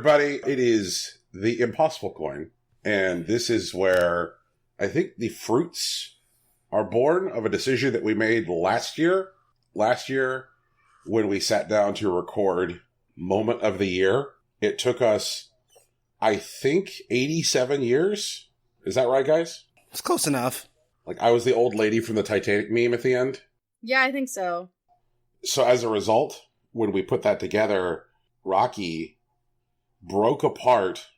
everybody. It is the impossible coin. And this is where I think the fruits are born of a decision that we made last year. Last year, when we sat down to record Moment of the Year, it took us, I think, 87 years. Is that right, guys? It's close enough. Like, I was the old lady from the Titanic meme at the end. Yeah, I think so. So as a result, when we put that together, Rocky broke apart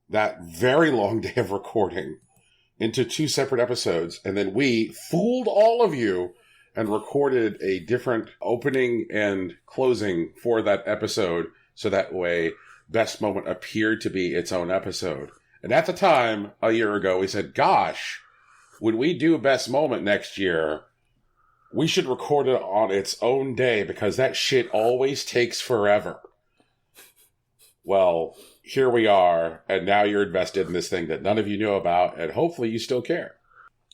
that very long day of recording into 2 separate episodes, and then we fooled all of you and recorded a different opening and closing for that episode, so that way Best Moment appeared to be its own episode. And at the time, a year ago, we said, gosh, when we do Best Moment next year, we should record it on its own day, because that shit always takes forever. Well, here we are, and now you're invested in this thing that none of you know about, and hopefully you still care.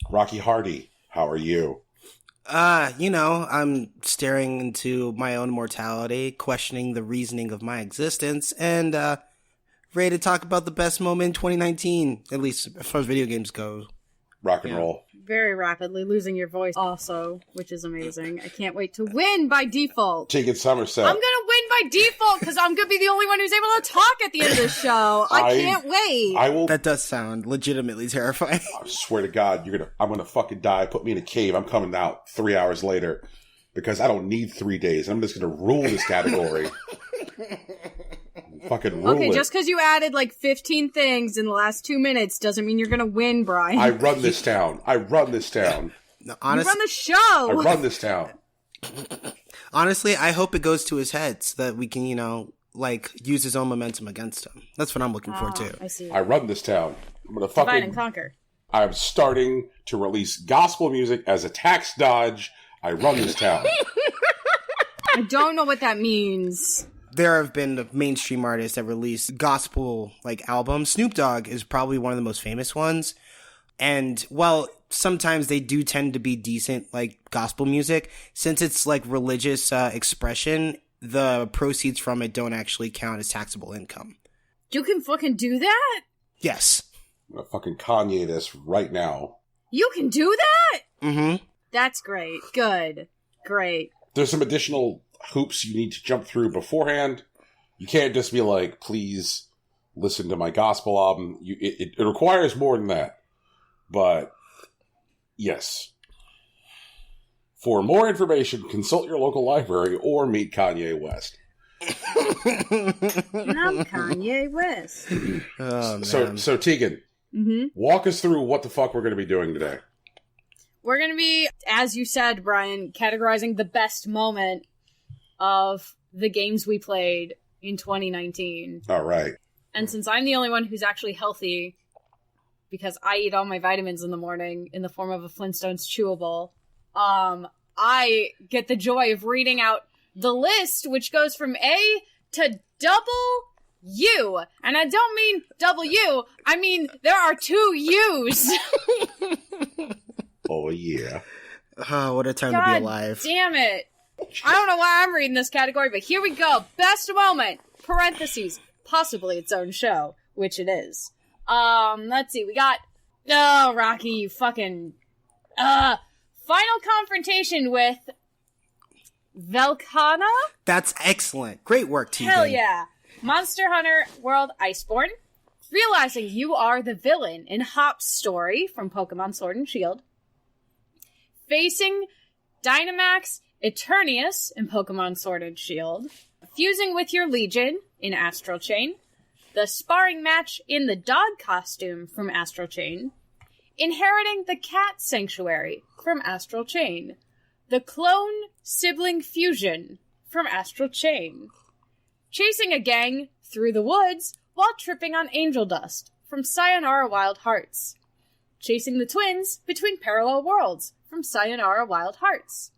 Rocky Hardy, how are you? I'm staring into my own mortality, questioning the reasoning of my existence, and ready to talk about the best moment in 2019, at least as far as video games go. Rock and roll. Very rapidly losing your voice also, which is amazing. I can't wait to win by default. Tegan Somerset. I'm gonna win by default because I'm gonna be the only one who's able to talk at the end of the show. I can't wait. I will. That does sound legitimately terrifying. I swear to God, I'm gonna fucking die. Put me in a cave. I'm coming out 3 hours later because I don't need 3 days. I'm just gonna rule this category. Fucking rule it. Just because you added like 15 things in the last 2 minutes doesn't mean you're gonna win, Brian. I run this town. No, you run the show. I run this town. Honestly, I hope it goes to his head so that we can, use his own momentum against him. That's what I'm looking for, too. I see. I run this town. I'm gonna Divide and conquer. I'm starting to release gospel music as a tax dodge. I run this town. I don't know what that means. There have been mainstream artists that release gospel albums. Snoop Dogg is probably one of the most famous ones. And while sometimes they do tend to be decent gospel music, since it's religious expression, the proceeds from it don't actually count as taxable income. You can fucking do that? Yes. I'm gonna fucking Kanye this right now. You can do that? Mm-hmm. That's great. Good. Great. There's some additional hoops you need to jump through beforehand. You can't just be like, please listen to my gospel album. It requires more than that. But, yes. For more information, consult your local library or meet Kanye West. And I'm Kanye West. Oh, man. So Tegan, walk us through what the fuck we're going to be doing today. We're going to be, as you said, Brian, categorizing the best moment of the games we played in 2019. All right. And since I'm the only one who's actually healthy, because I eat all my vitamins in the morning in the form of a Flintstones chewable, I get the joy of reading out the list, which goes from A to W. And I don't mean W, I mean there are 2 U's. Oh, yeah. Oh, what a time to be alive. Damn it. I don't know why I'm reading this category, but here we go. Best moment, parentheses, possibly its own show, which it is. Let's see, we got, Rocky, you fucking, final confrontation with Velkhana? That's excellent. Great work, Tegan. Hell yeah. Monster Hunter World Iceborne. Realizing you are the villain in Hop's story from Pokemon Sword and Shield. Facing Dynamax Eternius in Pokemon Sword and Shield, fusing with your Legion in Astral Chain, the sparring match in the dog costume from Astral Chain, inheriting the cat sanctuary from Astral Chain, the clone sibling fusion from Astral Chain, chasing a gang through the woods while tripping on angel dust from Sayonara Wild Hearts, chasing the twins between parallel worlds from Sayonara Wild Hearts,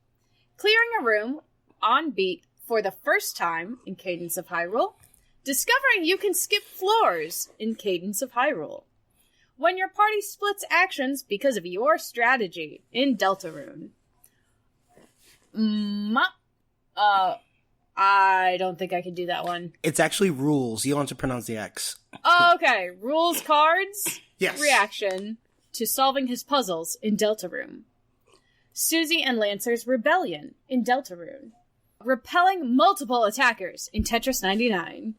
clearing a room on beat for the first time in Cadence of Hyrule, discovering you can skip floors in Cadence of Hyrule, when your party splits actions because of your strategy in Deltarune, I don't think I could do that one. It's actually rules. You want to pronounce the X. Okay, rules cards. Yes. Reaction to solving his puzzles in Deltarune. Susie and Lancer's rebellion in Deltarune. Repelling multiple attackers in Tetris 99.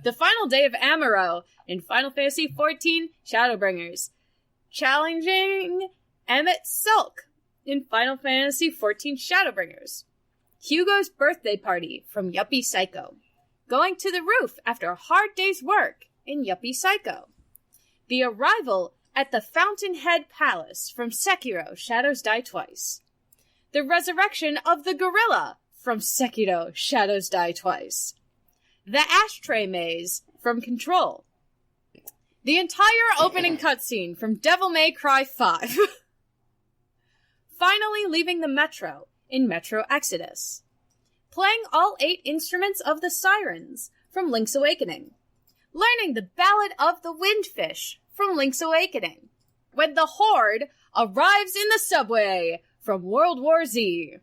The final day of Amuro in Final Fantasy XIV Shadowbringers. Challenging Emmett Sulk in Final Fantasy XIV Shadowbringers. Hugo's birthday party from Yuppie Psycho. Going to the roof after a hard day's work in Yuppie Psycho. The arrival at the Fountainhead Palace from Sekiro Shadows Die Twice. The resurrection of the gorilla from Sekiro Shadows Die Twice. The ashtray maze from Control. The entire opening cutscene from Devil May Cry 5. Finally leaving the Metro in Metro Exodus. Playing all 8 instruments of the Sirens from Link's Awakening. Learning the Ballad of the Windfish from Link's Awakening. When the Horde arrives in the subway from World War Z.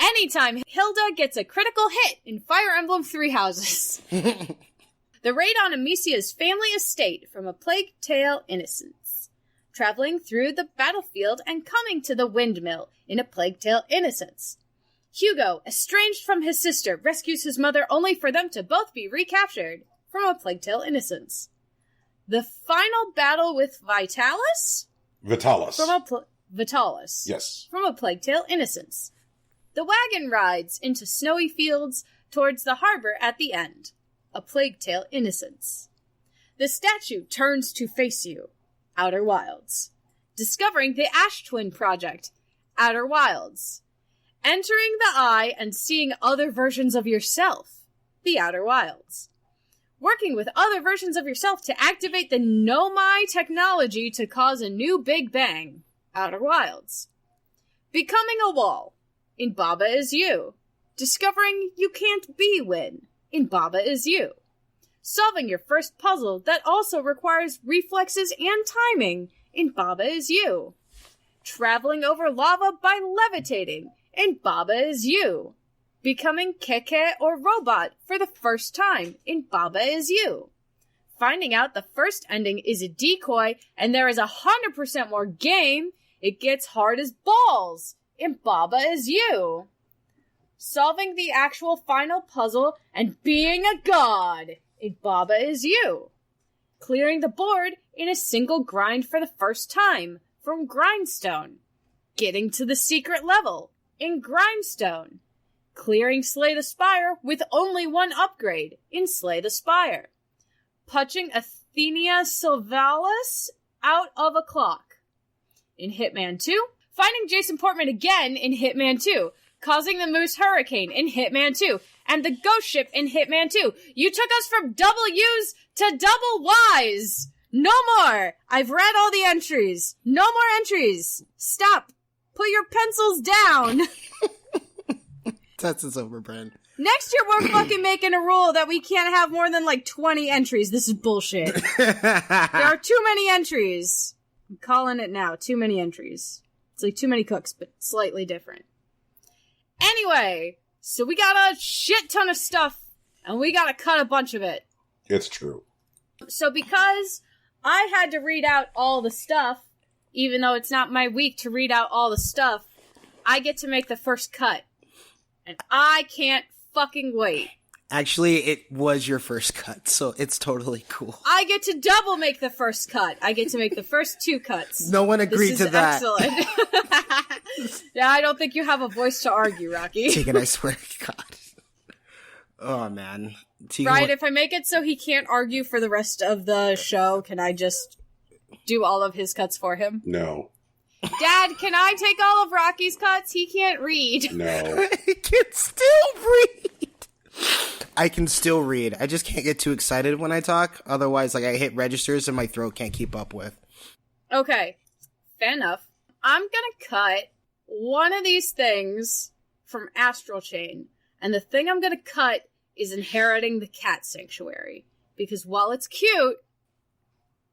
Anytime Hilda gets a critical hit in Fire Emblem Three Houses. The raid on Amicia's family estate from A Plague Tale Innocence. Traveling through the battlefield and coming to the windmill in A Plague Tale Innocence. Hugo, estranged from his sister, rescues his mother only for them to both be recaptured from A Plague Tale Innocence. The final battle with Vitalis? Vitalis. Vitalis. Yes. From A Plague Tale Innocence. The wagon rides into snowy fields towards the harbor at the end. A Plague Tale Innocence. The statue turns to face you. Outer Wilds. Discovering the Ash Twin Project. Outer Wilds. Entering the Eye and seeing other versions of yourself. The Outer Wilds. Working with other versions of yourself to activate the Nomai technology to cause a new Big Bang. Outer Wilds. Becoming a wall. In Baba Is You. Discovering you can't be Win. In Baba Is You. Solving your first puzzle that also requires reflexes and timing. In Baba Is You. Traveling over lava by levitating. In Baba Is You. Becoming Keke or Robot for the first time in Baba Is You. Finding out the first ending is a decoy and there is 100% more game, it gets hard as balls in Baba Is You. Solving the actual final puzzle and being a god in Baba Is You. Clearing the board in a single grind for the first time from Grindstone. Getting to the secret level in Grindstone. Clearing Slay the Spire with only one upgrade in Slay the Spire. Punching Athenia Sylvalis out of a clock in Hitman 2. Finding Jason Portman again in Hitman 2. Causing the Moose Hurricane in Hitman 2. And the Ghost Ship in Hitman 2. You took us from double U's to double Y's. No more. I've read all the entries. No more entries. Stop. Put your pencils down. That's over, Brand. Next year, we're fucking making a rule that we can't have more than 20 entries. This is bullshit. There are too many entries. I'm calling it now. Too many entries. It's like too many cooks, but slightly different. Anyway, so we got a shit ton of stuff, and we gotta cut a bunch of it. It's true. So because I had to read out all the stuff, even though it's not my week to read out all the stuff, I get to make the first cut. And I can't fucking wait. Actually, it was your first cut, so it's totally cool. I get to double make the first cut. I get to make the first 2 cuts. No one agreed to that. Excellent. Yeah, I don't think you have a voice to argue, Rocky. Tegan, I swear to God. Oh, man. Tegan, right, if I make it so he can't argue for the rest of the show, can I just do all of his cuts for him? No. Dad, can I take all of Rocky's cuts? He can't read. No. I can still read. I can still read. I just can't get too excited when I talk. Otherwise, I hit registers and my throat can't keep up with. Okay. Fair enough. I'm gonna cut one of these things from Astral Chain. And the thing I'm gonna cut is Inheriting the Cat Sanctuary. Because while it's cute,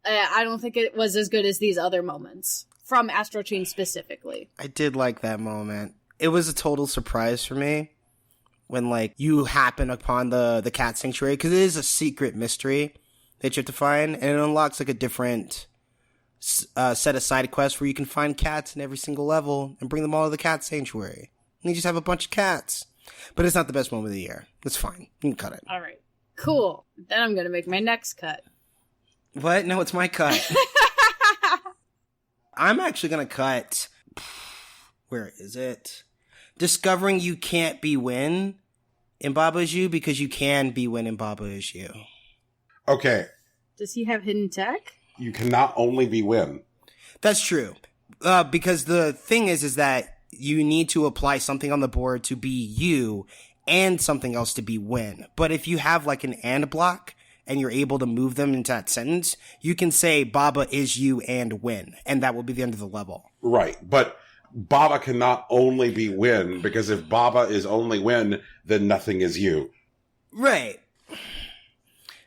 I don't think it was as good as these other moments. From Astral Chain specifically. I did like that moment. It was a total surprise for me. when, like, you happen upon the cat sanctuary, because it is a secret mystery that you have to find, and it unlocks, like, a different set of side quests where you can find cats in every single level and bring them all to the cat sanctuary. And you just have a bunch of cats. But it's not the best moment of the year. It's fine. You can cut it. All right. Cool. Then I'm going to make my next cut. What? No, it's my cut. I'm actually going to cut... Where is it? Discovering you can't be Win in Baba Is You because you can be Win in Baba Is You. Okay. Does he have hidden tech? You cannot only be Win. That's true. Because the thing is that you need to apply something on the board to be you and something else to be Win. But if you have like an and block and you're able to move them into that sentence, you can say Baba is you and Win, and that will be the end of the level. Right. But Baba cannot only be Win, because if Baba is only Win, then nothing is you. Right.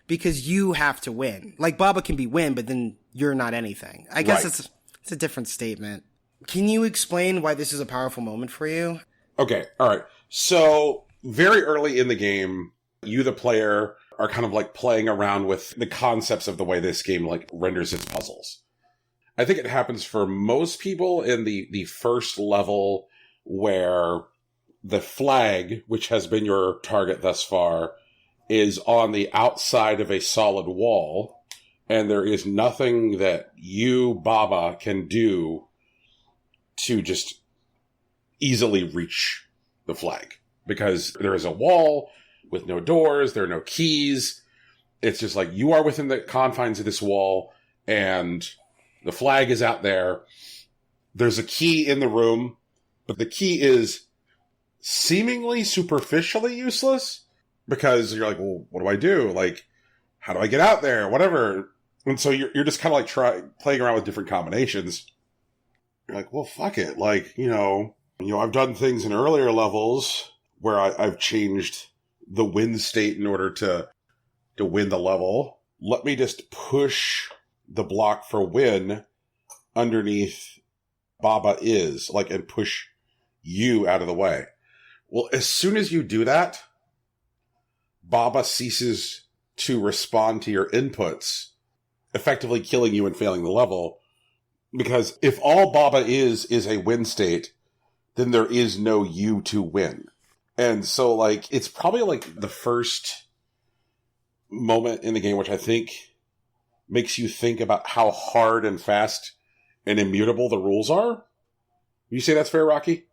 Because you have to win. Like, Baba can be Win, but then you're not anything. I guess Right. it's a different statement. Can you explain why this is a powerful moment for you? Okay, all right. So, very early in the game, you, the player, are kind of like playing around with the concepts of the way this game like renders its puzzles. I think it happens for most people in the first level where the flag, which has been your target thus far, is on the outside of a solid wall, and there is nothing that you, Baba, can do to just easily reach the flag. Because there is a wall with no doors, there are no keys. It's just like you are within the confines of this wall, and the flag is out there. There's a key in the room, but the key is seemingly superficially useless. Because you're like, well, what do I do? Like, how do I get out there? Whatever. And so you're just kind of like playing around with different combinations. You're like, well, fuck it. Like, I've done things in earlier levels where I've changed the win state in order to win the level. Let me just push the block for win underneath Baba Is, like, and push you out of the way. Well, as soon as you do that, Baba ceases to respond to your inputs, effectively killing you and failing the level. Because if all Baba is a win state, then there is no you to win. And so, like, it's probably like the first moment in the game which I think makes you think about how hard and fast and immutable the rules are. You say that's fair, Rocky?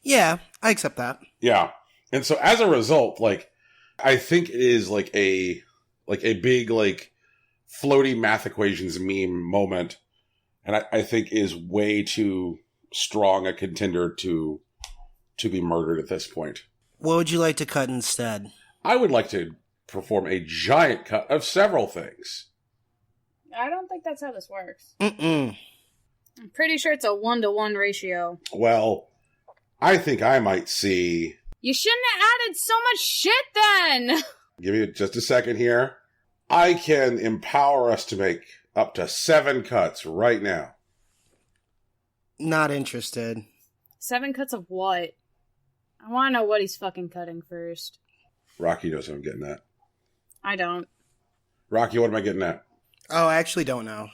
Yeah, I accept that. Yeah. And so as a result, like, I think it is like a big, like, floaty math equations meme moment. And I think is way too strong a contender to be murdered at this point. What would you like to cut instead? I would like to perform a giant cut of several things. I don't think that's how this works. Mm-mm. I'm pretty sure it's a 1-to-1 ratio. Well, I think I might see... You shouldn't have added so much shit then! Give me just a second here. I can empower us to make up to 7 cuts right now. Not interested. 7 cuts of what? I want to know what he's fucking cutting first. Rocky knows what I'm getting at. I don't. Rocky, what am I getting at? Oh, I actually don't know.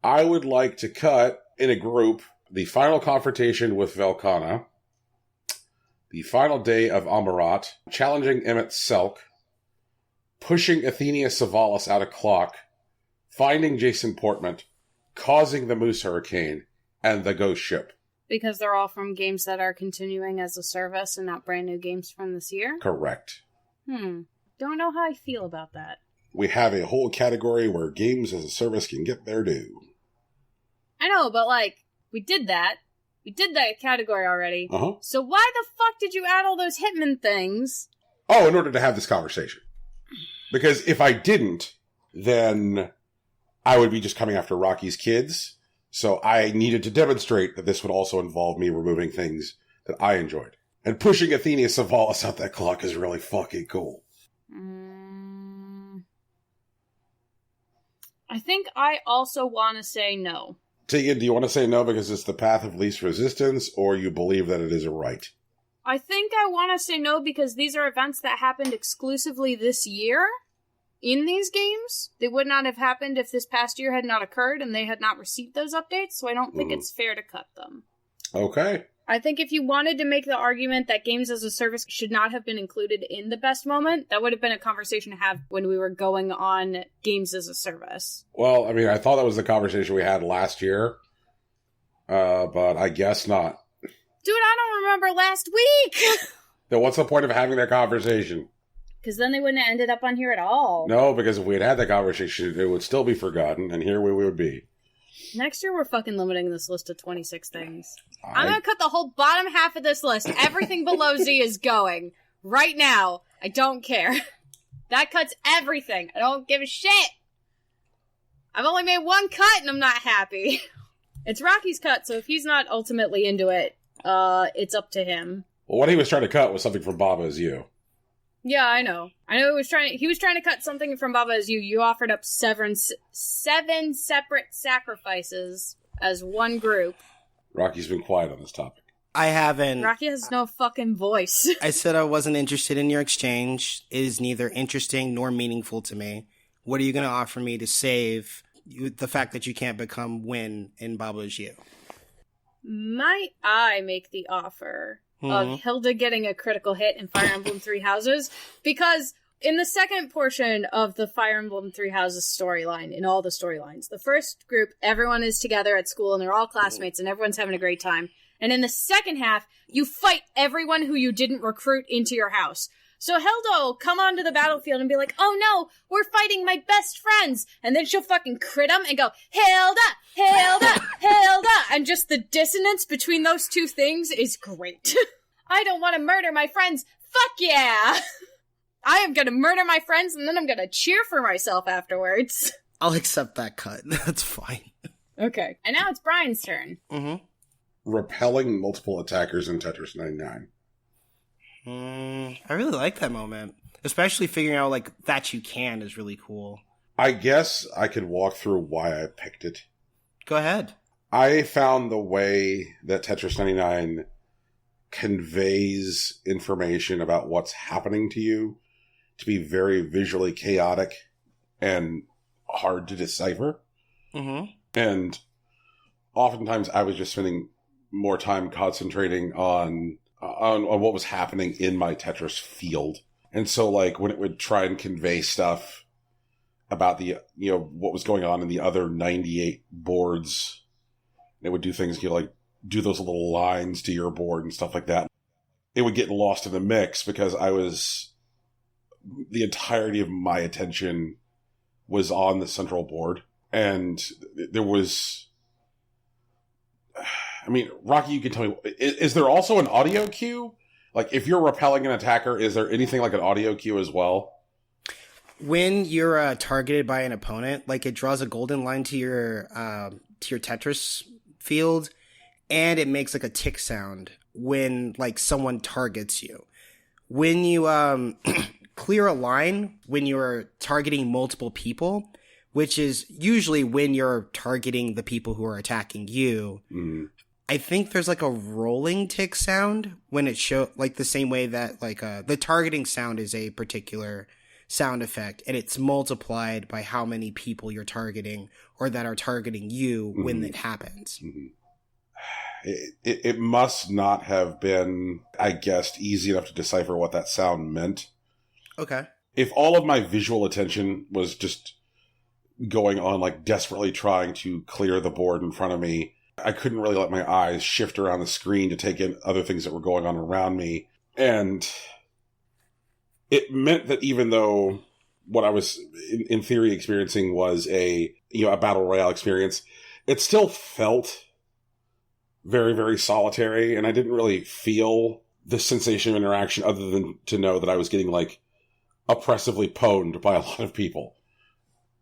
I would like to cut, in a group, the final confrontation with Velkana, the final day of Amarat, challenging Emmett Selk, pushing Athenia Savalas out of clock, finding Jason Portman, causing the Moose Hurricane, and the Ghost Ship. Because they're all from games that are continuing as a service and not brand new games from this year? Correct. Don't know how I feel about that. We have a whole category where games as a service can get their due. I know, but like, we did that. We did that category already. Uh-huh. So why the fuck did you add all those Hitman things? Oh, in order to have this conversation. Because if I didn't, then I would be just coming after Rocky's kids. So I needed to demonstrate that this would also involve me removing things that I enjoyed. And pushing Athenia Savalas out that clock is really fucking cool. I think I also want to say no. Tegan, do you want to say no because it's the path of least resistance, or you believe that it is a right? I think I want to say no because these are events that happened exclusively this year in these games. They would not have happened if this past year had not occurred and they had not received those updates, so I don't think it's fair to cut them. Okay. I think if you wanted to make the argument that games as a service should not have been included in the best moment, that would have been a conversation to have when we were going on games as a service. Well, I mean, I thought that was the conversation we had last year, but I guess not. Dude, I don't remember last week! Then what's the point of having that conversation? Because then they wouldn't have ended up on here at all. No, because if we had that conversation, it would still be forgotten, and here we would be. Next year, we're fucking limiting this list to 26 things. I'm gonna cut the whole bottom half of this list. Everything below Z is going. Right now. I don't care. That cuts everything. I don't give a shit. I've only made one cut and I'm not happy. It's Rocky's cut, so if he's not ultimately into it, it's up to him. Well, what he was trying to cut was something from Baba Is You. Yeah, I know. He was trying to cut something from Baba Is You. You offered up seven separate sacrifices as one group. Rocky's been quiet on this topic. I haven't. Rocky has no fucking voice. I said I wasn't interested in your exchange. It is neither interesting nor meaningful to me. What are you going to offer me to save the fact that you can't become Win in Baba Is You? Might I make the offer of Hilda getting a critical hit in Fire Emblem Three Houses? Because in the second portion of the Fire Emblem Three Houses storyline, in all the storylines, the first group, everyone is together at school and they're all classmates and everyone's having a great time. And in the second half, you fight everyone who you didn't recruit into your house. So Hilda will come onto the battlefield and be like, oh no, we're fighting my best friends. And then she'll fucking crit them and go, Hilda, Hilda, Hilda. And just the dissonance between those two things is great. I don't want to murder my friends. Fuck yeah. I am going to murder my friends and then I'm going to cheer for myself afterwards. I'll accept that cut. That's fine. Okay. And now it's Brian's turn. Mm-hmm. Repelling multiple attackers in Tetris 99. I really like that moment. Especially figuring out, like, that you can is really cool. I guess I could walk through why I picked it. Go ahead. I found the way that Tetris 99 conveys information about what's happening to you to be very visually chaotic and hard to decipher. Mm-hmm. And oftentimes I was just spending more time concentrating on what was happening in my Tetris field. And so, like, when it would try and convey stuff about the, what was going on in the other 98 boards, it would do things, like, do those little lines to your board and stuff like that. It would get lost in the mix because the entirety of my attention was on the central board. And there was, Rocky, you can tell me, is there also an audio cue? Like, if you're repelling an attacker, is there anything like an audio cue as well? When you're targeted by an opponent, like, it draws a golden line to your Tetris field, and it makes, like, a tick sound when, like, someone targets you. When you clear a line, when you're targeting multiple people, which is usually when you're targeting the people who are attacking you, I think there's, like, a rolling tick sound when it like, the same way that, like, the targeting sound is a particular sound effect, and it's multiplied by how many people you're targeting or that are targeting you when it happens. It must not have been, I guess, easy enough to decipher what that sound meant. Okay. If all of my visual attention was just going on, like, desperately trying to clear the board in front of me, I couldn't really let my eyes shift around the screen to take in other things that were going on around me. And it meant that even though what I was in theory experiencing was a battle royale experience, it still felt very, very solitary. And I didn't really feel the sensation of interaction other than to know that I was getting, like, oppressively pwned by a lot of people.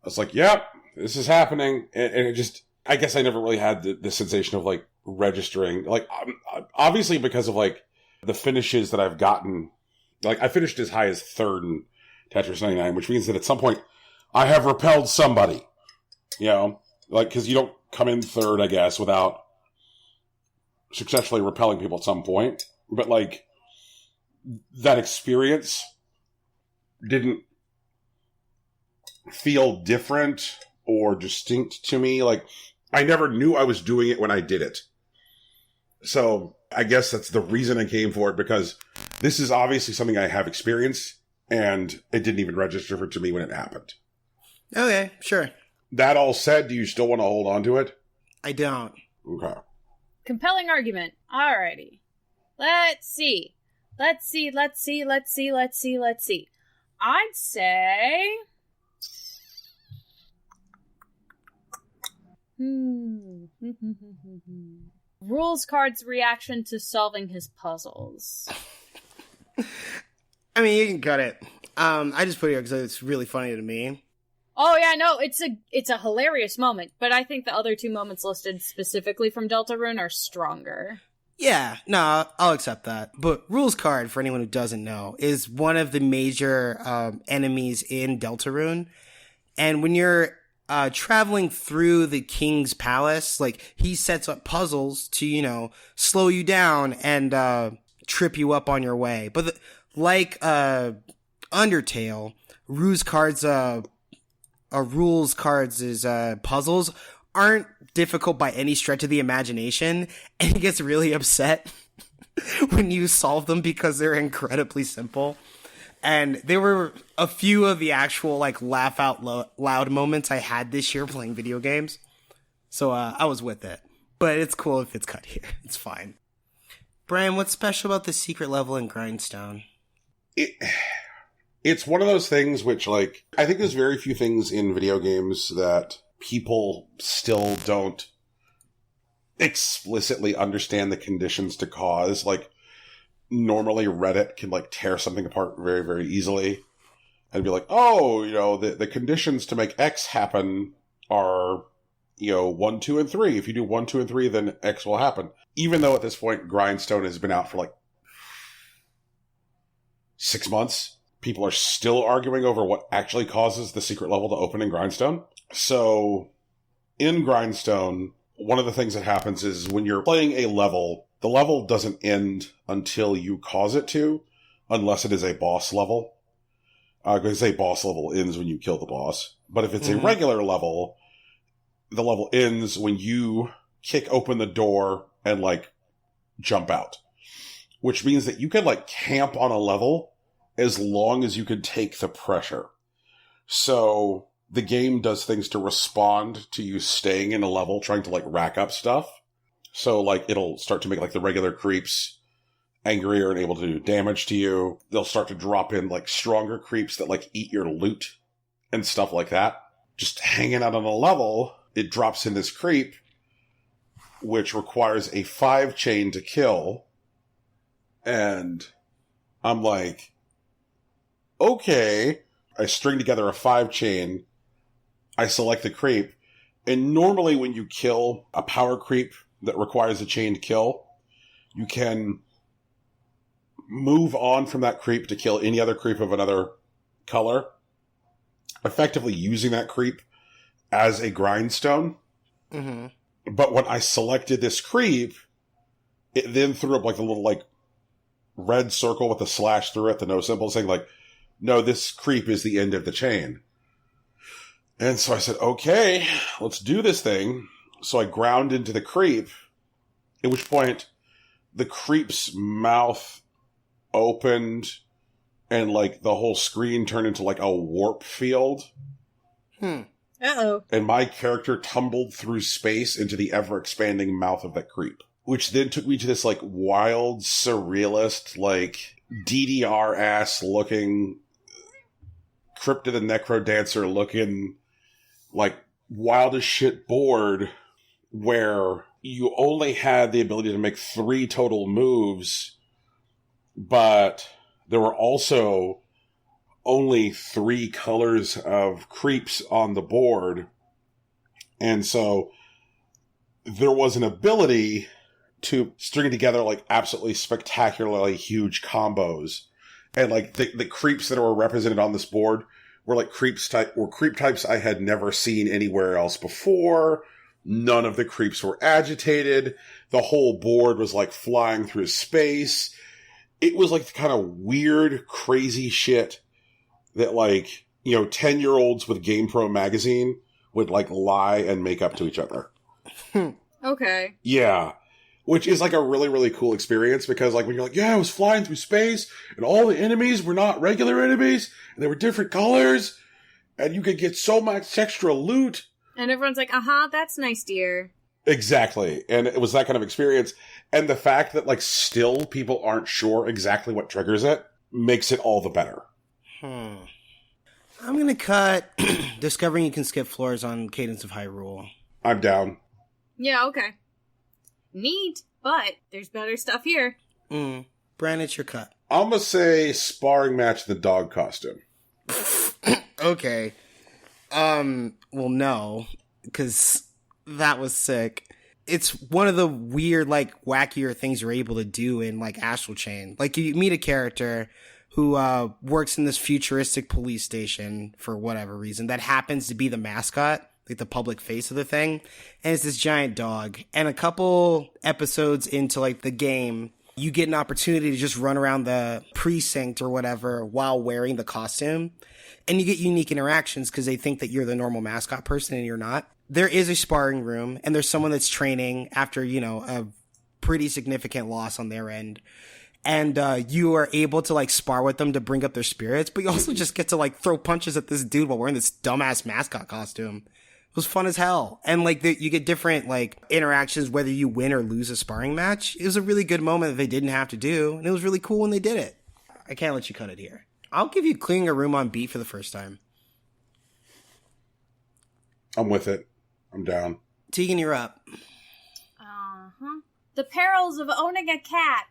I was like, yep, this is happening. And it just, I guess I never really had the sensation of, like, registering. Like, obviously because of, like, the finishes that I've gotten. Like, I finished as high as third in Tetris 99, which means that at some point I have repelled somebody. Like, because you don't come in third, I guess, without successfully repelling people at some point. But, like, that experience didn't feel different or distinct to me. Like, I never knew I was doing it when I did it. So I guess that's the reason I came for it, because this is obviously something I have experienced, and it didn't even register for to me when it happened. Okay, sure. That all said, do you still want to hold on to it? I don't. Okay. Compelling argument. Alrighty. Let's see. Let's see. I'd say... Rules card's reaction to solving his puzzles. I mean, you can cut it. I just put it here because it's really funny to me. Oh yeah, no, it's a hilarious moment, but I think the other two moments listed specifically from Deltarune are stronger. Yeah, no, I'll accept that. But Rules card, for anyone who doesn't know, is one of the major enemies in Deltarune. And when you're traveling through the king's palace, like, he sets up puzzles to, you know, slow you down and trip you up on your way. But like Undertale, Rules cards is puzzles aren't difficult by any stretch of the imagination, and he gets really upset when you solve them because they're incredibly simple. And there were a few of the actual, like, laugh out loud moments I had this year playing video games. So I was with it. But it's cool if it's cut here. It's fine. Brian, what's special about the secret level in Grindstone? It's one of those things which, like, I think there's very few things in video games that people still don't explicitly understand the conditions to cause. Like, normally Reddit can, like, tear something apart very, very easily and be like, oh, you know, the conditions to make X happen are, you know, 1, 2, and 3. If you do 1, 2, and 3, then X will happen. Even though at this point Grindstone has been out for like 6 months, people are still arguing over what actually causes the secret level to open in Grindstone. So in Grindstone, one of the things that happens is when you're playing a level, the level doesn't end until you cause it to, unless it is a boss level. Because a boss level ends when you kill the boss. But if it's a regular level, the level ends when you kick open the door and, like, jump out. Which means that you can, like, camp on a level as long as you can take the pressure. So the game does things to respond to you staying in a level, trying to, like, rack up stuff. So, like, it'll start to make, like, the regular creeps angrier and able to do damage to you. They'll start to drop in, like, stronger creeps that, like, eat your loot and stuff like that. Just hanging out on a level, it drops in this creep, which requires a 5 chain to kill. And I'm like, okay. I string together a 5 chain. I select the creep. And normally when you kill a power creep that requires a chain to kill, you can move on from that creep to kill any other creep of another color, effectively using that creep as a grindstone. Mm-hmm. But when I selected this creep, it then threw up, like, the little, like, red circle with a slash through it, the no symbol, saying, like, no, this creep is the end of the chain. And so I said, okay, let's do this thing. So I ground into the creep, at which point the creep's mouth opened and, like, the whole screen turned into, like, a warp field. Uh-oh. And my character tumbled through space into the ever-expanding mouth of that creep. Which then took me to this, like, wild, surrealist, like, DDR-ass looking, Crypt of the Necrodancer looking, like, wild as shit board where you only had the ability to make 3 total moves, but there were also only 3 colors of creeps on the board. And so there was an ability to string together, like, absolutely spectacularly huge combos. And, like, the creeps that were represented on this board were, like, creep types I had never seen anywhere else before. None of the creeps were agitated. The whole board was, like, flying through space. it was like the kind of weird, crazy shit that, like, 10-year-olds with GamePro magazine would, like, lie and make up to each other. Okay. Yeah. Which is, like, a really, really cool experience because, like, when you're like, yeah, I was flying through space and all the enemies were not regular enemies and they were different colors and you could get so much extra loot. And everyone's like, that's nice, dear. Exactly. And it was that kind of experience. And the fact that, like, still people aren't sure exactly what triggers it makes it all the better. I'm going to cut discovering you can skip floors on Cadence of Hyrule. I'm down. Yeah, okay. Neat, but there's better stuff here. Brandon, it's your cut. I'm going to say sparring match the dog costume. Okay. Well, no, because that was sick. It's one of the weird, like, wackier things you're able to do in, like, Astral Chain. Like, you meet a character who works in this futuristic police station for whatever reason that happens to be the mascot, like the public face of the thing, and it's this giant dog. And a couple episodes into, like, the game, you get an opportunity to just run around the precinct or whatever while wearing the costume. And you get unique interactions because they think that you're the normal mascot person and you're not. There is a sparring room and there's someone that's training after, a pretty significant loss on their end. And you are able to, like, spar with them to bring up their spirits, but you also just get to, like, throw punches at this dude while wearing this dumbass mascot costume. It was fun as hell. And, like, you get different, like, interactions whether you win or lose a sparring match. It was a really good moment that they didn't have to do, and it was really cool when they did it. I can't let you cut it here. I'll give you clearing a room on beat for the first time. I'm with it. I'm down. Tegan, you're up. The perils of owning a cat.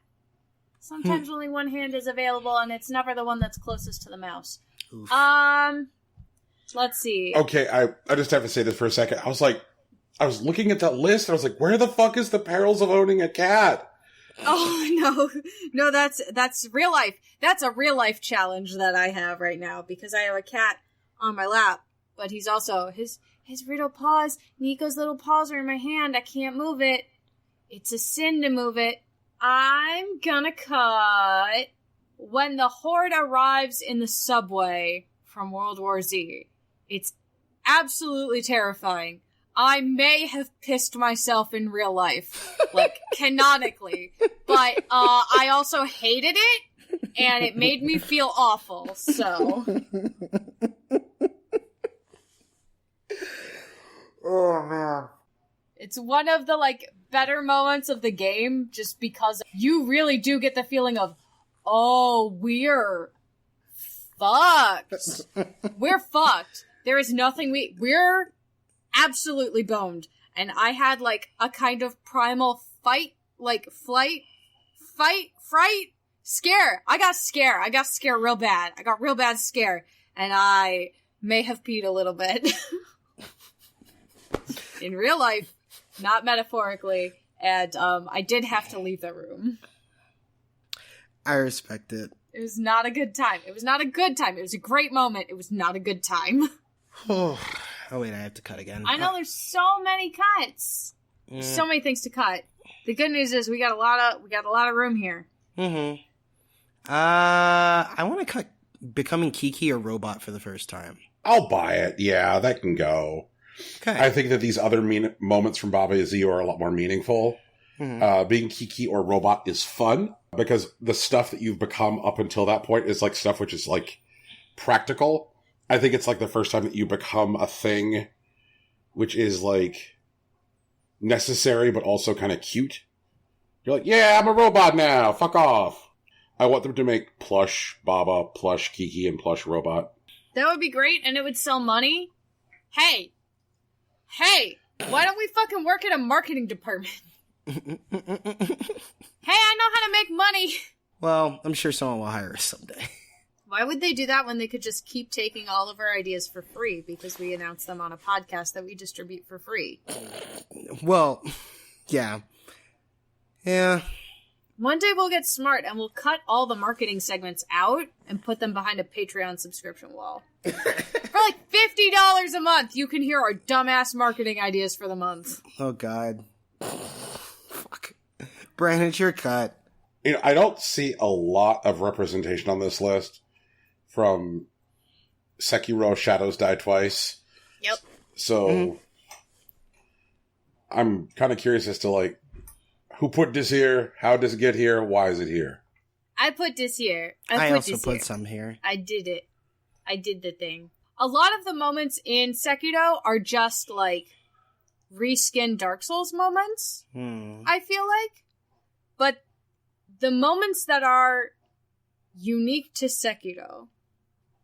Sometimes only one hand is available, and it's never the one that's closest to the mouse. Oof. Let's see. Okay, I just have to say this for a second. I was looking at that list, and I was like, where the fuck is the perils of owning a cat? Oh, no, that's real life. That's a real life challenge that I have right now because I have a cat on my lap, but he's also, his little paws, Nico's little paws are in my hand. I can't move it. It's a sin to move it. I'm gonna cut when the Horde arrives in the subway from World War Z. It's absolutely terrifying. I may have pissed myself in real life, like, canonically, but I also hated it, and it made me feel awful, so. Oh, man. It's one of the, like, better moments of the game, just because you really do get the feeling of, oh, we're fucked. We're fucked. There is nothing we're absolutely boned. And I had, like, a kind of primal fight, like, fright, scare. I got scared real bad. I got real bad scare. And I may have peed a little bit. In real life, not metaphorically. And, I did have to leave the room. I respect it. It was not a good time. It was not a good time. It was a great moment. It was not a good time. Oh, wait, I have to cut again. I know there's so many cuts. There's so many things to cut. The good news is we got a lot of room here. Mm-hmm. I want to cut becoming Kiki a robot for the first time. I'll buy it. Yeah, that can go. Okay. I think that these other moments from Baba Is You are a lot more meaningful. Mm-hmm. Being Kiki or robot is fun because the stuff that you've become up until that point is like stuff which is like practical. I think it's like the first time that you become a thing which is like necessary but also kind of cute. You're like, yeah, I'm a robot now. Fuck off. I want them to make plush Baba, plush Kiki, and plush robot. That would be great, and it would sell money. Hey, why don't we fucking work at a marketing department? Hey, I know how to make money. Well, I'm sure someone will hire us someday. Why would they do that when they could just keep taking all of our ideas for free because we announce them on a podcast that we distribute for free? Well, yeah. Yeah. One day we'll get smart and we'll cut all the marketing segments out and put them behind a Patreon subscription wall. For like $50 a month, you can hear our dumbass marketing ideas for the month. Oh, God. Fuck. Brandon, it's your cut. I don't see a lot of representation on this list from Sekiro Shadows Die Twice. Yep. So I'm kind of curious as to, like, who put this here? How does it get here? Why is it here? I put this here. I also put some here. I did it. I did the thing. A lot of the moments in Sekiro are just, like, reskin Dark Souls moments, I feel like. But the moments that are unique to Sekiro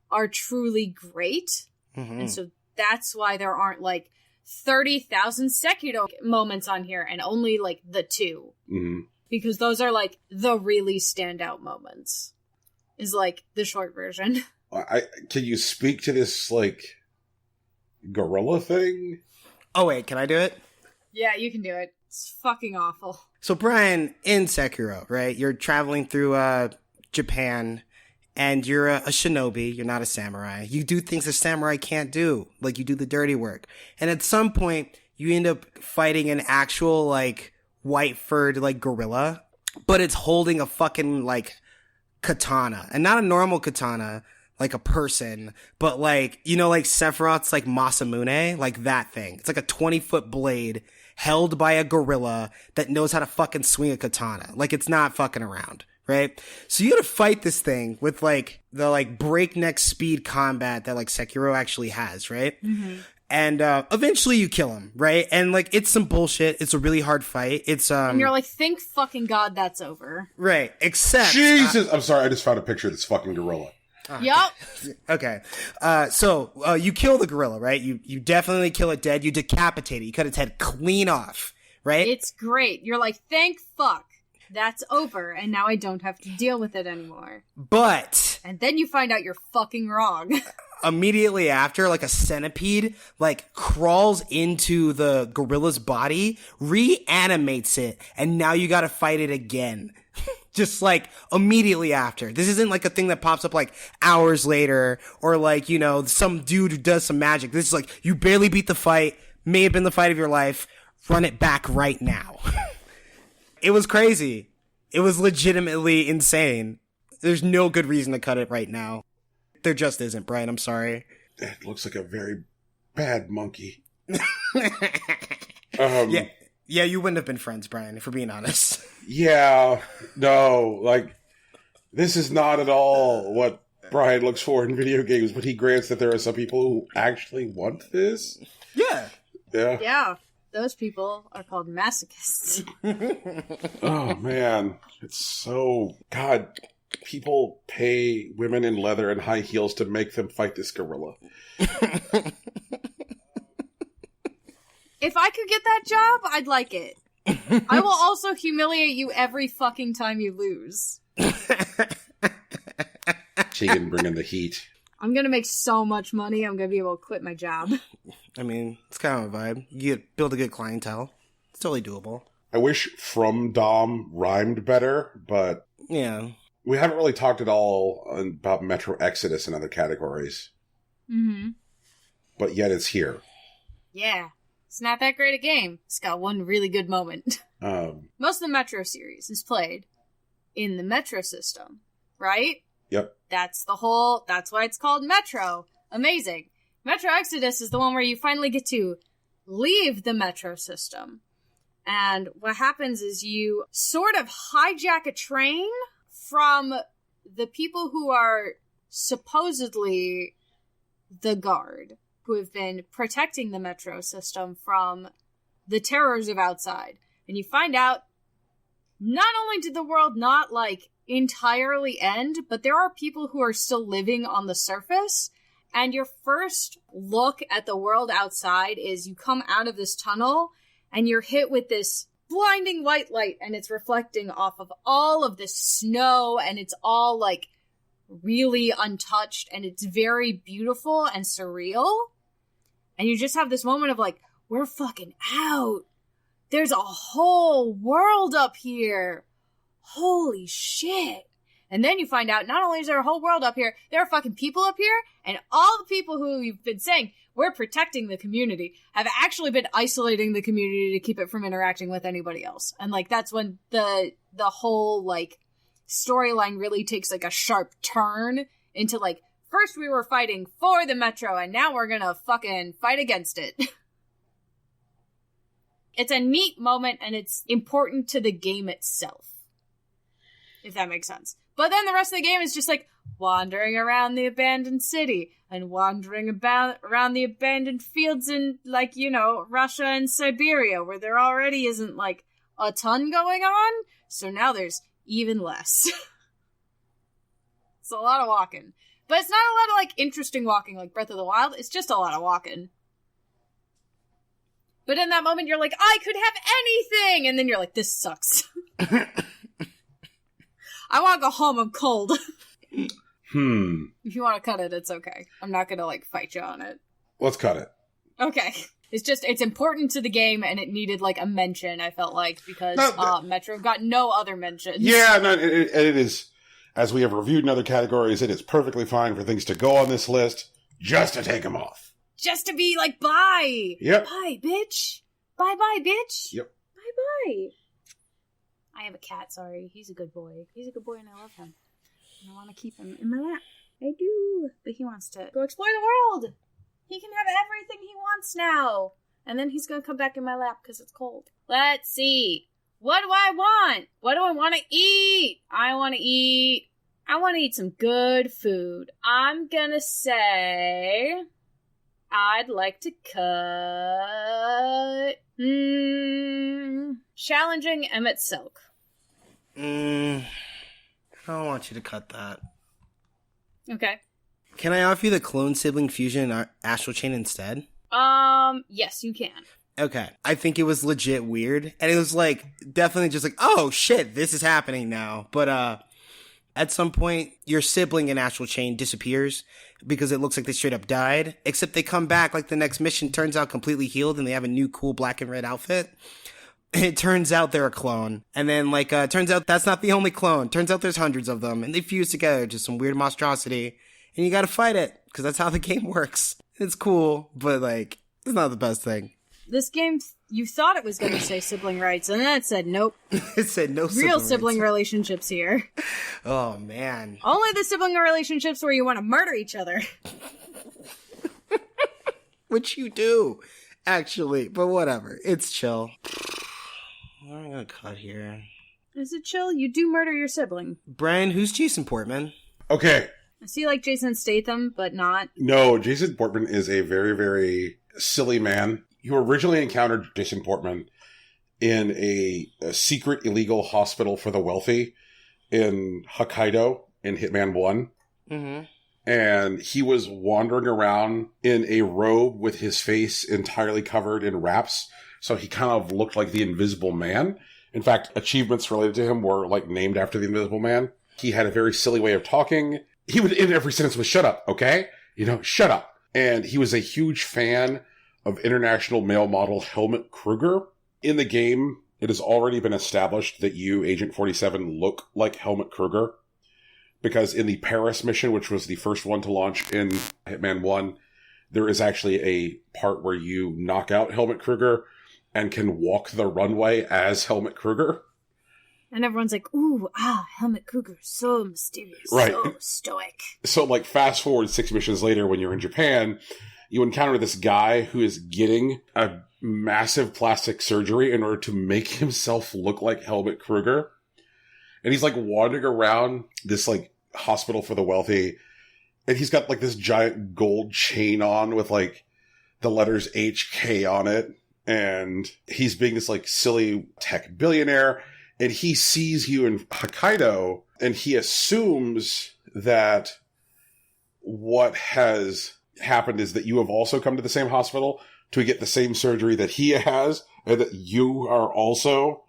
are truly great. And so that's why there aren't, like, 30,000 Sekiro moments on here and only, like, the 2. Because those are, like, the really standout moments. Is, like, the short version. Can you speak to this, like, gorilla thing? Oh, wait, can I do it? Yeah, you can do it. It's fucking awful. So, Brian, in Sekiro, right, you're traveling through Japan, and you're a shinobi, you're not a samurai. You do things a samurai can't do, like you do the dirty work. And at some point, you end up fighting an actual, like, white-furred, like, gorilla, but it's holding a fucking, like, katana. And not a normal katana, like a person, but, like, you know, like Sephiroth's, like, Masamune, like that thing. It's like a 20-foot blade held by a gorilla that knows how to fucking swing a katana. Like, it's not fucking around. Right? So you gotta fight this thing with, like, the, like, breakneck speed combat that, like, Sekiro actually has, right? And, eventually you kill him, right? And, like, it's some bullshit. It's a really hard fight. It's, And you're like, thank fucking God that's over. Right. Except... Jesus! I'm sorry, I just found a picture of this fucking gorilla. Yup. Okay. So you kill the gorilla, right? You definitely kill it dead. You decapitate it. You cut its head clean off, right? It's great. You're like, thank fuck. That's over, and now I don't have to deal with it anymore. But... And then you find out you're fucking wrong. Immediately after, like, a centipede, like, crawls into the gorilla's body, reanimates it, and now you gotta fight it again. Just, like, immediately after. This isn't, like, a thing that pops up, like, hours later, or, like, you know, some dude who does some magic. This is, like, you barely beat the fight, may have been the fight of your life, run it back right now. It was crazy. It was legitimately insane. There's no good reason to cut it right now. There just isn't, Brian. I'm sorry. It looks like a very bad monkey. Yeah, you wouldn't have been friends, Brian, if we're being honest. Yeah, no, like, this is not at all what Brian looks for in video games, but he grants that there are some people who actually want this. Yeah. Yeah. Yeah. Those people are called masochists. Oh, man. It's so... God, people pay women in leather and high heels to make them fight this gorilla. If I could get that job, I'd like it. I will also humiliate you every fucking time you lose. She can bring in the heat. I'm gonna make so much money, I'm gonna be able to quit my job. I mean, it's kind of a vibe. You build a good clientele. It's totally doable. I wish From Dom rhymed better, but... Yeah. We haven't really talked at all about Metro Exodus and other categories. But yet it's here. Yeah. It's not that great a game. It's got one really good moment. Most of the Metro series is played in the Metro system, right? Yep. That's why it's called Metro. Amazing. Metro Exodus is the one where you finally get to leave the Metro system. And what happens is you sort of hijack a train from the people who are supposedly the guard, who have been protecting the Metro system from the terrors of outside. And you find out, not only did the world not, like, entirely end, but there are people who are still living on the surface. And your first look at the world outside is you come out of this tunnel and you're hit with this blinding white light, and it's reflecting off of all of this snow, and it's all, like, really untouched, and it's very beautiful and surreal. And you just have this moment of, like, we're fucking out. There's a whole world up here. Holy shit. And then you find out not only is there a whole world up here, there are fucking people up here, and all the people who you've been saying, we're protecting the community, have actually been isolating the community to keep it from interacting with anybody else. And, like, that's when the whole, like, storyline really takes, like, a sharp turn into, like, first we were fighting for the Metro, and now we're gonna fucking fight against it. It's a neat moment, and it's important to the game itself. If that makes sense. But then the rest of the game is just, like, wandering around the abandoned city, and wandering around the abandoned fields in, like, you know, Russia and Siberia, where there already isn't, like, a ton going on, so now there's even less. It's a lot of walking. But it's not a lot of, like, interesting walking like Breath of the Wild, it's just a lot of walking. But in that moment, you're like, I could have anything! And then you're like, this sucks. I want to go home, I'm cold. If you want to cut it, it's okay. I'm not going to, like, fight you on it. Let's cut it. Okay. It's important to the game, and it needed, like, a mention, I felt like, because Metro got no other mentions. Yeah, no, it is, as we have reviewed in other categories, it is perfectly fine for things to go on this list, just to take them off. Just to be like, bye! Yep. Bye, bitch! Bye-bye, bitch! Yep. Bye-bye! I have a cat, sorry. He's a good boy. He's a good boy and I love him. And I want to keep him in my lap. I do. But he wants to go explore the world! He can have everything he wants now! And then he's gonna come back in my lap because it's cold. Let's see. What do I want? What do I want to eat? I want to eat some good food. I'm gonna say I'd like to cut challenging Emmett Silk. I don't want you to cut that. Okay. Can I offer you the clone sibling fusion in Astral Chain instead? Yes, you can. Okay. I think it was legit weird. And it was like, definitely just like, oh shit, this is happening now. But, at some point, your sibling in Astral Chain disappears because it looks like they straight up died. Except they come back, like the next mission turns out completely healed and they have a new cool black and red outfit. It turns out they're a clone. And then, like, turns out that's not the only clone. Turns out there's hundreds of them. And they fuse together, just some weird monstrosity. And you gotta fight it, because that's how the game works. It's cool, but, like, it's not the best thing. This game, you thought it was going to say sibling rights, and then it said nope. It said no real sibling relationships here. Oh, man. Only the sibling relationships where you want to murder each other. Which you do, actually. But whatever. It's chill. What am I going to cut here? Is it chill? You do murder your sibling. Brian, who's Jason Portman? Okay. I see like Jason Statham, but not. No, Jason Portman is a very, very silly man. You originally encountered Jason Portman in a secret illegal hospital for the wealthy in Hokkaido in Hitman 1. Mm-hmm. And he was wandering around in a robe with his face entirely covered in wraps. So he kind of looked like the Invisible Man. In fact, achievements related to him were like named after the Invisible Man. He had a very silly way of talking. He would end every sentence with "shut up," okay? You know, shut up. And he was a huge fan of international male model Helmut Kruger. In the game, it has already been established that you, Agent 47, look like Helmut Kruger. Because in the Paris mission, which was the first one to launch in Hitman 1, there is actually a part where you knock out Helmut Kruger and can walk the runway as Helmut Kruger. And everyone's like, ooh, Helmut Kruger, so mysterious, right. So stoic. So, like, fast forward 6 missions later when you're in Japan, you encounter this guy who is getting a massive plastic surgery in order to make himself look like Helmut Kruger. And he's, like, wandering around this, like, hospital for the wealthy. And he's got, like, this giant gold chain on with, like, the letters HK on it. And he's being this, like, silly tech billionaire. And he sees you in Hokkaido, and he assumes that what has happened is that you have also come to the same hospital to get the same surgery that he has, and that you are also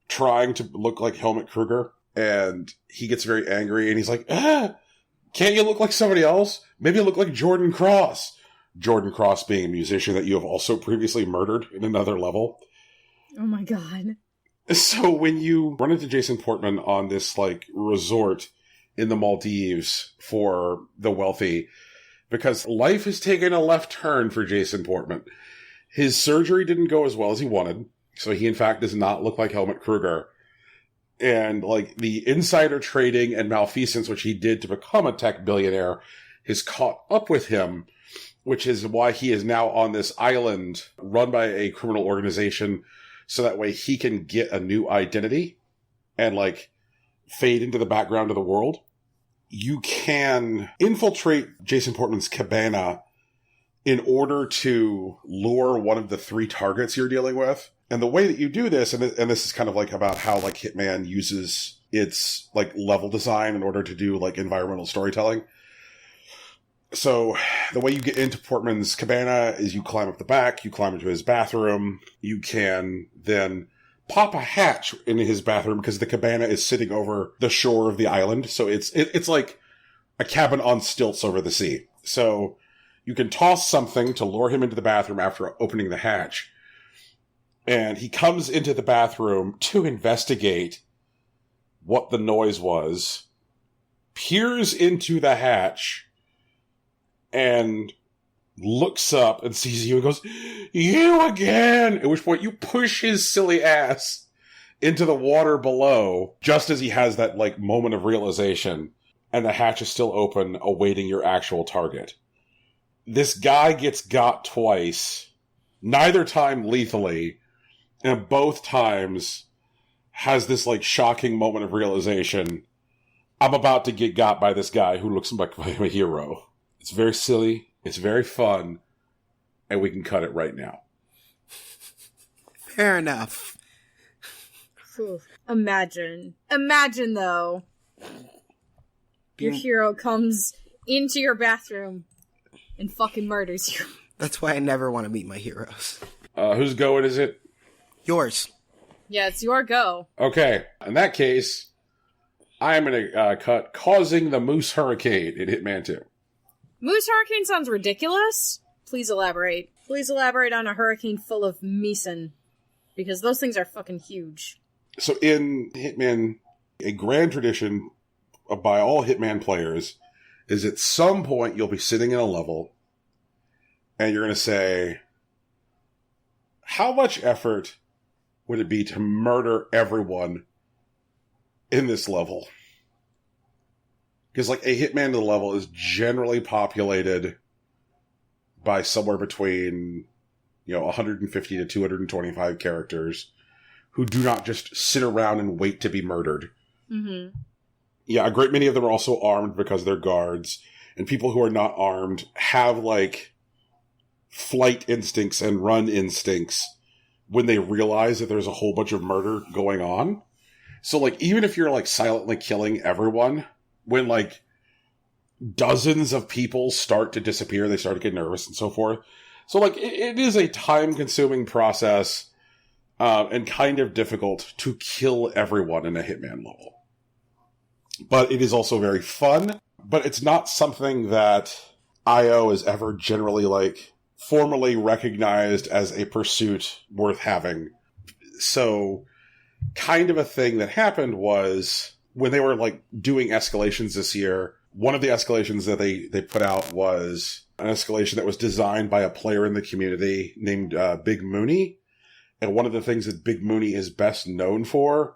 trying to look like Helmut Kruger. And he gets very angry, and he's like, can't you look like somebody else? Maybe look like Jordan Cross. Jordan Cross being a musician that you have also previously murdered in another level. Oh my god. So when you run into Jason Portman on this, like, resort in the Maldives for the wealthy, because life has taken a left turn for Jason Portman. His surgery didn't go as well as he wanted, so he in fact does not look like Helmut Kruger. And, like, the insider trading and malfeasance, which he did to become a tech billionaire, has caught up with him, which is why he is now on this island run by a criminal organization, so that way he can get a new identity and, like, fade into the background of the world. You can infiltrate Jason Portman's cabana in order to lure one of the 3 targets you're dealing with. And the way that you do this, and this is kind of like about how, like, Hitman uses its, like, level design in order to do, like, environmental storytelling. So the way you get into Portman's cabana is you climb up the back, you climb into his bathroom, you can then pop a hatch in his bathroom because the cabana is sitting over the shore of the island. So it's like a cabin on stilts over the sea. So you can toss something to lure him into the bathroom after opening the hatch. And he comes into the bathroom to investigate what the noise was, peers into the hatch, and looks up and sees you and goes, "You again!" At which point you push his silly ass into the water below, just as he has that, like, moment of realization, and the hatch is still open, awaiting your actual target. This guy gets got twice, neither time lethally, and both times has this, like, shocking moment of realization. I'm about to get got by this guy who looks like my hero. It's very silly. It's very fun. And we can cut it right now. Fair enough. Imagine, though, your hero comes into your bathroom and fucking murders you. That's why I never want to meet my heroes. Whose go is it? Yours. Yeah, it's your go. Okay. In that case, I am going to cut Causing the Moose Hurricane in Hitman 2. Moose hurricane sounds ridiculous. Please elaborate. Please elaborate on a hurricane full of meeson. Because those things are fucking huge. So in Hitman, a grand tradition by all Hitman players is at some point you'll be sitting in a level and you're going to say, how much effort would it be to murder everyone in this level? Because, like, a Hitman to the level is generally populated by somewhere between, 150 to 225 characters who do not just sit around and wait to be murdered. Mm-hmm. Yeah, a great many of them are also armed because they're guards. And people who are not armed have, like, flight instincts and run instincts when they realize that there's a whole bunch of murder going on. So, like, even if you're, like, silently killing everyone, when, like, dozens of people start to disappear, they start to get nervous and so forth. So, like, it is a time-consuming process and kind of difficult to kill everyone in a Hitman level. But it is also very fun, but it's not something that IO is ever generally, like, formally recognized as a pursuit worth having. So, kind of a thing that happened was, when they were, like, doing escalations this year, one of the escalations that they put out was an escalation that was designed by a player in the community named Big Mooney. And one of the things that Big Mooney is best known for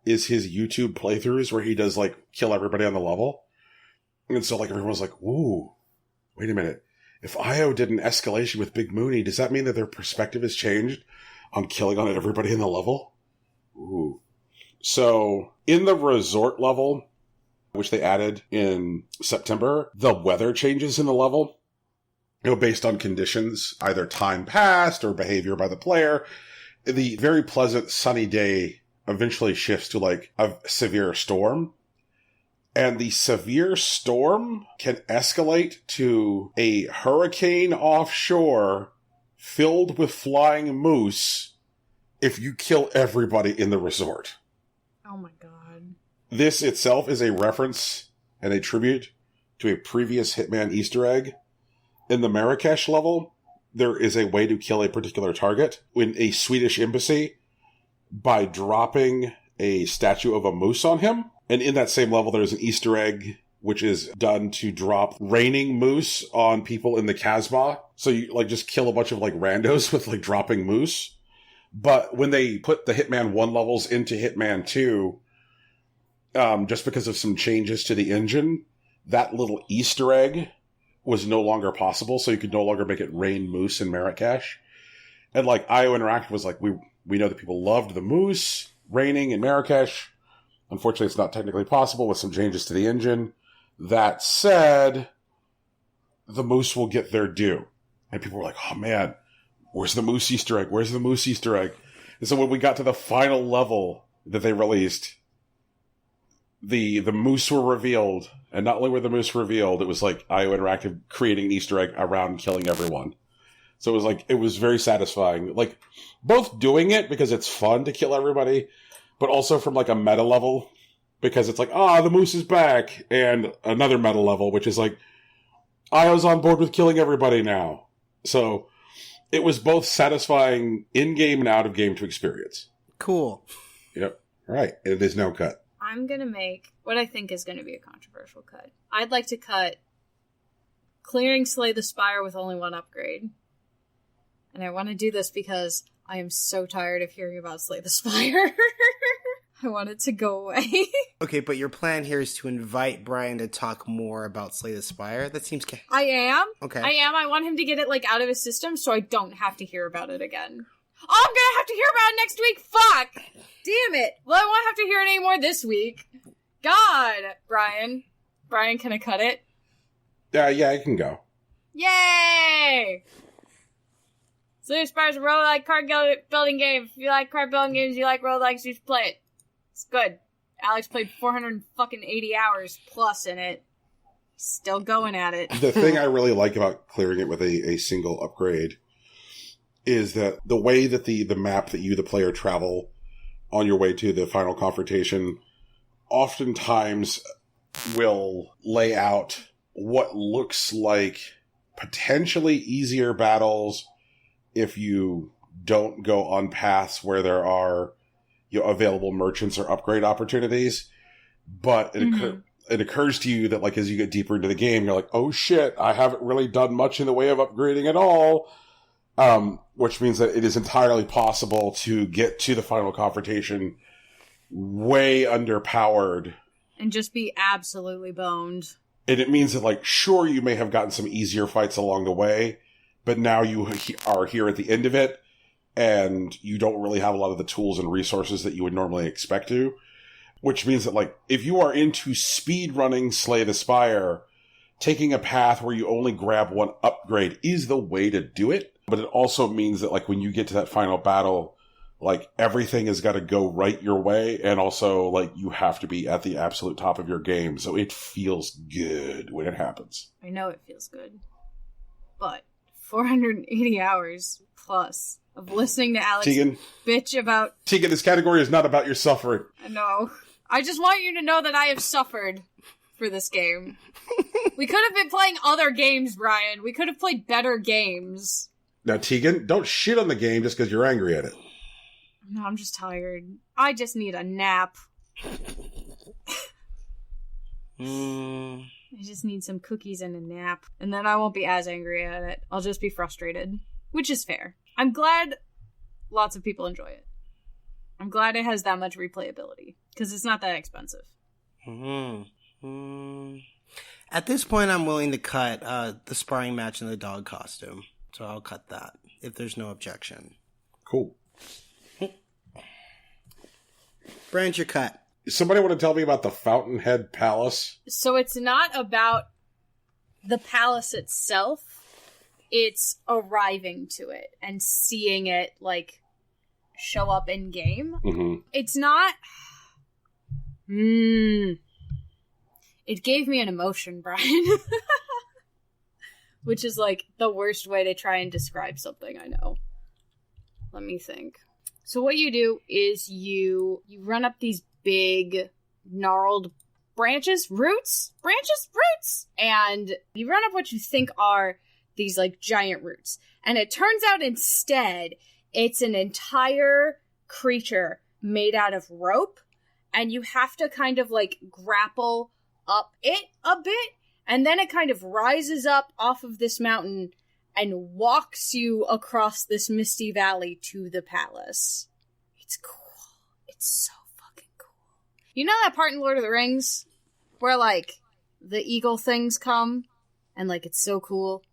is his YouTube playthroughs where he does, like, kill everybody on the level. And so, like, everyone was like, ooh, wait a minute. If IO did an escalation with Big Mooney, does that mean that their perspective has changed on killing on everybody in the level? Ooh. So, in the resort level, which they added in September, the weather changes in the level, based on conditions, either time passed or behavior by the player. The very pleasant sunny day eventually shifts to, like, a severe storm. And the severe storm can escalate to a hurricane offshore filled with flying moose if you kill everybody in the resort. Oh my god. This itself is a reference and a tribute to a previous Hitman Easter egg. In the Marrakesh level, there is a way to kill a particular target in a Swedish embassy by dropping a statue of a moose on him. And in that same level, there's an Easter egg which is done to drop raining moose on people in the Casbah. So you, like, just kill a bunch of, like, randos with, like, dropping moose. But when they put the Hitman 1 levels into Hitman 2, just because of some changes to the engine, that little Easter egg was no longer possible, so you could no longer make it rain moose in Marrakesh. And like IO Interactive was like, we know that people loved the moose raining in Marrakesh. Unfortunately, it's not technically possible with some changes to the engine. That said, the moose will get their due. And people were like, oh man, where's the moose Easter egg? Where's the moose Easter egg? And so when we got to the final level that they released, the moose were revealed. And not only were the moose revealed, it was like IO Interactive creating an Easter egg around killing everyone. So it was very satisfying. Like, both doing it because it's fun to kill everybody, but also from like a meta level, because it's like, the moose is back. And another meta level, which is like, IO's on board with killing everybody now. So it was both satisfying in-game and out-of-game to experience. Cool. Yep. All right. It is now cut. I'm going to make what I think is going to be a controversial cut. I'd like to cut clearing Slay the Spire with only one upgrade. And I want to do this because I am so tired of hearing about Slay the Spire. I want it to go away. Okay, but your plan here is to invite Brian to talk more about Slay the Spire? That seems... I am. Okay. I am. I want him to get it, out of his system so I don't have to hear about it again. Oh, I'm gonna have to hear about it next week! Fuck! Damn it! Well, I won't have to hear it anymore this week. God! Brian. Brian, can I cut it? Yeah, it can go. Yay! Slay the Spire is a roguelike card building game. If you like card building games, you like roguelikes, you should play it. It's good. Alex played 480 hours plus in it. Still going at it. The thing I really like about clearing it with a single upgrade is that the way that the map that you, the player, travel on your way to the final confrontation oftentimes will lay out what looks like potentially easier battles if you don't go on paths where there are available merchants or upgrade opportunities. But it occurs to you that, as you get deeper into the game, you're like, oh shit, I haven't really done much in the way of upgrading at all. Which means that it is entirely possible to get to the final confrontation way underpowered. And just be absolutely boned. And it means that, sure, you may have gotten some easier fights along the way, but now you are here at the end of it, and you don't really have a lot of the tools and resources that you would normally expect to. Which means that, if you are into speedrunning Slay the Spire, taking a path where you only grab one upgrade is the way to do it. But it also means that, when you get to that final battle, everything has got to go right your way. And also, you have to be at the absolute top of your game. So it feels good when it happens. I know it feels good. But 480 hours plus of listening to Alex bitch about... Tegan, this category is not about your suffering. I know. I just want you to know that I have suffered for this game. We could have been playing other games, Brian. We could have played better games. Now, Tegan, don't shit on the game just because you're angry at it. No, I'm just tired. I just need a nap. I just need some cookies and a nap. And then I won't be as angry at it. I'll just be frustrated. Which is fair. I'm glad lots of people enjoy it. I'm glad it has that much replayability. Because it's not that expensive. At this point, I'm willing to cut the sparring match in the dog costume. So I'll cut that, if there's no objection. Cool. Brian's your cut. Somebody want to tell me about the Fountainhead Palace? So it's not about the palace itself. It's arriving to it and seeing it, show up in game. Mm-hmm. It's not... It gave me an emotion, Brian. Which is, the worst way to try and describe something, I know. Let me think. So what you do is you run up these big, gnarled roots, and you run up what you think are these, giant roots. And it turns out instead, it's an entire creature made out of rope, and you have to kind of, grapple up it a bit, and then it kind of rises up off of this mountain and walks you across this misty valley to the palace. It's cool. It's so fucking cool. You know that part in Lord of the Rings where, like, the eagle things come and, like, it's so cool?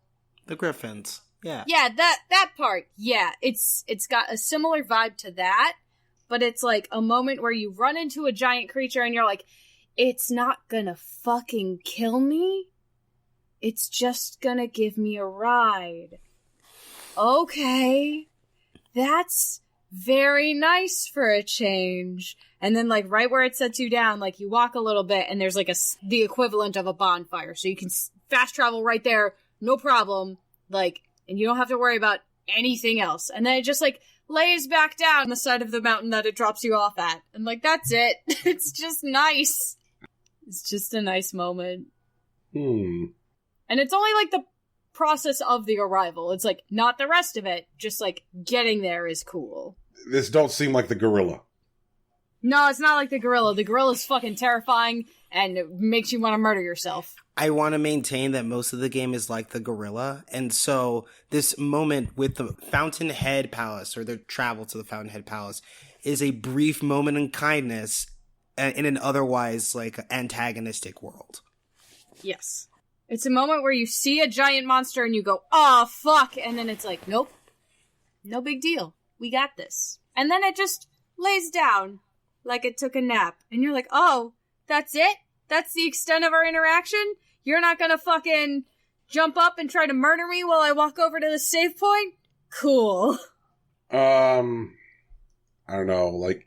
The griffins. Yeah. Yeah, that part. Yeah, it's got a similar vibe to that, but it's like a moment where you run into a giant creature and you're like, it's not gonna fucking kill me. It's just gonna give me a ride. Okay. That's very nice for a change. And then, like, right where it sets you down, like, you walk a little bit and there's, like, the equivalent of a bonfire. So you can fast travel right there, no problem. Like, and you don't have to worry about anything else. And then it just, like, lays back down on the side of the mountain that it drops you off at. And, like, that's it. It's just nice. It's just a nice moment. And it's only, like, the process of the arrival. It's, like, not the rest of it. Just, like, getting there is cool. This don't seem like the gorilla. No, it's not like the gorilla. The gorilla's fucking terrifying and it makes you want to murder yourself. I want to maintain that most of the game is like the gorilla. And so this moment with the Fountainhead Palace, or the travel to the Fountainhead Palace, is a brief moment in kindness in an otherwise, like, antagonistic world. Yes. It's a moment where you see a giant monster and you go, oh, fuck. And then it's like, nope. No big deal. We got this. And then it just lays down like it took a nap. And you're like, oh, that's it? That's the extent of our interaction? You're not gonna fucking jump up and try to murder me while I walk over to the save point? Cool. I don't know, like,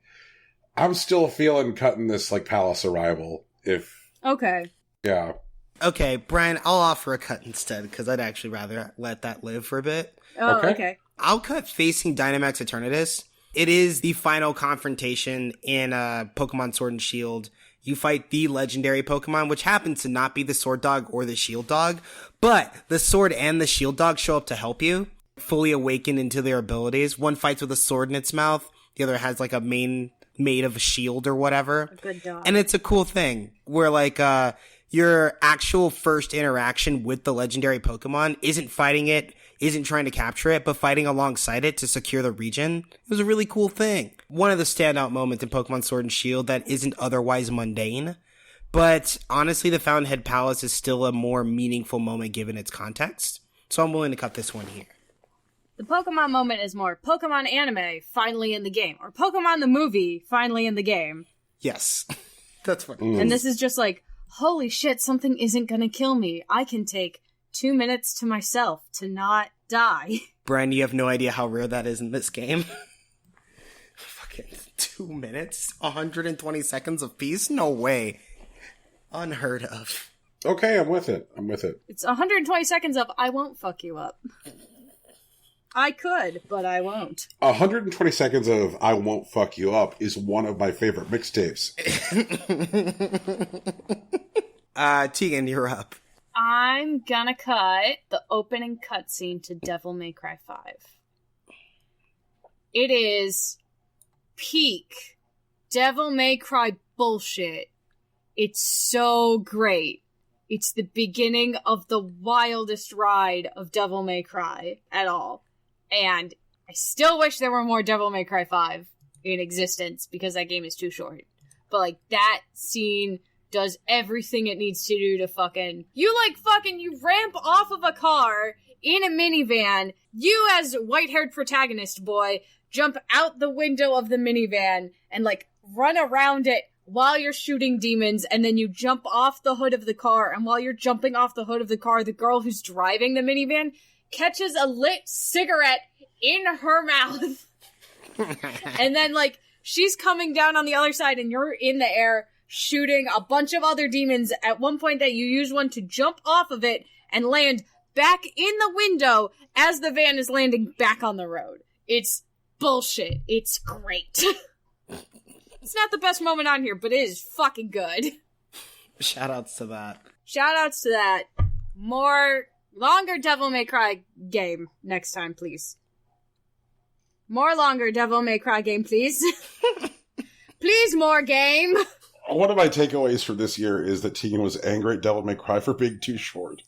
I'm still feeling cutting this, like, palace arrival, if... Okay. Yeah. Okay, Brian, I'll offer a cut instead, because I'd actually rather let that live for a bit. Oh, okay. I'll cut Facing Dynamax Eternatus. It is the final confrontation in Pokemon Sword and Shield. You fight the legendary Pokemon, which happens to not be the Sword Dog or the Shield Dog, but the Sword and the Shield Dog show up to help you, fully awaken into their abilities. One fights with a sword in its mouth, the other has, like, a mane made of a shield or whatever. A good dog. And it's a cool thing, where, like, your actual first interaction with the legendary Pokemon isn't fighting it, isn't trying to capture it, but fighting alongside it to secure the region. It was a really cool thing. One of the standout moments in Pokemon Sword and Shield that isn't otherwise mundane. But honestly, the Fountainhead Palace is still a more meaningful moment given its context. So I'm willing to cut this one here. The Pokemon moment is more Pokemon anime, finally in the game. Or Pokemon the movie, finally in the game. Yes. That's what. And this is just like, holy shit, something isn't gonna kill me. I can take 2 minutes to myself to not die. Brian, you have no idea how rare that is in this game. Fucking 2 minutes? 120 seconds of peace? No way. Unheard of. Okay, I'm with it. It's 120 seconds of, I won't fuck you up. I could, but I won't. 120 seconds of I Won't Fuck You Up is one of my favorite mixtapes. Tegan, you're up. I'm gonna cut the opening cutscene to Devil May Cry 5. It is peak Devil May Cry bullshit. It's so great. It's the beginning of the wildest ride of Devil May Cry at all. And I still wish there were more Devil May Cry 5 in existence because that game is too short. But, like, that scene does everything it needs to do to fucking... You ramp off of a car in a minivan. You, as white-haired protagonist boy, jump out the window of the minivan and, like, run around it while you're shooting demons, and then you jump off the hood of the car, and while you're jumping off the hood of the car, the girl who's driving the minivan catches a lit cigarette in her mouth. And then, like, she's coming down on the other side, and you're in the air shooting a bunch of other demons. At one point that you use one to jump off of it and land back in the window as the van is landing back on the road. It's bullshit. It's great. It's not the best moment on here, but it is fucking good. Shoutouts to that. Shoutouts to that. Longer Devil May Cry game next time, please. More longer Devil May Cry game, please. Please, more game. One of my takeaways from this year is that Tegan was angry at Devil May Cry for being too short.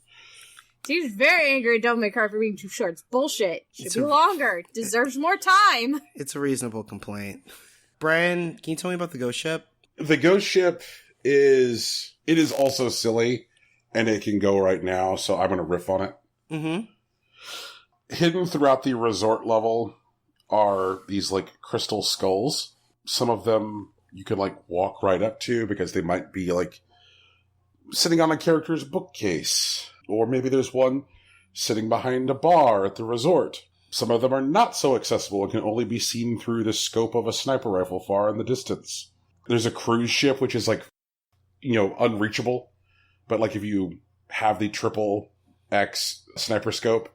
She's very angry at Devil May Cry for being too short. It's bullshit. Should be longer. Deserves more time. It's a reasonable complaint. Brian, can you tell me about the ghost ship? The ghost ship is also silly, and it can go right now, so I'm going to riff on it. Mm-hmm. Hidden throughout the resort level are these, like, crystal skulls. Some of them you could, like, walk right up to because they might be, like, sitting on a character's bookcase. Or maybe there's one sitting behind a bar at the resort. Some of them are not so accessible and can only be seen through the scope of a sniper rifle far in the distance. There's a cruise ship, which is, like, unreachable. But, like, if you have the triple X sniper scope,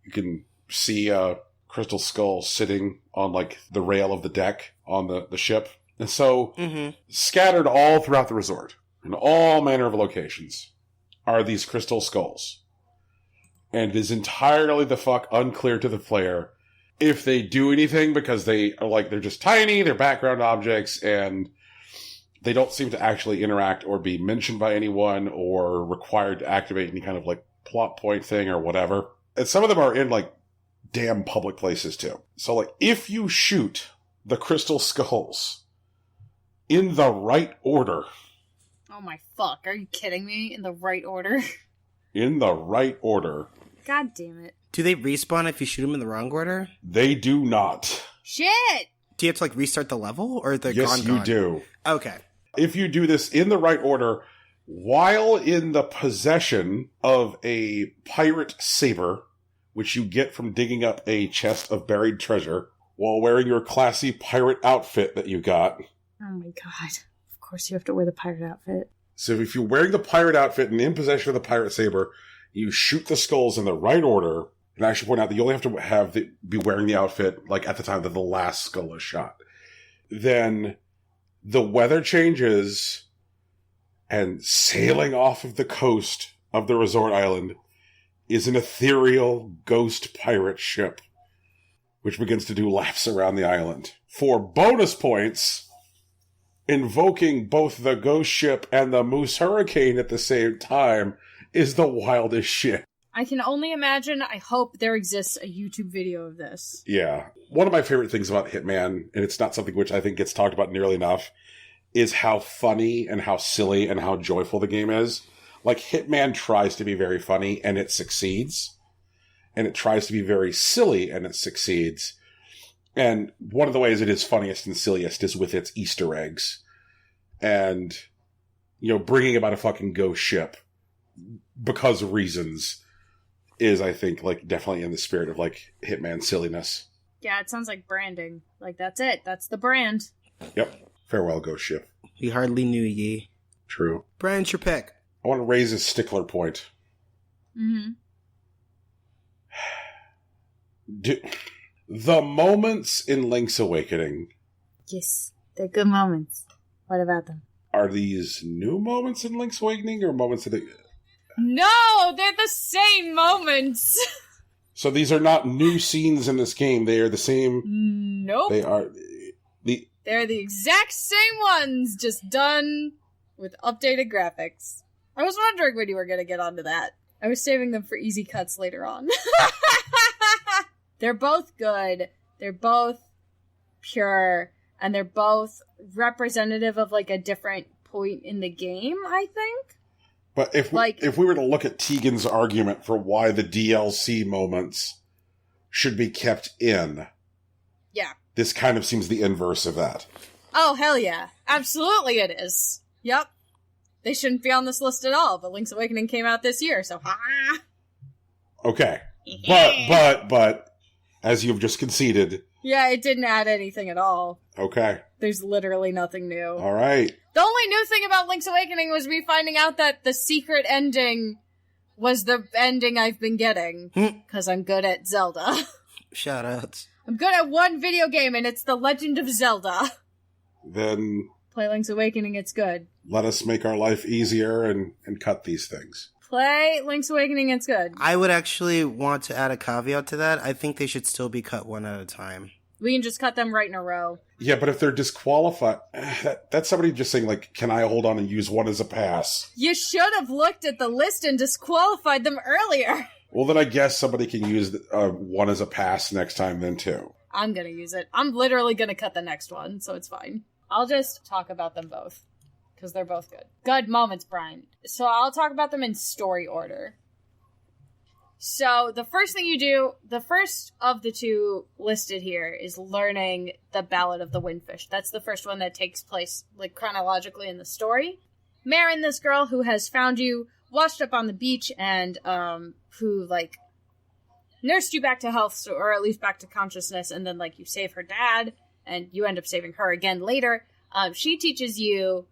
you can see a crystal skull sitting on, like, the rail of the deck on the ship. And so, scattered all throughout the resort, in all manner of locations, are these crystal skulls. And it is entirely the fuck unclear to the player if they do anything, because they are, like, they're just tiny, they're background objects, and they don't seem to actually interact or be mentioned by anyone or required to activate any kind of, like, plot point thing or whatever. And some of them are in, like, damn public places, too. So, like, if you shoot the crystal skulls in the right order... Oh my fuck, are you kidding me? In the right order? In the right order. God damn it. Do they respawn if you shoot them in the wrong order? They do not. Shit! Do you have to, like, restart the level? Or they're yes, gone? You do. Okay. If you do this in the right order, while in the possession of a pirate saber, which you get from digging up a chest of buried treasure, while wearing your classy pirate outfit that you got. Oh my god. Of course you have to wear the pirate outfit. So if you're wearing the pirate outfit and in possession of the pirate saber, you shoot the skulls in the right order. And I should point out that you only have to be wearing the outfit, like, at the time that the last skull is shot. Then the weather changes, and sailing off of the coast of the resort island is an ethereal ghost pirate ship, which begins to do laps around the island. For bonus points, invoking both the ghost ship and the Moose Hurricane at the same time is the wildest shit. I can only imagine. I hope there exists a YouTube video of this. Yeah. One of my favorite things about Hitman, and it's not something which I think gets talked about nearly enough, is how funny and how silly and how joyful the game is. Like, Hitman tries to be very funny, and it succeeds. And it tries to be very silly, and it succeeds. And one of the ways it is funniest and silliest is with its Easter eggs. And, bringing about a fucking ghost ship because of reasons is, I think, like, definitely in the spirit of, like, Hitman silliness. Yeah, it sounds like branding. Like, that's it. That's the brand. Yep. Farewell, ghost ship. We hardly knew ye. True. Brian's your pick. I want to raise a stickler point. The moments in Link's Awakening. Yes, they're good moments. What about them? Are these new moments in Link's Awakening or moments of the... No, they're the same moments. So these are not new scenes in this game. They are the same... Nope. They are... They're the exact same ones, just done with updated graphics. I was wondering when you were going to get onto that. I was saving them for easy cuts later on. They're both good. They're both pure. And they're both representative of, like, a different point in the game, I think. But if we were to look at Tegan's argument for why the DLC moments should be kept in... Yeah. This kind of seems the inverse of that. Oh, hell yeah. Absolutely it is. Yep. They shouldn't be on this list at all, but Link's Awakening came out this year, so ha! Okay. But, as you've just conceded... Yeah, it didn't add anything at all. Okay. There's literally nothing new. All right. The only new thing about Link's Awakening was me finding out that the secret ending was the ending I've been getting. Because I'm good at Zelda. Shoutouts. I'm good at one video game, and it's The Legend of Zelda. Then... Play Link's Awakening, it's good. Let us make our life easier and cut these things. Play Link's Awakening, it's good. I would actually want to add a caveat to that. I think they should still be cut one at a time. We can just cut them right in a row. Yeah, but if they're disqualified... That's somebody just saying, like, can I hold on and use one as a pass? You should have looked at the list and disqualified them earlier. Well, then I guess somebody can use one as a pass next time then, too. I'm gonna use it. I'm literally gonna cut the next one, so it's fine. I'll just talk about them both, because they're both good. Good moments, Brian. So I'll talk about them in story order. So the first thing you do, the first of the two listed here is learning the Ballad of the Windfish. That's the first one that takes place, like, chronologically in the story. Marin, this girl who has found you, washed up on the beach, and who, like, nursed you back to health, or at least back to consciousness, and then, like, you save her dad, and you end up saving her again later. She teaches you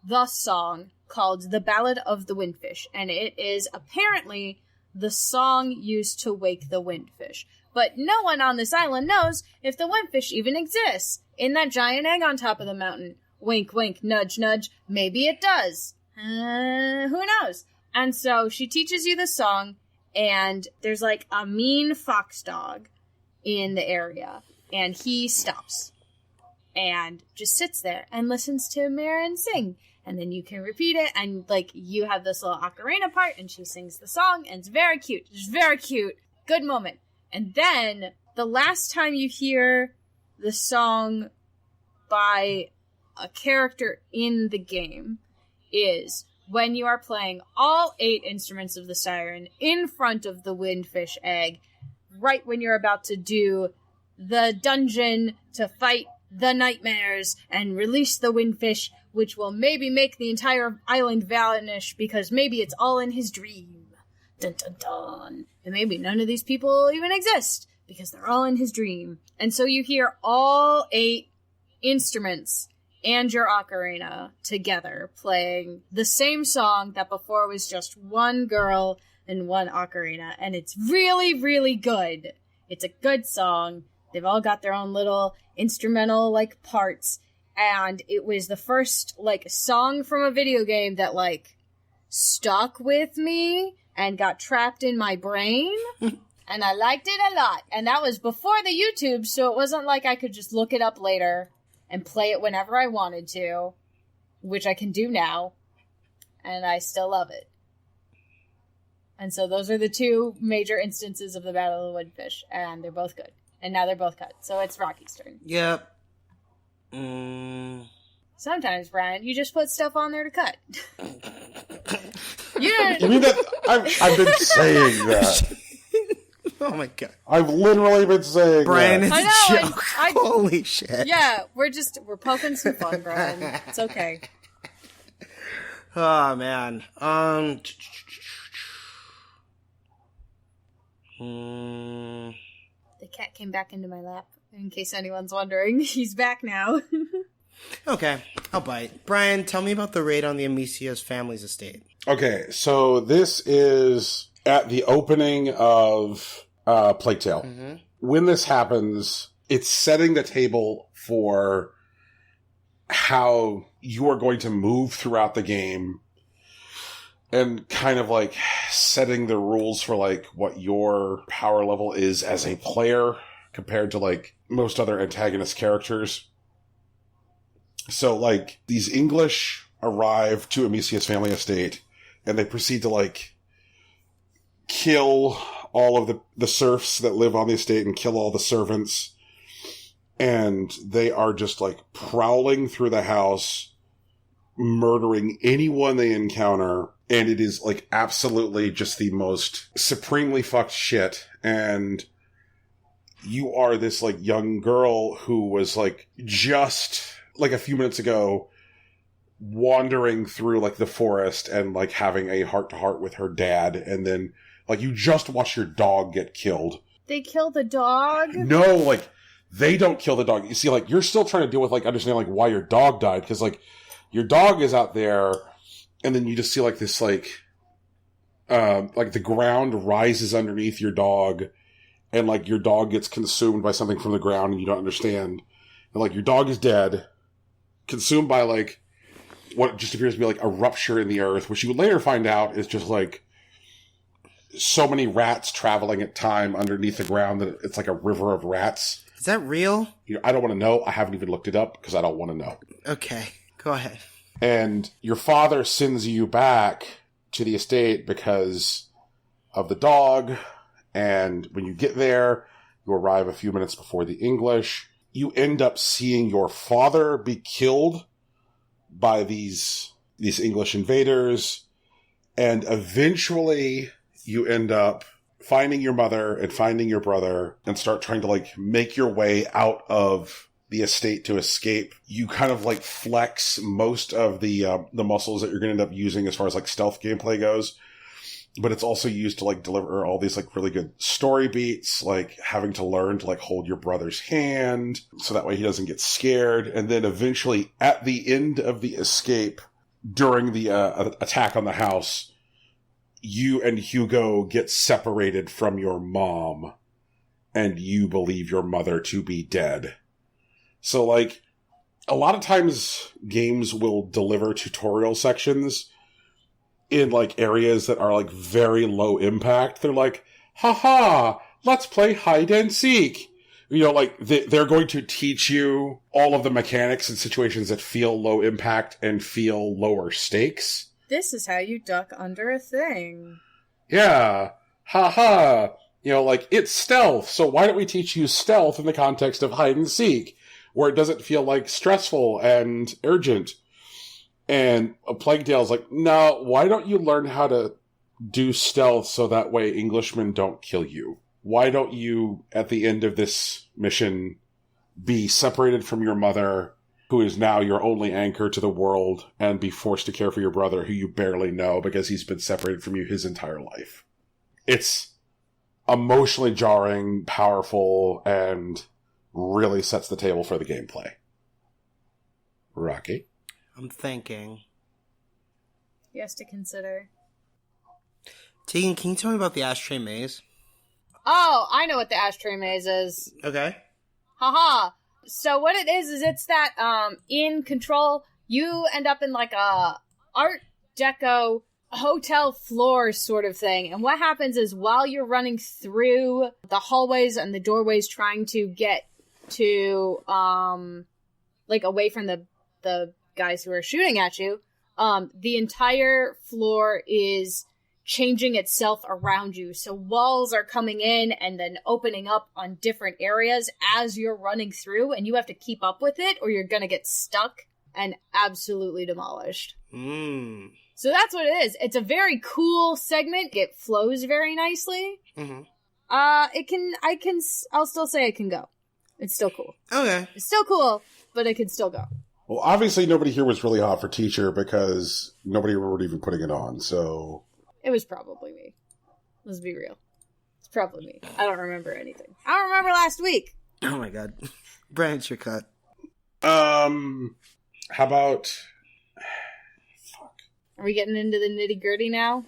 the song called The Ballad of the Windfish, and it is apparently the song used to wake the windfish. But no one on this island knows if the windfish even exists in that giant egg on top of the mountain. Wink, wink, nudge, nudge. Maybe it does. Who knows? And so she teaches you the song, and there's like a mean fox dog in the area, and he stops and just sits there and listens to Marin sing. And then you can repeat it, and, like, you have this little ocarina part, and she sings the song, and it's very cute. It's very cute. Good moment. And then, the last time you hear the song by a character in the game is when you are playing all 8 instruments of the siren in front of the windfish egg, right when you're about to do the dungeon to fight the nightmares and release the windfish, which will maybe make the entire island vanish because maybe it's all in his dream. Dun dun dun. And maybe none of these people even exist because they're all in his dream. And so you hear all 8 instruments and your ocarina together playing the same song that before was just one girl and one ocarina. And it's really, really good. It's a good song. They've all got their own little instrumental, like, parts. And it was the first, like, song from a video game that, like, stuck with me and got trapped in my brain. And I liked it a lot. And that was before the YouTube, so it wasn't like I could just look it up later and play it whenever I wanted to, which I can do now. And I still love it. And so those are the 2 major instances of the Battle of the Windfish. And they're both good. And now they're both cut. So it's Rocky's turn. Yep. Sometimes, Brian, you just put stuff on there to cut. You mean that? I've been saying that. Oh my god. I've literally been saying Brian, that. it's a joke. Holy shit. Yeah, we're poking some fun, Brian. It's okay. Oh, man. The cat came back into my lap, in case anyone's wondering. He's back now. Okay, I'll bite. Brian, tell me about the raid on the Amicio's family's estate. Okay, so this is at the opening of Plague Tale. Mm-hmm. When this happens, it's setting the table for how you are going to move throughout the game and kind of like setting the rules for like what your power level is as a player compared to like most other antagonist characters. So like these English arrive to Amicia's family estate and they proceed to like kill all of the serfs that live on the estate and kill all the servants. And they are just like prowling through the house, murdering anyone they encounter. And it is like absolutely just the most supremely fucked shit. And you are this like young girl who was like just like a few minutes ago wandering through like the forest and like having a heart to heart with her dad. And then like you just watched your dog get killed. They kill the dog? No, like they don't kill the dog. You see, like you're still trying to deal with like understanding like why your dog died. Because like your dog is out there and then you just see like this like the ground rises underneath your dog and like your dog gets consumed by something from the ground and you don't understand. And like your dog is dead, consumed by like what just appears to be like a rupture in the earth, which you would later find out is just like so many rats traveling at time underneath the ground that it's like a river of rats. Is that real? You know, I don't want to know. I haven't even looked it up because I don't want to know. Okay, go ahead. And your father sends you back to the estate because of the dog. And when you get there, you arrive a few minutes before the English. you end up seeing your father be killed by these English invaders, and eventually you end up finding your mother and finding your brother and start trying to, like, make your way out of the estate to escape. You kind of, like, flex most of the muscles that you're going to end up using as far as, like, stealth gameplay goes. But it's also used to, like, deliver all these, like, really good story beats, like having to learn to, like, hold your brother's hand so that way he doesn't get scared. And then eventually at the end of the escape, during the attack on the house, you and Hugo get separated from your mom, and you believe your mother to be dead. So, like, a lot of times games will deliver tutorial sections in, like, areas that are, like, very low impact. They're like, haha, let's play hide and seek. You know, like, they're going to teach you all of the mechanics in situations that feel low impact and feel lower stakes. This is how you duck under a thing. Yeah. Haha. You know, like, it's stealth, so why don't we teach you stealth in the context of hide and seek, where it doesn't feel, like, stressful and urgent. And a Plague Tale's like, no, why don't you learn how to do stealth so that way Englishmen don't kill you? Why don't you, at the end of this mission, be separated from your mother, who is now your only anchor to the world, and be forced to care for your brother, who you barely know because he's been separated from you his entire life? It's emotionally jarring, powerful, and really sets the table for the gameplay. Rocky? I'm thinking. Yes, to consider. Tegan, can you tell me about the ashtray maze? Oh, I know what the ashtray maze is. Okay. Haha. So what it is it's that, in Control, you end up in, like, a Art Deco hotel floor sort of thing. And what happens is while you're running through the hallways and the doorways trying to get to, like, away from the guys who are shooting at you, the entire floor is changing itself around you. So walls are coming in and then opening up on different areas as you're running through, and you have to keep up with it or you're gonna get stuck and absolutely demolished. So that's what it is. It's a very cool segment. It flows very nicely. Mm-hmm. I'll still say it can go. It's still cool. Okay. It's still cool, but it can still go. Well, obviously nobody here was really hot for Teacher because nobody remembered even putting it on, so... It was probably me. Let's be real. It's probably me. I don't remember anything. I don't remember last week. Oh my god. Brian, it's your cut. How about... Fuck. Are we getting into the nitty-gritty now?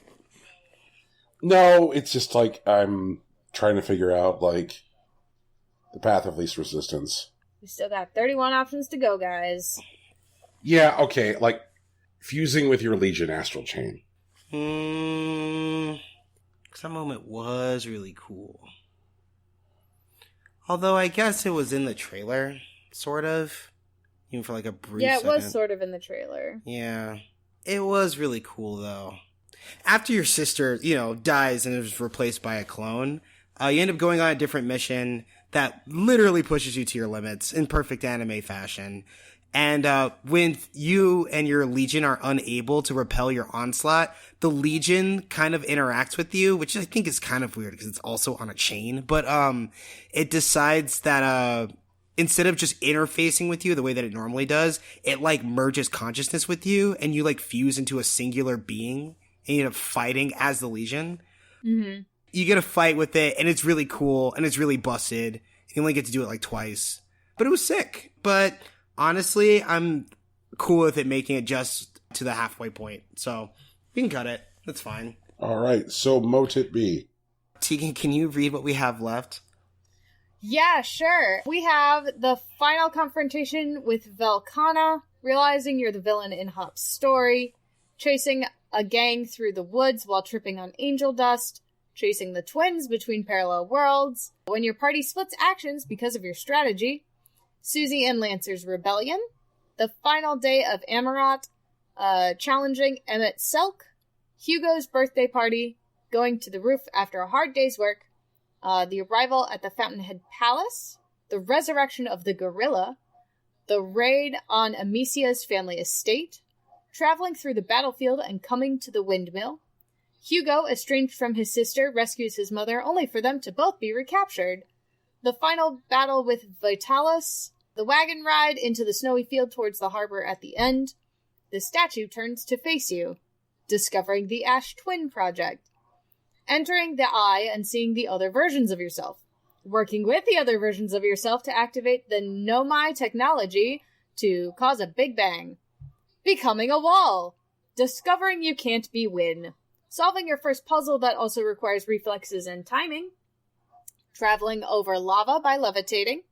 No, it's just like I'm trying to figure out, like, the path of least resistance. We still got 31 options to go, guys. Yeah, okay, like, fusing with your Legion Astral Chain. That moment was really cool. Although I guess it was in the trailer, sort of. Even for like a brief second. Yeah, it was sort of in the trailer. Yeah. It was really cool, though. After your sister, dies and is replaced by a clone, you end up going on a different mission that literally pushes you to your limits in perfect anime fashion. And when you and your Legion are unable to repel your onslaught, the Legion kind of interacts with you, which I think is kind of weird because it's also on a chain. But it decides that instead of just interfacing with you the way that it normally does, it like merges consciousness with you, and you like fuse into a singular being, and you end up fighting as the Legion. Mm-hmm. You get a fight with it, and it's really cool, and it's really busted. You only get to do it like twice, but it was sick. But honestly, I'm cool with it making it just to the halfway point. So, you can cut it. That's fine. All right, so Motit B. Tegan, can you read what we have left? Yeah, sure. We have the final confrontation with Velkana, realizing you're the villain in Hop's story, chasing a gang through the woods while tripping on angel dust, chasing the twins between parallel worlds, when your party splits actions because of your strategy, Susie and Lancer's rebellion, the final day of Amarat, challenging Emmett Selk, Hugo's birthday party, going to the roof after a hard day's work, the arrival at the Fountainhead Palace, the resurrection of the gorilla, the raid on Amicia's family estate, traveling through the battlefield and coming to the windmill. Hugo, estranged from his sister, rescues his mother only for them to both be recaptured. The final battle with Vitalis, the wagon ride into the snowy field towards the harbor at the end. The statue turns to face you. Discovering the Ash Twin Project. Entering the Eye and seeing the other versions of yourself. Working with the other versions of yourself to activate the Nomai technology to cause a big bang. Becoming a wall. Discovering you can't be Win. Solving your first puzzle that also requires reflexes and timing. Traveling over lava by levitating.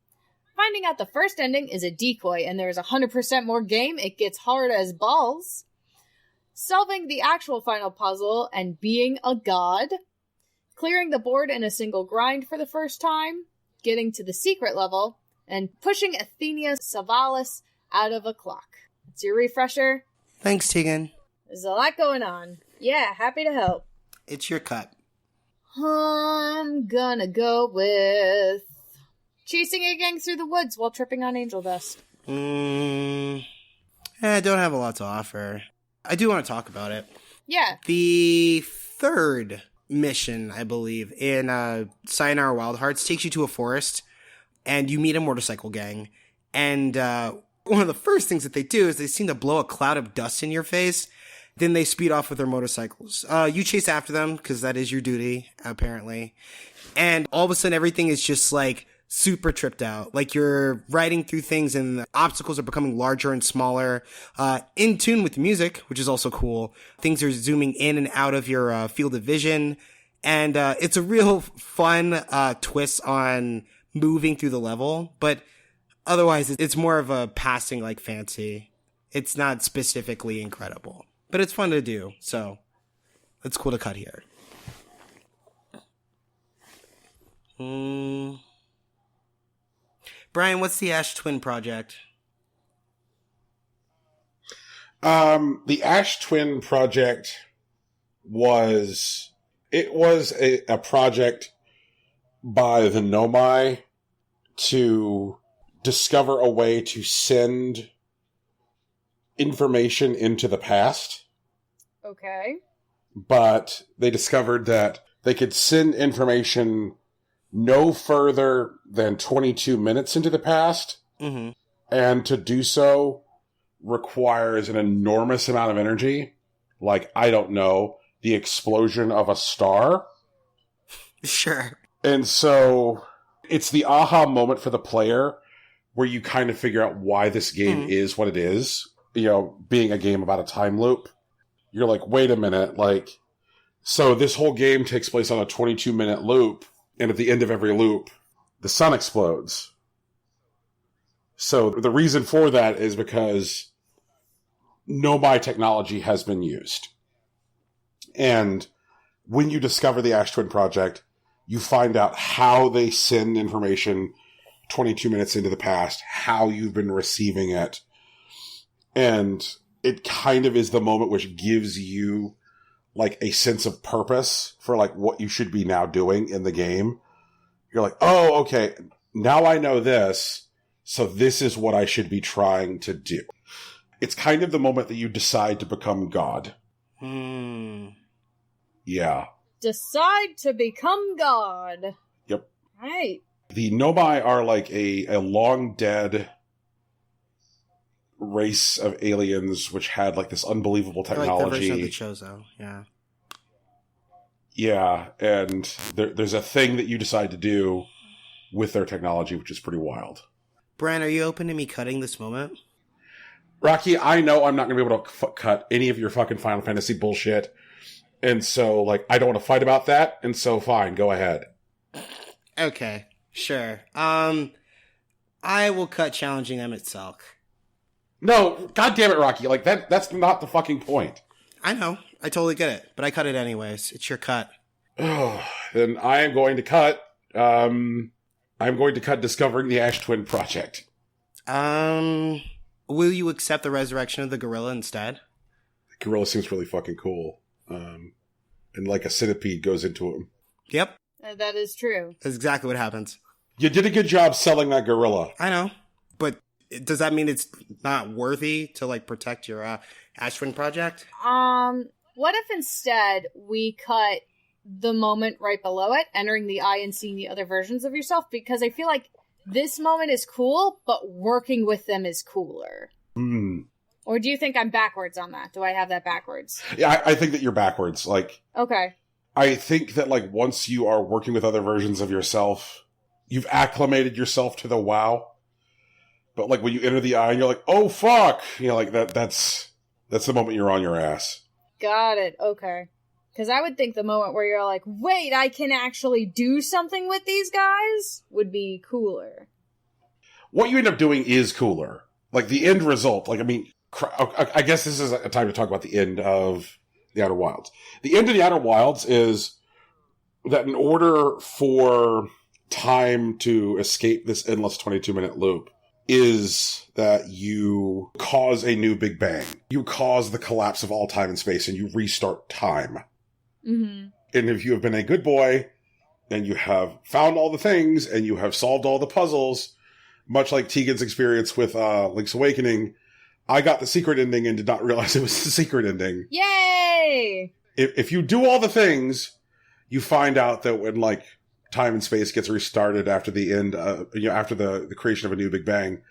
Finding out the first ending is a decoy and there is 100% more game, it gets hard as balls. Solving the actual final puzzle and being a god. Clearing the board in a single grind for the first time. Getting to the secret level. And pushing Athenia Savalis out of a clock. That's your refresher. Thanks, Tegan. There's a lot going on. Yeah, happy to help. It's your cut. I'm gonna go with chasing a gang through the woods while tripping on angel dust. I don't have a lot to offer. I do want to talk about it. Yeah. The third mission, I believe, in Sayonara Wild Hearts takes you to a forest, and you meet a motorcycle gang. And one of the first things that they do is they seem to blow a cloud of dust in your face. Then they speed off with their motorcycles. You chase after them, because that is your duty, apparently. And all of a sudden, everything is just, like, super tripped out. Like, you're riding through things, and the obstacles are becoming larger and smaller. In tune with the music, which is also cool. Things are zooming in and out of your field of vision. And it's a real fun twist on moving through the level. But otherwise, it's more of a passing, like, fancy. It's not specifically incredible. But it's fun to do, so it's cool to cut here. Brian, what's the Ash Twin Project? The Ash Twin Project was a project by the Nomai to discover a way to send information into the past. Okay. But they discovered that they could send information no further than 22 minutes into the past. Mm-hmm. And to do so requires an enormous amount of energy. Like, I don't know, the explosion of a star. Sure. And so it's the aha moment for the player where you kind of figure out why this game is what it is. You know, being a game about a time loop. You're like, wait a minute, like, so this whole game takes place on a 22-minute loop, and at the end of every loop, the sun explodes. So the reason for that is because Nomai technology has been used. And when you discover the Ash Twin Project, you find out how they send information 22 minutes into the past, how you've been receiving it. And it kind of is the moment which gives you, like, a sense of purpose for, like, what you should be now doing in the game. You're like, oh, okay, now I know this, so this is what I should be trying to do. It's kind of the moment that you decide to become God. Yeah. Decide to become God. Yep. Right. The Nomai are like a long-dead race of aliens which had like this unbelievable technology. Like the version of the Chozo, yeah. Yeah, and there's a thing that you decide to do with their technology, which is pretty wild. Brian, are you open to me cutting this moment? Rocky, I know I'm not going to be able to cut any of your fucking Final Fantasy bullshit, and so, like, I don't want to fight about that, and so fine, go ahead. Okay, sure. I will cut challenging them itself. No, God damn it, Rocky. Like, that's not the fucking point. I know. I totally get it. But I cut it anyways. It's your cut. Then I am going to cut, I'm going to cut Discovering the Ash Twin Project. Will you accept the resurrection of the gorilla instead? The gorilla seems really fucking cool. And like a centipede goes into him. Yep. That is true. That's exactly what happens. You did a good job selling that gorilla. I know. But does that mean it's not worthy to, like, protect your Ash Twin project? What if instead we cut the moment right below it, entering the eye and seeing the other versions of yourself? Because I feel like this moment is cool, but working with them is cooler. Or do you think I'm backwards on that? Do I have that backwards? Yeah, I think that you're backwards. Like, okay. I think that, like, once you are working with other versions of yourself, you've acclimated yourself to the WoW. But, like, when you enter the eye and you're like, oh, fuck! You know, like, that's the moment you're on your ass. Got it. Okay. Because I would think the moment where you're like, wait, I can actually do something with these guys would be cooler. What you end up doing is cooler. Like, the end result, like, I mean, I guess this is a time to talk about the end of the Outer Wilds. The end of the Outer Wilds is that in order for time to escape this endless 22-minute loop is that you cause a new Big Bang. You cause the collapse of all time and space, and you restart time. Mm-hmm. And if you have been a good boy, and you have found all the things, and you have solved all the puzzles, much like Tegan's experience with Link's Awakening, I got the secret ending and did not realize it was the secret ending. Yay! If you do all the things, you find out that when, like, time and space gets restarted after the end, after the creation of a new Big Bang,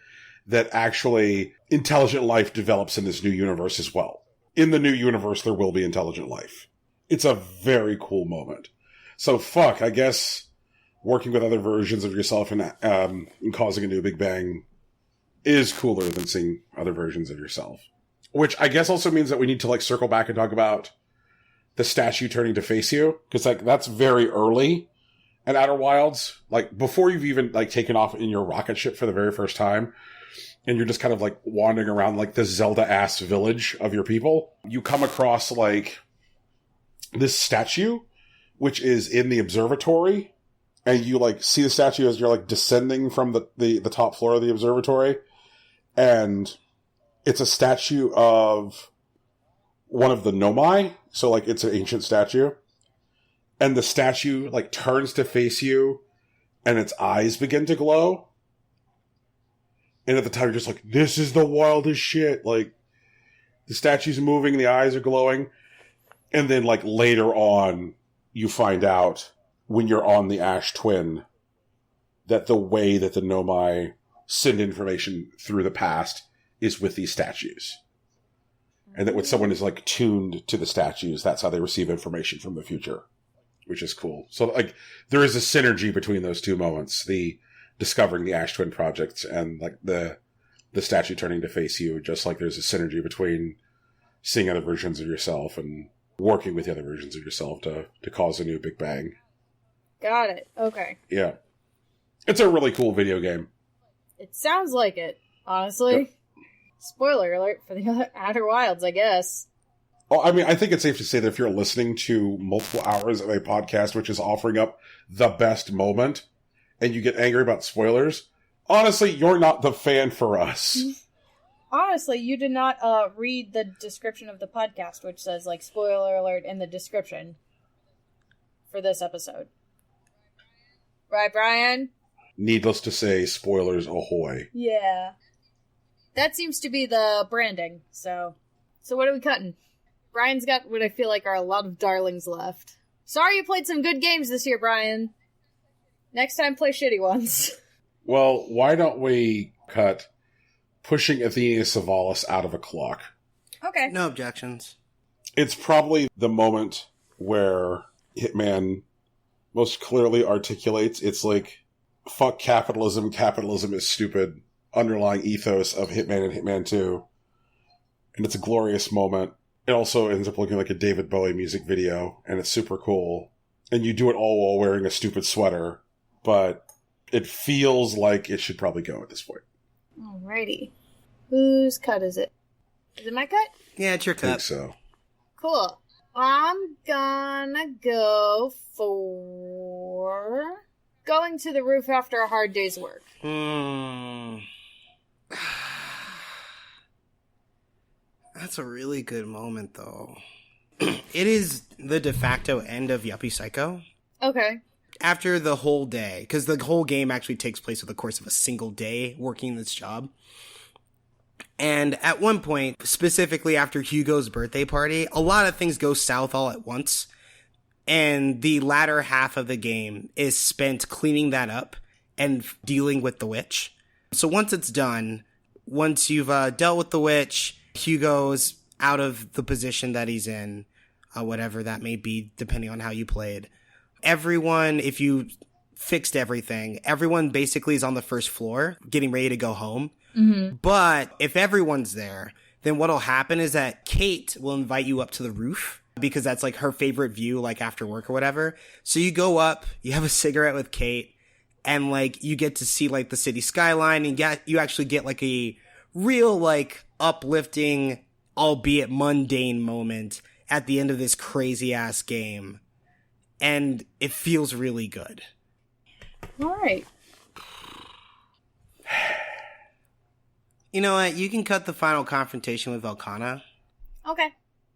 that actually intelligent life develops in this new universe as well. In the new universe, there will be intelligent life. It's a very cool moment. So, I guess working with other versions of yourself and causing a new Big Bang is cooler than seeing other versions of yourself. Which I guess also means that we need to, like, circle back and talk about the statue turning to face you. Because, like, that's very early at Outer Wilds. Like, before you've even, like, taken off in your rocket ship for the very first time, and you're just kind of, like, wandering around, like, the Zelda-ass village of your people, you come across, like, this statue, which is in the observatory, and you, like, see the statue as you're, like, descending from the top floor of the observatory, and it's a statue of one of the Nomai, so, like, it's an ancient statue, and the statue, like, turns to face you, and its eyes begin to glow, and at the time you're just like, this is the wildest shit, like, the statue's moving, the eyes are glowing, and then, like, later on, you find out, when you're on the Ash Twin, that the way that the Nomai send information through the past is with these statues. And that when someone is, like, tuned to the statues, that's how they receive information from the future. Which is cool. So, like, there is a synergy between those two moments. The discovering the Ash Twin project and, like, the statue turning to face you, just like there's a synergy between seeing other versions of yourself and working with the other versions of yourself to cause a new Big Bang. Got it. Okay. Yeah. It's a really cool video game. It sounds like it, honestly. Yep. Spoiler alert for the Outer Wilds, I guess. Well, I mean, I think it's safe to say that if you're listening to multiple hours of a podcast which is offering up the best moment, and you get angry about spoilers, honestly, you're not the fan for us. Honestly, you did not read the description of the podcast, which says, like, spoiler alert in the description for this episode. Right, Brian? Needless to say, spoilers ahoy. Yeah. That seems to be the branding, so what are we cutting? Brian's got what I feel like are a lot of darlings left. Sorry you played some good games this year, Brian. Next time, play shitty ones. Well, why don't we cut pushing Athenia Savalas out of a clock? Okay. No objections. It's probably the moment where Hitman most clearly articulates its, like, fuck capitalism, capitalism is stupid, underlying ethos of Hitman and Hitman 2. And it's a glorious moment. It also ends up looking like a David Bowie music video, and it's super cool. And you do it all while wearing a stupid sweater, but it feels like it should probably go at this point. Alrighty. Whose cut is it? Is it my cut? Yeah, it's your I think cut. so. Cool. I'm gonna go for going to the roof after a hard day's work. That's a really good moment, though. It is the de facto end of Yuppie Psycho. Okay. after the whole day, because the whole game actually takes place over the course of a single day working this job. And at one point, specifically after Hugo's birthday party, a lot of things go south all at once. And the latter half of the game is spent cleaning that up and dealing with the witch. So once it's done, once you've dealt with the witch, Hugo's out of the position that he's in, whatever that may be, depending on how you played. Everyone, if you fixed everything, everyone basically is on the first floor getting ready to go home. Mm-hmm. But if everyone's there, then what'll happen is that Kate will invite you up to the roof because that's like her favorite view, like after work or whatever. So you go up, you have a cigarette with Kate, and like you get to see like the city skyline, and you actually get like a real like uplifting, albeit mundane moment at the end of this crazy ass game. And it feels really good. All right. You know what? You can cut the final confrontation with Velkhana. Okay.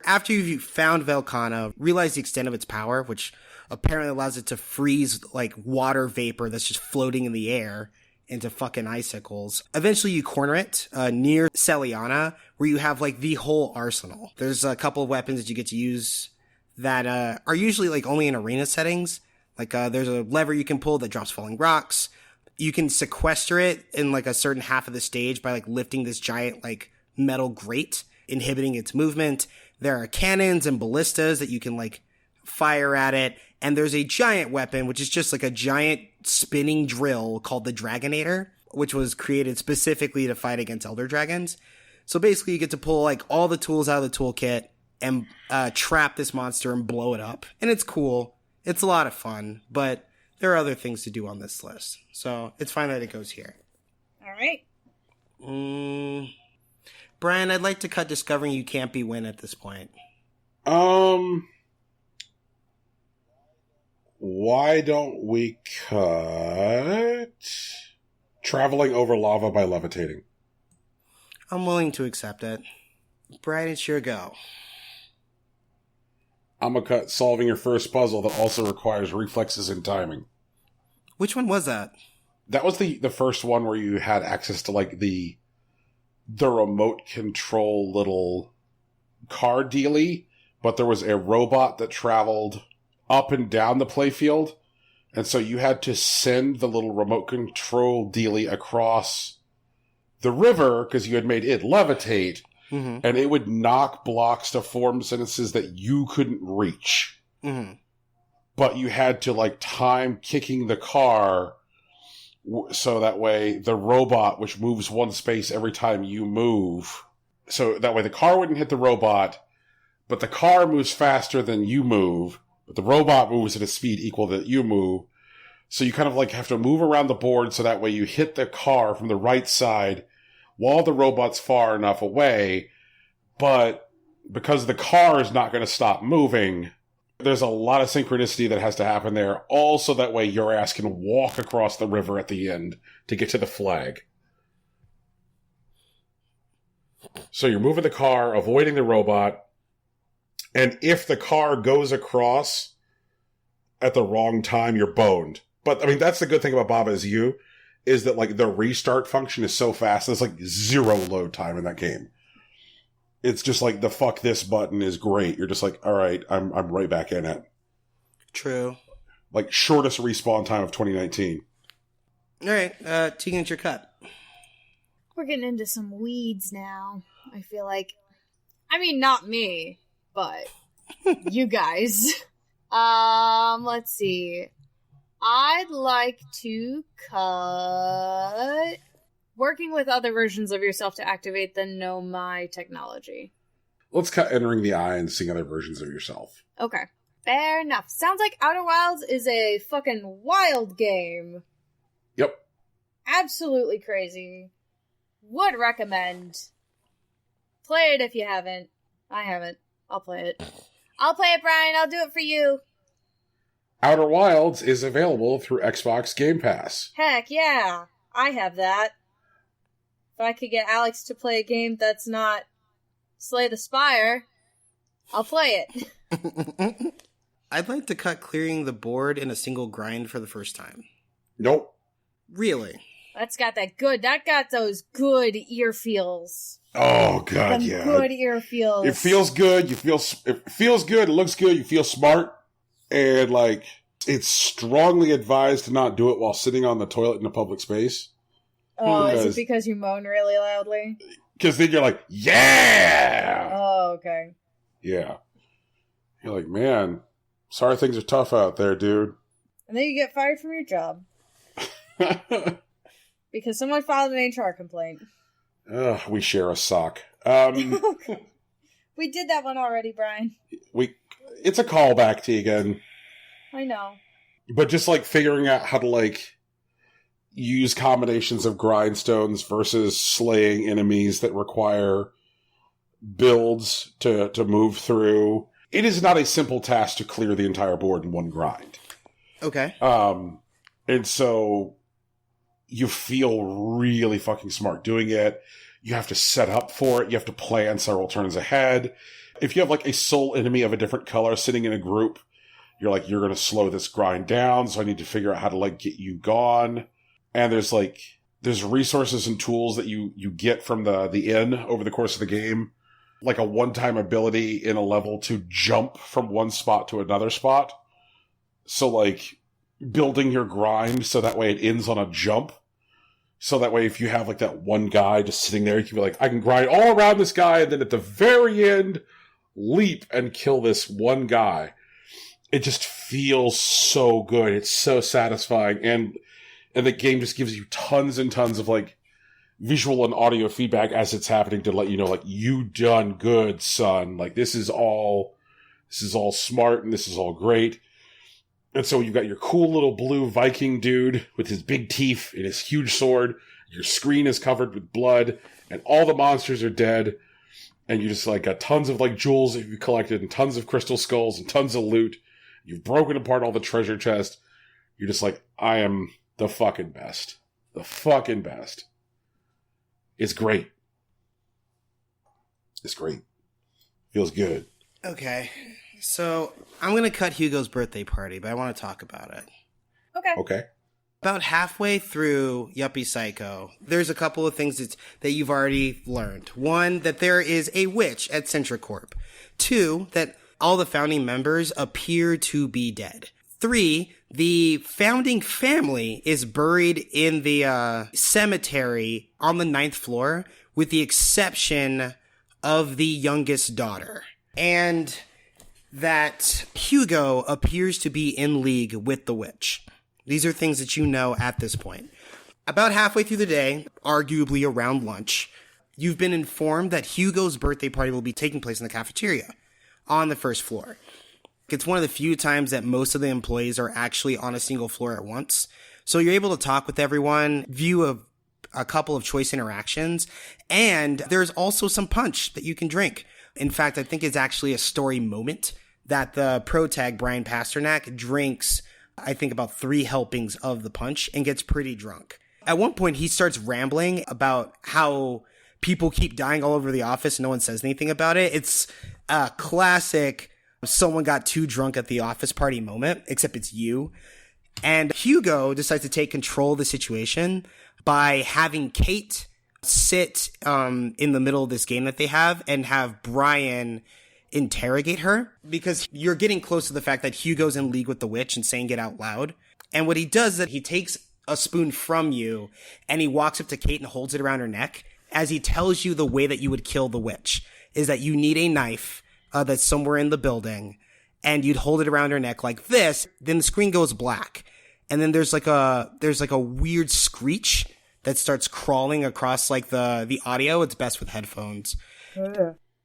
After you've found Velkhana, realize the extent of its power, which apparently allows it to freeze like water vapor that's just floating in the air into fucking icicles. Eventually you corner it near Celiana, where you have like the whole arsenal. There's a couple of weapons that you get to use that are usually like only in arena settings. Like there's a lever you can pull that drops falling rocks. You can sequester it in like a certain half of the stage by like lifting this giant like metal grate, inhibiting its movement. There are cannons and ballistas that you can like fire at it. And there's a giant weapon, which is just like a giant spinning drill called the Dragonator, which was created specifically to fight against Elder Dragons. So basically you get to pull like all the tools out of the toolkit and trap this monster and blow it up. And it's cool. It's a lot of fun, but there are other things to do on this list. So it's fine that it goes here. All right. Brian, I'd like to cut Discovering You Can't Be Win at this point. Why don't we cut Traveling Over Lava by Levitating? I'm willing to accept it. Brian, it's your go. I'm going to cut Solving Your First Puzzle that also requires reflexes and timing. Which one was that? That was the first one where you had access to like the remote control little car dealie, but there was a robot that traveled up and down the playfield, and so you had to send the little remote control dealie across the river because you had made it levitate, and it would knock blocks to form sentences that you couldn't reach. But you had to like time kicking the car so that way the robot, which moves one space every time you move, so that way the car wouldn't hit the robot, but the car moves faster than you move, but the robot moves at a speed equal that you move. So you kind of like have to move around the board so that way you hit the car from the right side while the robot's far enough away. But because the car is not going to stop moving, there's a lot of synchronicity that has to happen there. Also, that way your ass can walk across the river at the end to get to the flag. So you're moving the car, avoiding the robot, and if the car goes across at the wrong time, you're boned. But, I mean, that's the good thing about Baba Is You, is that, like, the restart function is so fast, there's, like, zero load time in that game. It's just like the fuck this button is great. You're just like, all right, I'm right back in it. True. Like, shortest respawn time of 2019. All right, Tegan, it's your cut. We're getting into some weeds now. I feel like, I mean, not me, but you guys. Let's see. I'd like to cut working with other versions of yourself to activate the Know My technology. Let's cut Entering the Eye and seeing other versions of yourself. Okay. Fair enough. Sounds like Outer Wilds is a fucking wild game. Yep. Absolutely crazy. Would recommend. Play it if you haven't. I haven't. I'll play it. I'll play it, Brian. I'll do it for you. Outer Wilds is available through Xbox Game Pass. Heck yeah. I have that. If I could get Alex to play a game that's not Slay the Spire, I'll play it. I'd like to cut clearing the board in a single grind for the first time. Nope. Really? That got those good ear feels. Oh God, Some yeah. good ear feels. It feels good. It feels good. It looks good. You feel smart. And like, it's strongly advised to not do it while sitting on the toilet in a public space. Oh, is it because you moan really loudly? Because then you're like, yeah! Oh, okay. Yeah. You're like, man, sorry things are tough out there, dude. And then you get fired from your job. Because someone filed an HR complaint. We share a sock. We did that one already, Brian. It's a callback to you again. I know. But just like figuring out how to like use combinations of grindstones versus slaying enemies that require builds to move through. It is not a simple task to clear the entire board in one grind. Okay. And so you feel really fucking smart doing it. You have to set up for it. You have to plan several turns ahead. If you have like a sole enemy of a different color sitting in a group, you're like, you're going to slow this grind down. So I need to figure out how to like get you gone. And there's resources and tools that you get from the inn over the course of the game. Like a one-time ability in a level to jump from one spot to another spot. So like building your grind so that way it ends on a jump. So that way if you have like that one guy just sitting there, you can be like, I can grind all around this guy and then at the very end, leap and kill this one guy. It just feels so good. It's so satisfying. And the game just gives you tons and tons of like visual and audio feedback as it's happening to let you know, like, you done good, son. Like, this is all smart and this is all great. And so you've got your cool little blue Viking dude with his big teeth and his huge sword. Your screen is covered with blood and all the monsters are dead. And you just like got tons of like jewels that you collected and tons of crystal skulls and tons of loot. You've broken apart all the treasure chest. You're just like, I am the fucking best. The fucking best. It's great. It's great. Feels good. Okay. So I'm going to cut Hugo's birthday party, but I want to talk about it. Okay. About halfway through Yuppie Psycho, there's a couple of things that you've already learned. One, that there is a witch at Centricorp. Two, that all the founding members appear to be dead. Three, the founding family is buried in the cemetery on the 9th floor, with the exception of the youngest daughter. And that Hugo appears to be in league with the witch. These are things that you know at this point. About halfway through the day, arguably around lunch, you've been informed that Hugo's birthday party will be taking place in the cafeteria on the first floor. It's one of the few times that most of the employees are actually on a single floor at once. So you're able to talk with everyone, view a couple of choice interactions, and there's also some punch that you can drink. In fact, I think it's actually a story moment that the protag, Brian Pasternak, drinks, I think, about 3 helpings of the punch and gets pretty drunk. At one point, he starts rambling about how people keep dying all over the office and no one says anything about it. It's a classic someone got too drunk at the office party moment, except it's you. And Hugo decides to take control of the situation by having Kate sit in the middle of this game that they have and have Brian interrogate her, because you're getting close to the fact that Hugo's in league with the witch and saying it out loud. And what he does is that he takes a spoon from you and he walks up to Kate and holds it around her neck as he tells you the way that you would kill the witch is that you need a knife that's somewhere in the building, and you'd hold it around her neck like this. Then the screen goes black, and then there's like a weird screech that starts crawling across like the audio. It's best with headphones.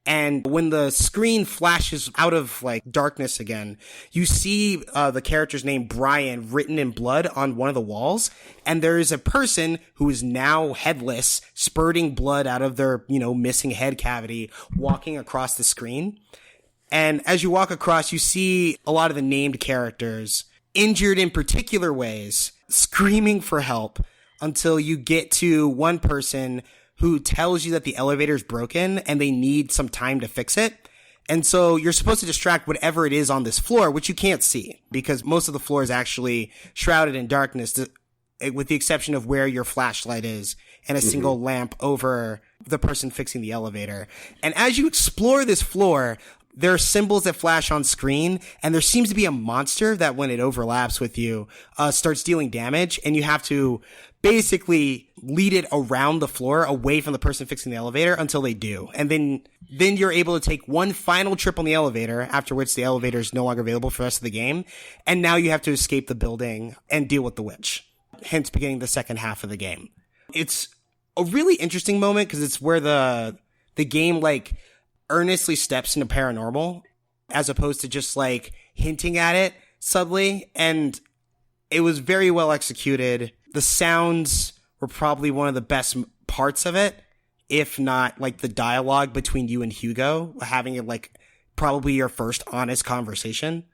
And when the screen flashes out of like darkness again, you see the character's name Brian written in blood on one of the walls, and there is a person who is now headless, spurting blood out of their, missing head cavity, walking across the screen. And as you walk across, you see a lot of the named characters injured in particular ways, screaming for help, until you get to one person who tells you that the elevator is broken and they need some time to fix it. And so you're supposed to distract whatever it is on this floor, which you can't see because most of the floor is actually shrouded in darkness, with the exception of where your flashlight is and a single lamp over the person fixing the elevator. And as you explore this floor, there are symbols that flash on screen, and there seems to be a monster that when it overlaps with you, starts dealing damage, and you have to basically lead it around the floor away from the person fixing the elevator until they do. And then you're able to take one final trip on the elevator, after which the elevator is no longer available for the rest of the game. And now you have to escape the building and deal with the witch, hence beginning the second half of the game. It's a really interesting moment because it's where the game like earnestly steps into paranormal as opposed to just like hinting at it subtly. And it was very well executed. The sounds were probably one of the best parts of it, if not like the dialogue between you and Hugo, having it like probably your first honest conversation.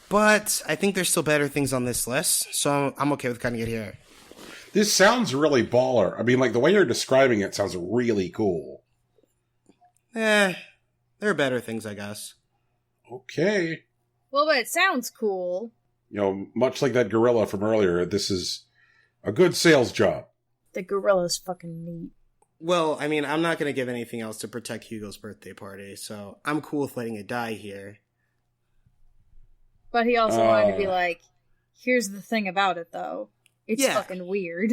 But I think there's still better things on this list, so I'm okay with cutting it here. This sounds really baller. I mean, like, the way you're describing it sounds really cool. There are better things, I guess. Okay. Well, but it sounds cool. You know, much like that gorilla from earlier, this is a good sales job. The gorilla's fucking neat. Well, I mean, I'm not going to give anything else to protect Hugo's birthday party, so I'm cool with letting it die here. But he also wanted to be like, here's the thing about it, though. It's fucking weird.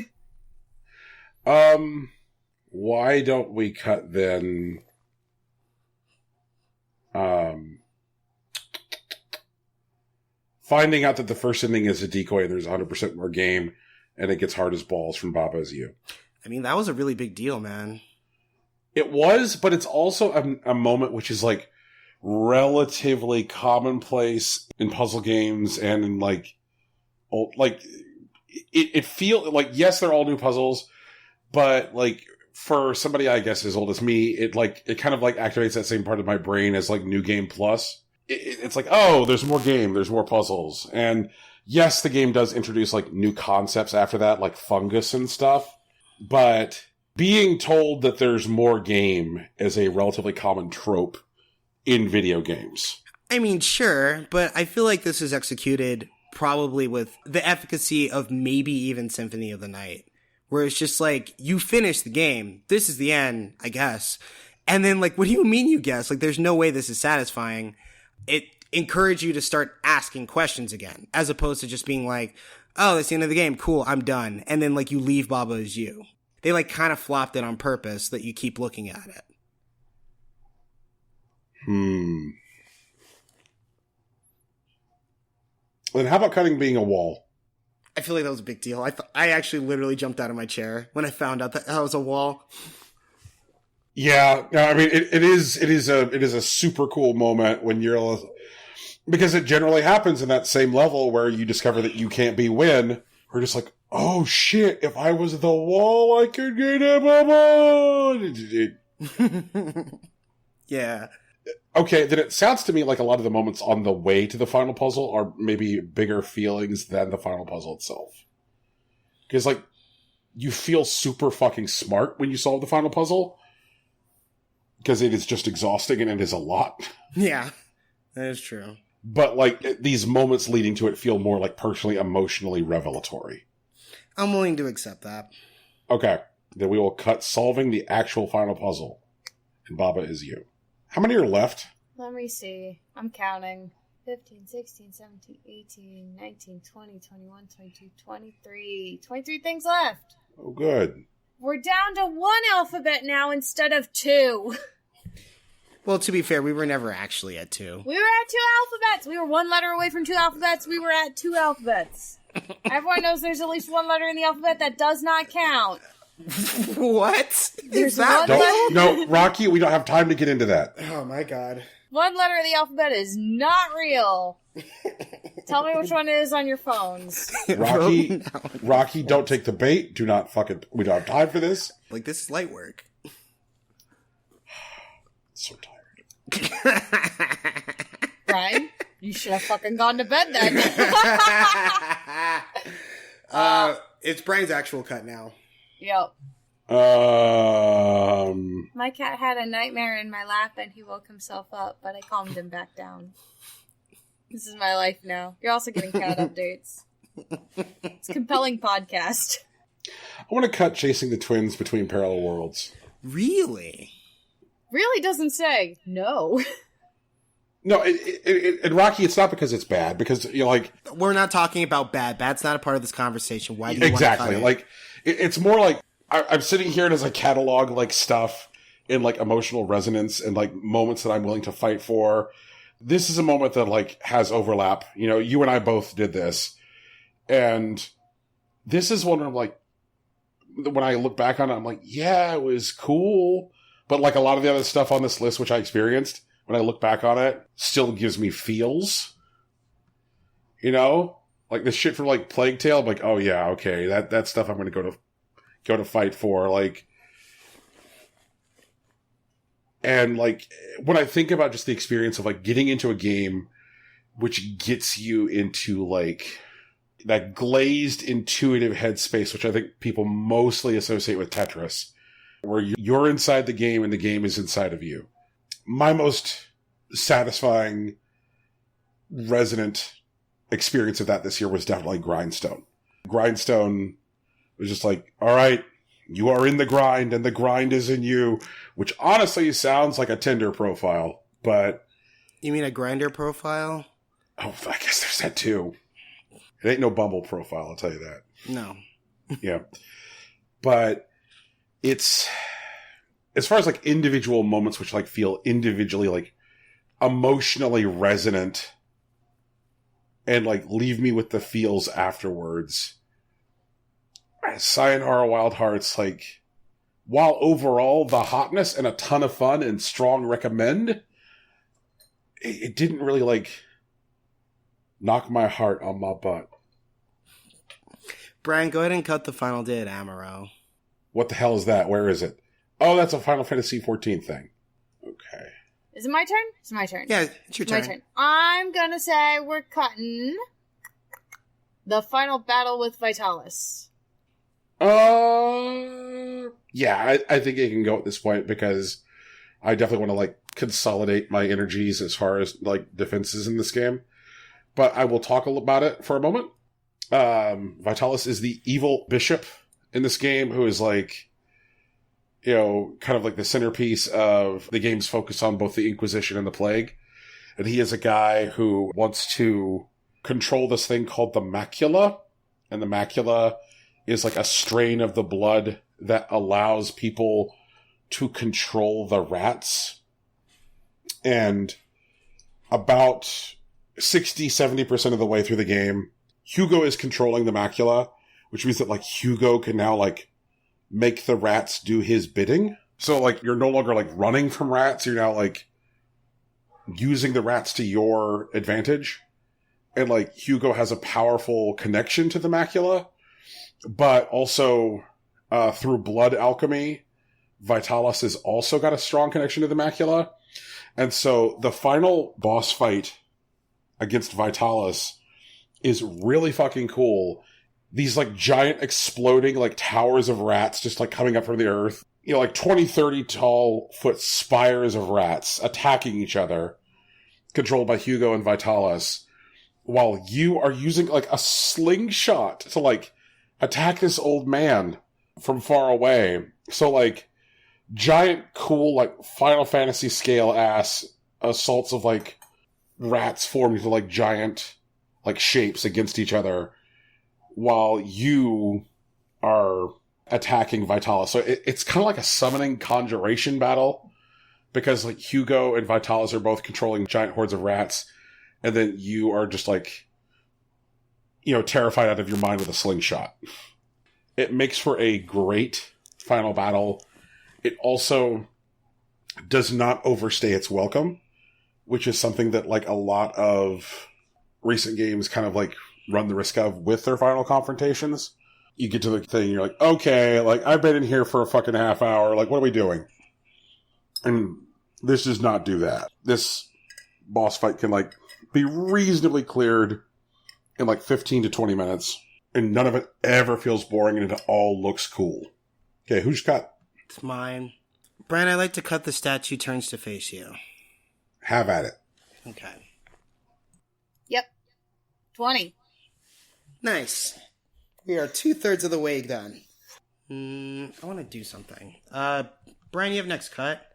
Why don't we cut then... finding out that the first ending is a decoy and there's 100% more game, and it gets hard as balls from Baba Is You. I mean, that was a really big deal, man. It was, but it's also a moment which is like relatively commonplace in puzzle games and in like it feel like, yes, they're all new puzzles, but like for somebody I guess as old as me, it kind of like activates that same part of my brain as like New Game Plus. It's like, oh, there's more game, there's more puzzles. And yes, the game does introduce like new concepts after that, like fungus and stuff. But being told that there's more game is a relatively common trope in video games. I mean, sure, but I feel like this is executed probably with the efficacy of maybe even Symphony of the Night, where it's just like, you finish the game, this is the end, I guess. And then like, what do you mean you guess? Like, there's no way this is satisfying. It encouraged you to start asking questions again, as opposed to just being like, oh, that's the end of the game, cool, I'm done. And then like, you leave Baba Is You. They like kind of flopped it on purpose that you keep looking at it. Then how about cutting being a wall? I feel like that was a big deal. I actually literally jumped out of my chair when I found out that was a wall. Yeah, I mean, it is a super cool moment when you're, because it generally happens in that same level where you discover that you can't be Win. We're just like, oh shit, if I was the wall, I could get a bubble. Yeah. Okay, then it sounds to me like a lot of the moments on the way to the final puzzle are maybe bigger feelings than the final puzzle itself. Because, like, you feel super fucking smart when you solve the final puzzle. Because it is just exhausting and it is a lot. Yeah, that is true. But, like, these moments leading to it feel more, like, personally, emotionally revelatory. I'm willing to accept that. Okay, then we will cut solving the actual final puzzle. And Baba Is You. How many are left? Let me see. I'm counting. 15, 16, 17, 18, 19, 20, 21, 22, 23. 23 things left. Oh, good. We're down to one alphabet now instead of two. Well, to be fair, we were never actually at two. We were at two alphabets. We were one letter away from two alphabets. We were at two alphabets. Everyone knows there's at least one letter in the alphabet that does not count. What? There's that one letter. No, Rocky, we don't have time to get into that. Oh my god. One letter of the alphabet is not real. Tell me which one it is on your phones. Rocky, don't take the bait. We don't have time for this. Like, this is light work. So tired. Brian, you should have fucking gone to bed then. It's Brian's actual cut now. Yep. My cat had a nightmare in my lap and he woke himself up, but I calmed him back down. This is my life now. You're also getting cat updates. It's a compelling podcast. I want to cut chasing the twins between parallel worlds. Really? Really doesn't say no. No, in Rocky, it's not because it's bad. Because, you know, like... We're not talking about bad. Bad's not a part of this conversation. Why do you exactly. want to cut it? Like, it's more like... I'm sitting here and as I catalog, like, stuff in, like, emotional resonance and, like, moments that I'm willing to fight for. This is a moment that, like, has overlap. You know, you and I both did this. And this is one where I'm like... When I look back on it, I'm like, yeah, it was cool. But, like, a lot of the other stuff on this list, which I experienced... When I look back on it, still gives me feels. You know? Like the shit from like Plague Tale, I'm like, oh yeah, okay, that stuff I'm gonna go to fight for. Like, and like when I think about just the experience of like getting into a game which gets you into like that glazed intuitive headspace, which I think people mostly associate with Tetris, where you're inside the game and the game is inside of you. My most satisfying, resonant experience of that this year was definitely Grindstone. Grindstone was just like, all right, you are in the grind and the grind is in you, which honestly sounds like a Tinder profile, but... You mean a Grindr profile? Oh, I guess there's that too. It ain't no Bumble profile, I'll tell you that. No. Yeah. But it's... As far as like individual moments which like feel individually like emotionally resonant and like leave me with the feels afterwards. Sayonara Wild Hearts, like while overall the hotness and a ton of fun and strong recommend, it didn't really like knock my heart on my butt. Brian, go ahead and cut the final day at Amaro. What the hell is that? Where is it? Oh, that's a Final Fantasy XIV thing. Okay. Is it my turn? It's my turn. Yeah, it's your turn. My turn. I'm gonna say we're cutting the final battle with Vitalis. Yeah, I think it can go at this point because I definitely want to like consolidate my energies as far as like defenses in this game. But I will talk about it for a moment. Vitalis is the evil bishop in this game who is like, you know, kind of like the centerpiece of the game's focus on both the Inquisition and the Plague. And he is a guy who wants to control this thing called the macula. And the macula is like a strain of the blood that allows people to control the rats. And about 60-70% of the way through the game, Hugo is controlling the macula, which means that like Hugo can now like make the rats do his bidding. So, like, you're no longer, like, running from rats. You're now, like, using the rats to your advantage. And, like, Hugo has a powerful connection to the macula. But also, through blood alchemy, Vitalis has also got a strong connection to the macula. And so, the final boss fight against Vitalis is really fucking cool. These, like, giant exploding, like, towers of rats just, like, coming up from the earth. You know, like, 20, 30 tall foot spires of rats attacking each other, controlled by Hugo and Vitalis, while you are using, like, a slingshot to, like, attack this old man from far away. So, like, giant, cool, like, Final Fantasy scale-ass assaults of, like, rats formed into, like, giant, like, shapes against each other, while you are attacking Vitalis. So it's kind of like a summoning conjuration battle, because like Hugo and Vitalis are both controlling giant hordes of rats, and then you are just like, you know, terrified out of your mind with a slingshot. It makes for a great final battle. It also does not overstay its welcome, which is something that like a lot of recent games kind of like run the risk of with their final confrontations. You get to the thing, you're like, okay, like, I've been in here for a fucking half hour, like, what are we doing? And this does not do that. This boss fight can, like, be reasonably cleared in, like, 15 to 20 minutes, and none of it ever feels boring, and it all looks cool. Okay, who's cut? It's mine. Brian, I like to cut the statue turns to face you. Have at it. Okay. Yep. 20. Nice. We are 2/3 of the way done. I want to do something. Brian, you have next cut.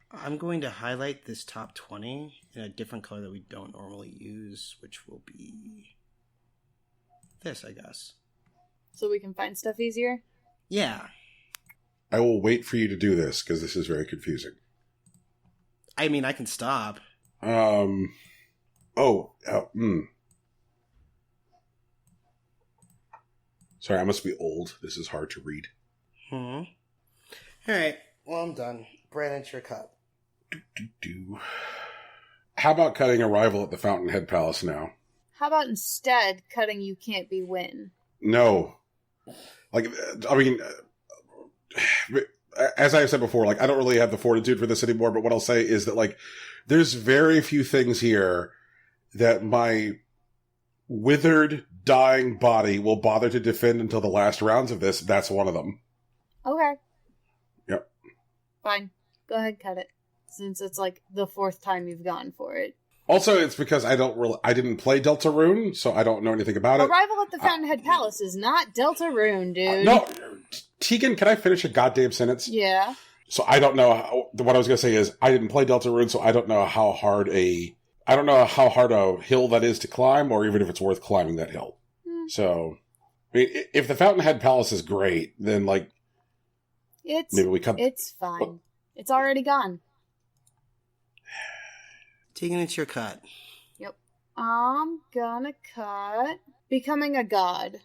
I'm going to highlight this top 20 in a different color that we don't normally use, which will be this, I guess. So we can find stuff easier? Yeah. I will wait for you to do this, because this is very confusing. I mean, I can stop. Sorry, I must be old. This is hard to read. All right. Well, I'm done. Brian, it's your cut. How about cutting Arrival at the Fountainhead Palace now? How about instead cutting You Can't Be Win? No. As I said before, I don't really have the fortitude for this anymore, but what I'll say is that, there's very few things here that my withered, dying body will bother to defend until the last rounds of this. That's one of them. Okay. Yep. Fine. Go ahead, cut it. Since it's the 4th time you've gone for it. Also, it's because I didn't play Deltarune, so I don't know anything about it. Arrival at the Fountainhead Palace is not Deltarune, dude. No, Tegan, can I finish a goddamn sentence? Yeah. So I don't know. What I was going to say is I didn't play Deltarune, so I don't know how hard a hill that is to climb, or even if it's worth climbing that hill. So, I mean, if the Fountainhead Palace is great, then maybe we cut. It's fine. It's already gone. Tegan, it's your cut. Yep. I'm gonna cut Becoming a God.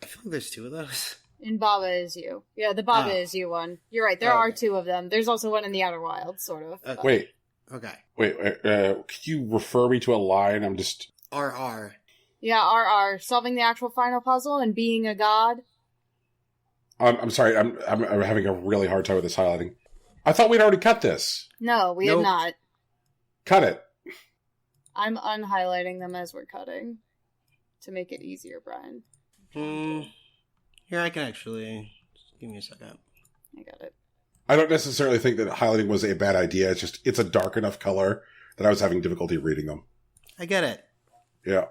I feel like there's 2 of those. In Baba Is You. Yeah, the Baba Is You one. You're right, there are 2 of them. There's also one in the Outer Wilds, sort of. Wait. Okay. Wait, could you refer me to a line? I'm just... RR. Yeah, RR. Solving the actual final puzzle and being a god. I'm sorry, I'm having a really hard time with this highlighting. I thought we'd already cut this. No, we have not. Cut it. I'm unhighlighting them as we're cutting. To make it easier, Brian. Here, I can actually... Just give me a second. I got it. I don't necessarily think that highlighting was a bad idea. It's just, it's a dark enough color that I was having difficulty reading them. I get it. Yeah.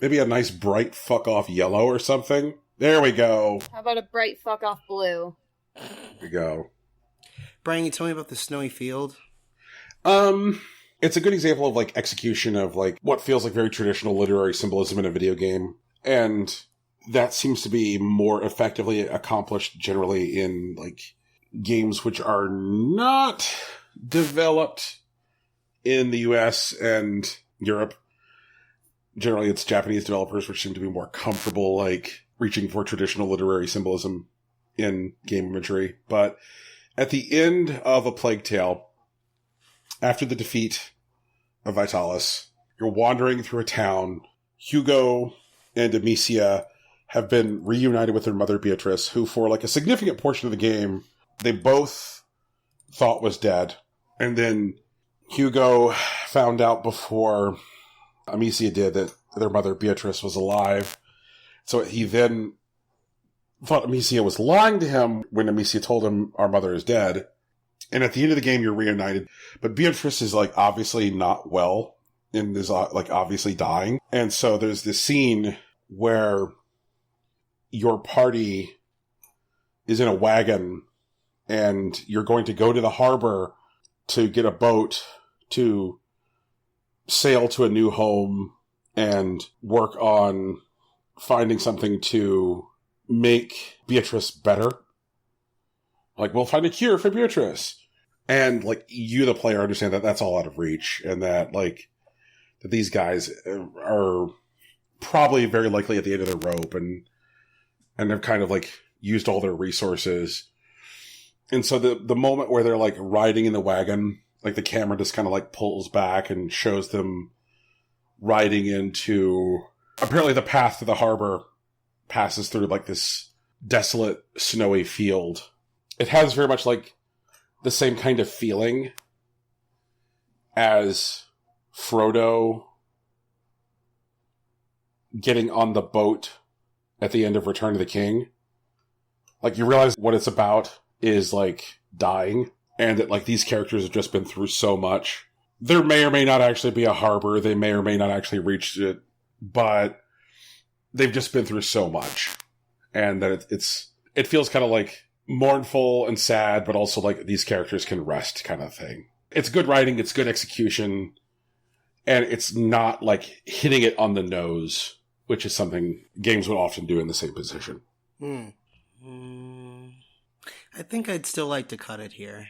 Maybe a nice bright fuck off yellow or something. There we go. How about a bright fuck off blue? There we go. Brian, you tell me about the snowy field? It's a good example of execution of what feels like very traditional literary symbolism in a video game. And that seems to be more effectively accomplished generally in games which are not developed in the US and Europe. Generally, it's Japanese developers which seem to be more comfortable reaching for traditional literary symbolism in game imagery. But at the end of A Plague Tale, after the defeat of Vitalis, you're wandering through a town. Hugo and Amicia have been reunited with their mother Beatrice, who for a significant portion of the game, they both thought was dead. And then Hugo found out before Amicia did that their mother Beatrice was alive. So he then thought Amicia was lying to him when Amicia told him our mother is dead. And at the end of the game, you're reunited. But Beatrice is obviously not well and is obviously dying. And so there's this scene where your party is in a wagon and you're going to go to the harbor to get a boat to sail to a new home and work on finding something to make Beatrice better. We'll find a cure for Beatrice. And, you, the player, understand that that's all out of reach and that, that these guys are probably very likely at the end of their rope and have kind of, used all their resources. And so the moment where they're, riding in the wagon, the camera just kind of, pulls back and shows them riding into... Apparently the path to the harbor passes through, this desolate, snowy field. It has very much, the same kind of feeling as Frodo getting on the boat at the end of Return of the King. Like, you realize what it's about is, like, dying, and that, like, these characters have just been through so much. There may or may not actually be a harbor, they may or may not actually reach it, but they've just been through so much. And that it feels kind of, like, mournful and sad, but also, like, these characters can rest kind of thing. It's good writing, it's good execution, and it's not, like, hitting it on the nose, which is something games would often do in the same position. I think I'd still like to cut it here.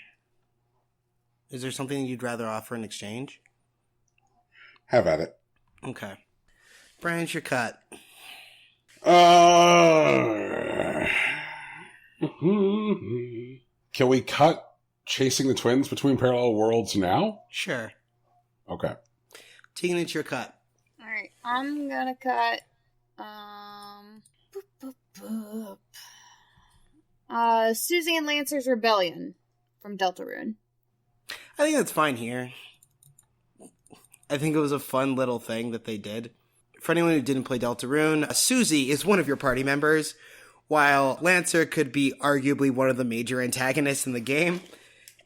Is there something you'd rather offer in exchange? Have at it. Okay. Brian's your cut. Can we cut chasing the twins between parallel worlds now? Sure. Okay. Tegan, it's your cut. Alright, I'm gonna cut, Susie and Lancer's Rebellion from Deltarune. I think that's fine here. I think it was a fun little thing that they did. For anyone who didn't play Deltarune, Susie is one of your party members, while Lancer could be arguably one of the major antagonists in the game.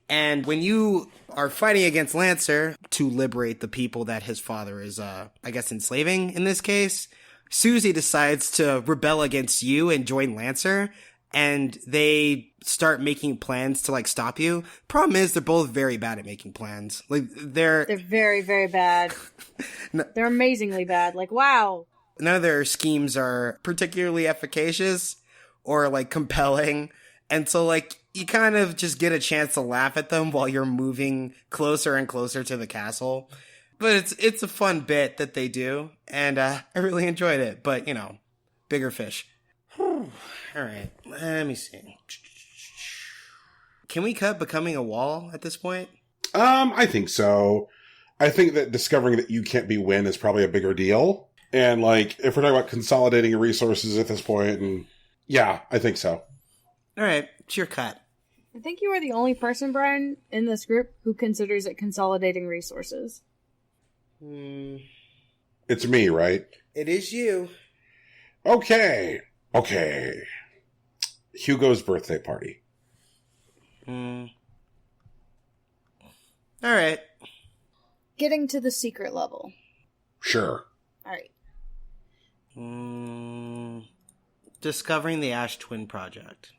And when you are fighting against Lancer to liberate the people that his father is, enslaving in this case, Susie decides to rebel against you and join Lancer, and they start making plans to, like, stop you. Problem is, they're both very bad at making plans. Like, they're very, very bad. They're amazingly bad. Like, wow. None of their schemes are particularly efficacious or, like, compelling. And so, like, you kind of just get a chance to laugh at them while you're moving closer and closer to the castle. But it's a fun bit that they do, and I really enjoyed it. But, you know, bigger fish. All right, let me see. Can we cut becoming a wall at this point? I think so. I think that discovering that you can't be Win is probably a bigger deal. And, like, if we're talking about consolidating resources at this point, and yeah, I think so. All right, it's your cut. I think you are the only person, Brian, in this group who considers it consolidating resources. It's me, right? It is you. Okay. Hugo's birthday party. All right. Getting to the secret level. Sure. Alright. Discovering the Ash Twin Project.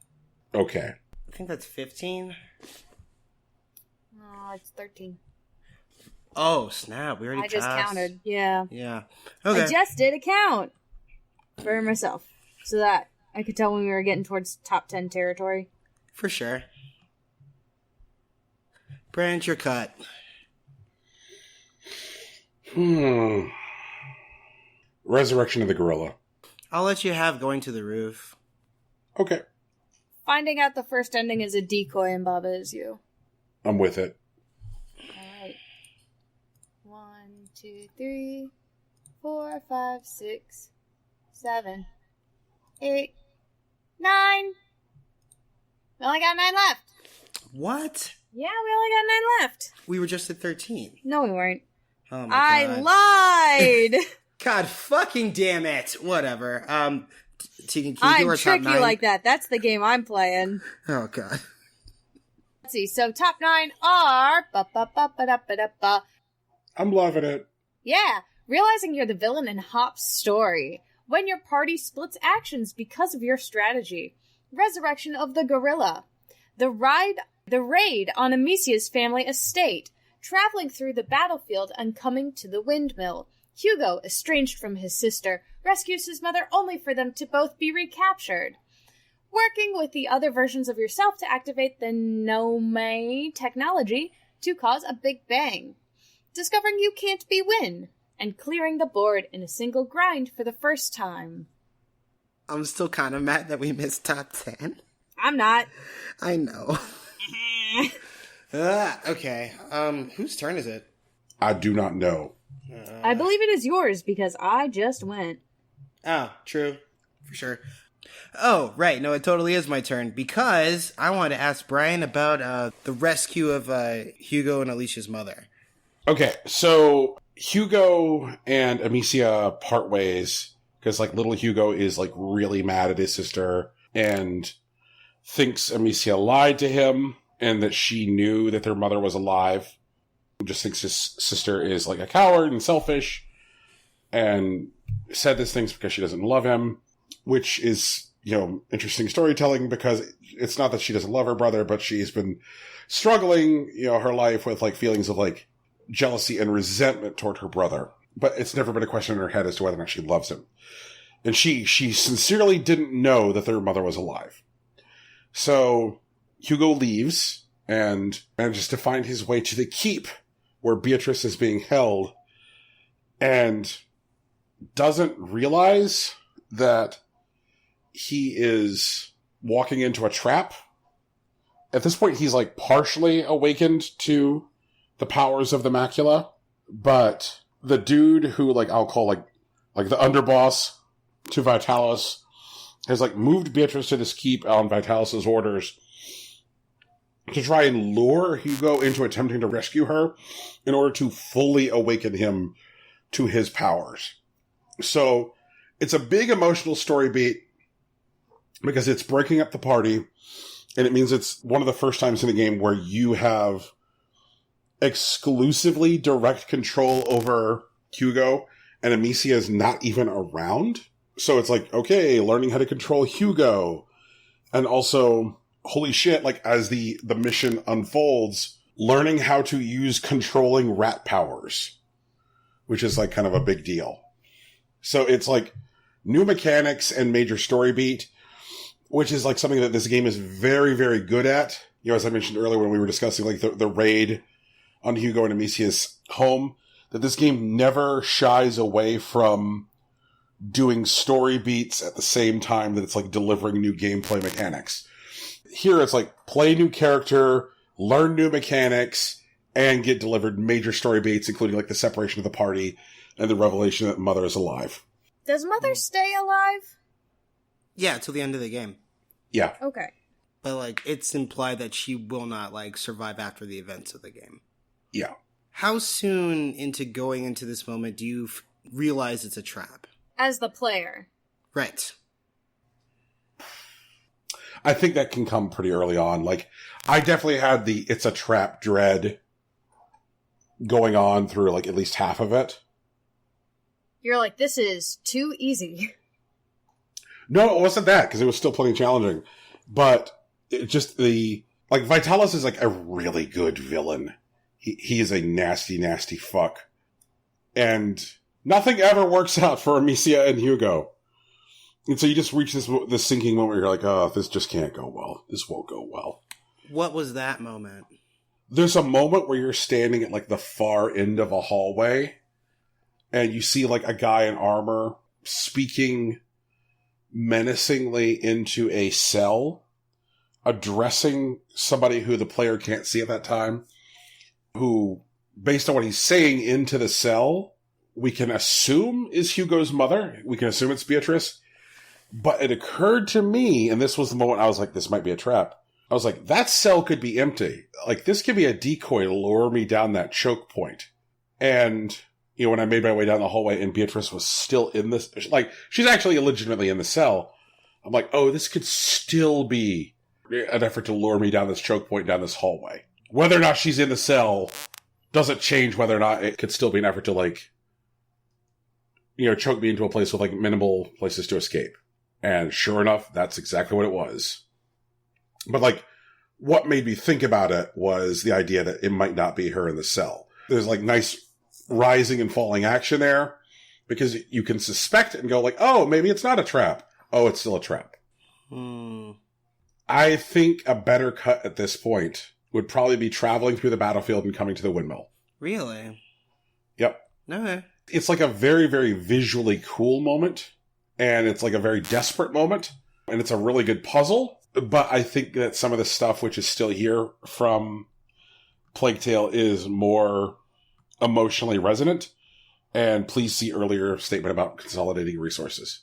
Okay. I think that's 15. Oh, it's 13. Oh, snap. We already I just passed. counted. Yeah. Yeah. Okay. I just did a count for myself so that I could tell when we were getting towards top 10 territory. For sure. Brand, your cut. Resurrection of the Gorilla. I'll let you have Going to the Roof. Okay. Finding out the first ending is a decoy and Baba is you. I'm with it. Alright. 1, 2, 3, 4, 5, 6, 7, 8, 9. We only got 9 left. What? Yeah, we only got 9 left. We were just at 13. No, we weren't. Oh my God. I lied! God fucking damn it. Whatever. Tegan, can you do I'm our top tricky 9? like that. That's the game I'm playing. Oh, God. Let's see. So top 9 are... I'm loving it. Yeah. Realizing you're the villain in Hop's story. When your party splits actions because of your strategy. Resurrection of the Gorilla. The raid on Amicia's family estate. Traveling through the battlefield and coming to the windmill. Hugo, estranged from his sister, rescues his mother only for them to both be recaptured. Working with the other versions of yourself to activate the Nome technology to cause a big bang. Discovering you can't be Win. And clearing the board in a single grind for the first time. I'm still kind of mad that we missed top 10. I'm not. I know. Okay. Whose turn is it? I do not know. I believe it is yours because I just went. Oh, true. For sure. Oh, right. No, it totally is my turn because I wanted to ask Brian about the rescue of Hugo and Alicia's mother. Okay, so Hugo and Amicia part ways Because, like, little Hugo is, like, really mad at his sister and thinks Amicia lied to him and that she knew that their mother was alive. Just thinks his sister is, like, a coward and selfish and said these things because she doesn't love him, which is, interesting storytelling because it's not that she doesn't love her brother, but she's been struggling, her life with, like, feelings of, like, jealousy and resentment toward her brother. But it's never been a question in her head as to whether or not she loves him. And she sincerely didn't know that their mother was alive. So Hugo leaves and manages to find his way to the keep where Beatrice is being held and doesn't realize that he is walking into a trap. At this point, he's, like, partially awakened to the powers of the macula, but the dude who, like, I'll call, like the underboss to Vitalis has, like, moved Beatrice to this keep on Vitalis's orders to try and lure Hugo into attempting to rescue her in order to fully awaken him to his powers. So it's a big emotional story beat because it's breaking up the party, and it means it's one of the first times in the game where you have exclusively direct control over Hugo, and Amicia is not even around. So it's like, okay, learning how to control Hugo. And also, holy shit, like, as the mission unfolds, learning how to use controlling rat powers, which is, like, kind of a big deal. So it's, like, new mechanics and major story beat, which is, like, something that this game is very, very good at. As I mentioned earlier when we were discussing, like, the raid on Hugo and Amicia's home, that this game never shies away from doing story beats at the same time that it's, like, delivering new gameplay mechanics. Here it's like, play new character, learn new mechanics, and get delivered major story beats, including, like, the separation of the party and the revelation that Mother is alive. Does Mother stay alive? Yeah, till the end of the game. Yeah. Okay. But, like, it's implied that she will not, like, survive after the events of the game. Yeah. How soon into going into this moment do you realize it's a trap? As the player. Right. I think that can come pretty early on. Like, I definitely had the it's a trap dread going on through, like, at least half of it. You're like, this is too easy. No, it wasn't that, because it was still plenty challenging. But it just like, Vitalis is, like, a really good villain. He is a nasty, nasty fuck. And nothing ever works out for Amicia and Hugo. And so you just reach this sinking moment where you're like, oh, this just can't go well. This won't go well. What was that moment? There's a moment where you're standing at, like, the far end of a hallway, and you see, like, a guy in armor speaking menacingly into a cell, addressing somebody who the player can't see at that time, who, based on what he's saying into the cell, we can assume is Hugo's mother. We can assume it's Beatrice. But it occurred to me, and this was the moment I was like, this might be a trap. I was like, that cell could be empty. Like, this could be a decoy to lure me down that choke point. And, when I made my way down the hallway and Beatrice was still in this, like, she's actually legitimately in the cell. I'm like, oh, this could still be an effort to lure me down this choke point, down this hallway. Whether or not she's in the cell doesn't change whether or not it could still be an effort to, like, choke me into a place with, like, minimal places to escape. And sure enough, that's exactly what it was. But, like, what made me think about it was the idea that it might not be her in the cell. There's, like, nice rising and falling action there, because you can suspect it and go, like, oh, maybe it's not a trap. Oh, it's still a trap. I think a better cut at this point would probably be traveling through the battlefield and coming to the windmill. Really? Yep. Okay. It's like a very, very visually cool moment, and it's like a very desperate moment, and it's a really good puzzle. But I think that some of the stuff which is still here from Plague Tale is more emotionally resonant. And please see earlier statement about consolidating resources.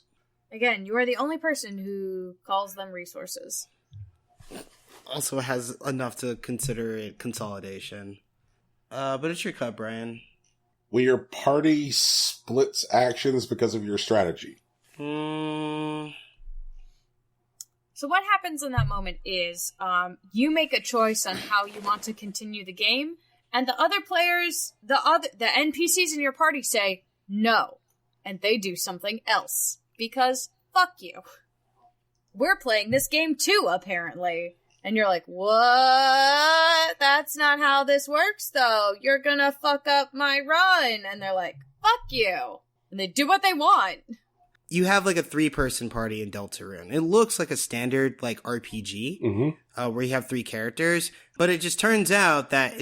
Again, you are the only person who calls them resources. Also has enough to consider it consolidation. But it's your cut, Brian. When your party splits actions because of your strategy. So what happens in that moment is you make a choice on how you want to continue the game, and the other players, the NPCs in your party say no, and they do something else because fuck you. We're playing this game too, apparently. And you're like, what? That's not how this works, though. You're gonna fuck up my run. And they're like, fuck you. And they do what they want. You have like a 3-person party in Deltarune. It looks like a standard like RPG, where you have 3 characters, but it just turns out that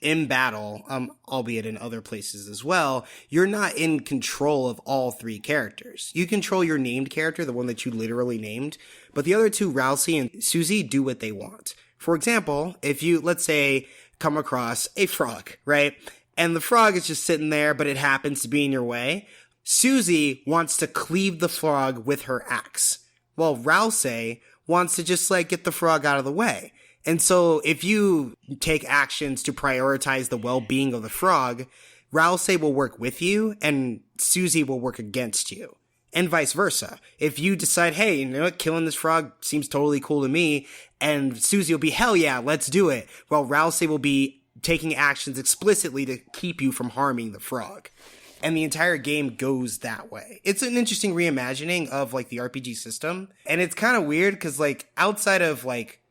in battle, albeit in other places as well, you're not in control of all 3 characters. You control your named character, the one that you literally named, but the other 2, Rousey and Susie, do what they want. For example, if you, let's say, come across a frog, right? And the frog is just sitting there, but it happens to be in your way. Susie wants to cleave the frog with her axe, while Rousey wants to just like get the frog out of the way. And so if you take actions to prioritize the well-being of the frog, Rousey will work with you and Susie will work against you. And vice versa. If you decide, hey, you know what, killing this frog seems totally cool to me, and Susie will be, hell yeah, let's do it, while Rousey will be taking actions explicitly to keep you from harming the frog. And the entire game goes that way. It's an interesting reimagining of like the RPG system. And it's kind of weird because like outside of like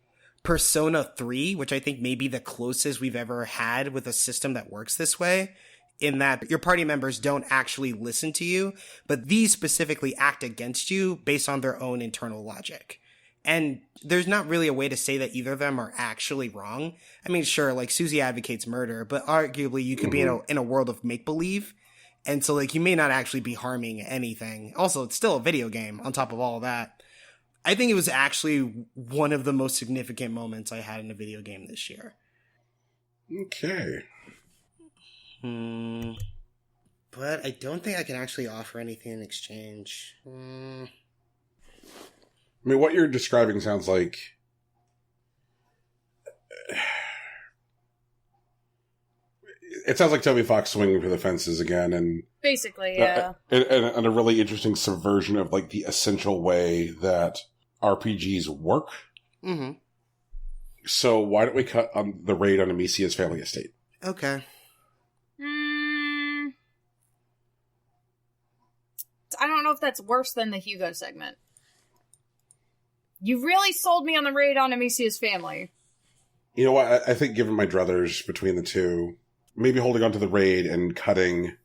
Persona 3, which I think may be the closest we've ever had with a system that works this way, in that your party members don't actually listen to you, but these specifically act against you based on their own internal logic. And there's not really a way to say that either of them are actually wrong. I mean, sure, like Susie advocates murder, but arguably you could be in a world of make-believe. And so, like, you may not actually be harming anything. Also, it's still a video game on top of all of that. I think it was actually one of the most significant moments I had in a video game this year. Okay. But I don't think I can actually offer anything in exchange. I mean, what you're describing sounds like... It sounds like Toby Fox swinging for the fences again, and basically, yeah, and a really interesting subversion of like the essential way that RPGs work. Mm-hmm. So why don't we cut on the raid on Amicia's family estate? Okay. I don't know if that's worse than the Hugo segment. You really sold me on the raid on Amicia's family. You know what? I think given my druthers between the two, maybe holding on to the raid and cutting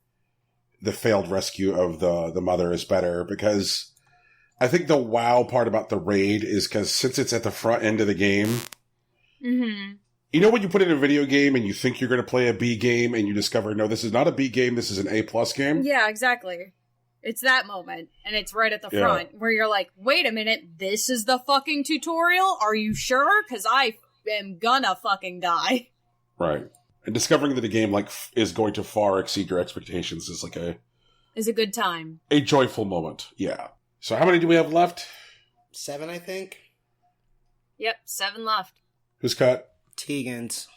the failed rescue of the mother is better, because I think the wow part about the raid is because since it's at the front end of the game, you know when you put in a video game and you think you're going to play a B game and you discover, no, this is not a B game, this is an A+ game? Yeah, exactly. It's that moment, and it's right at the front, where you're like, wait a minute, this is the fucking tutorial? Are you sure? Because I am gonna fucking die. Right. And discovering that a game like is going to far exceed your expectations is like is a good time. A joyful moment. Yeah. So how many do we have left? 7, I think. Yep, 7 left. Who's cut? Tegan's.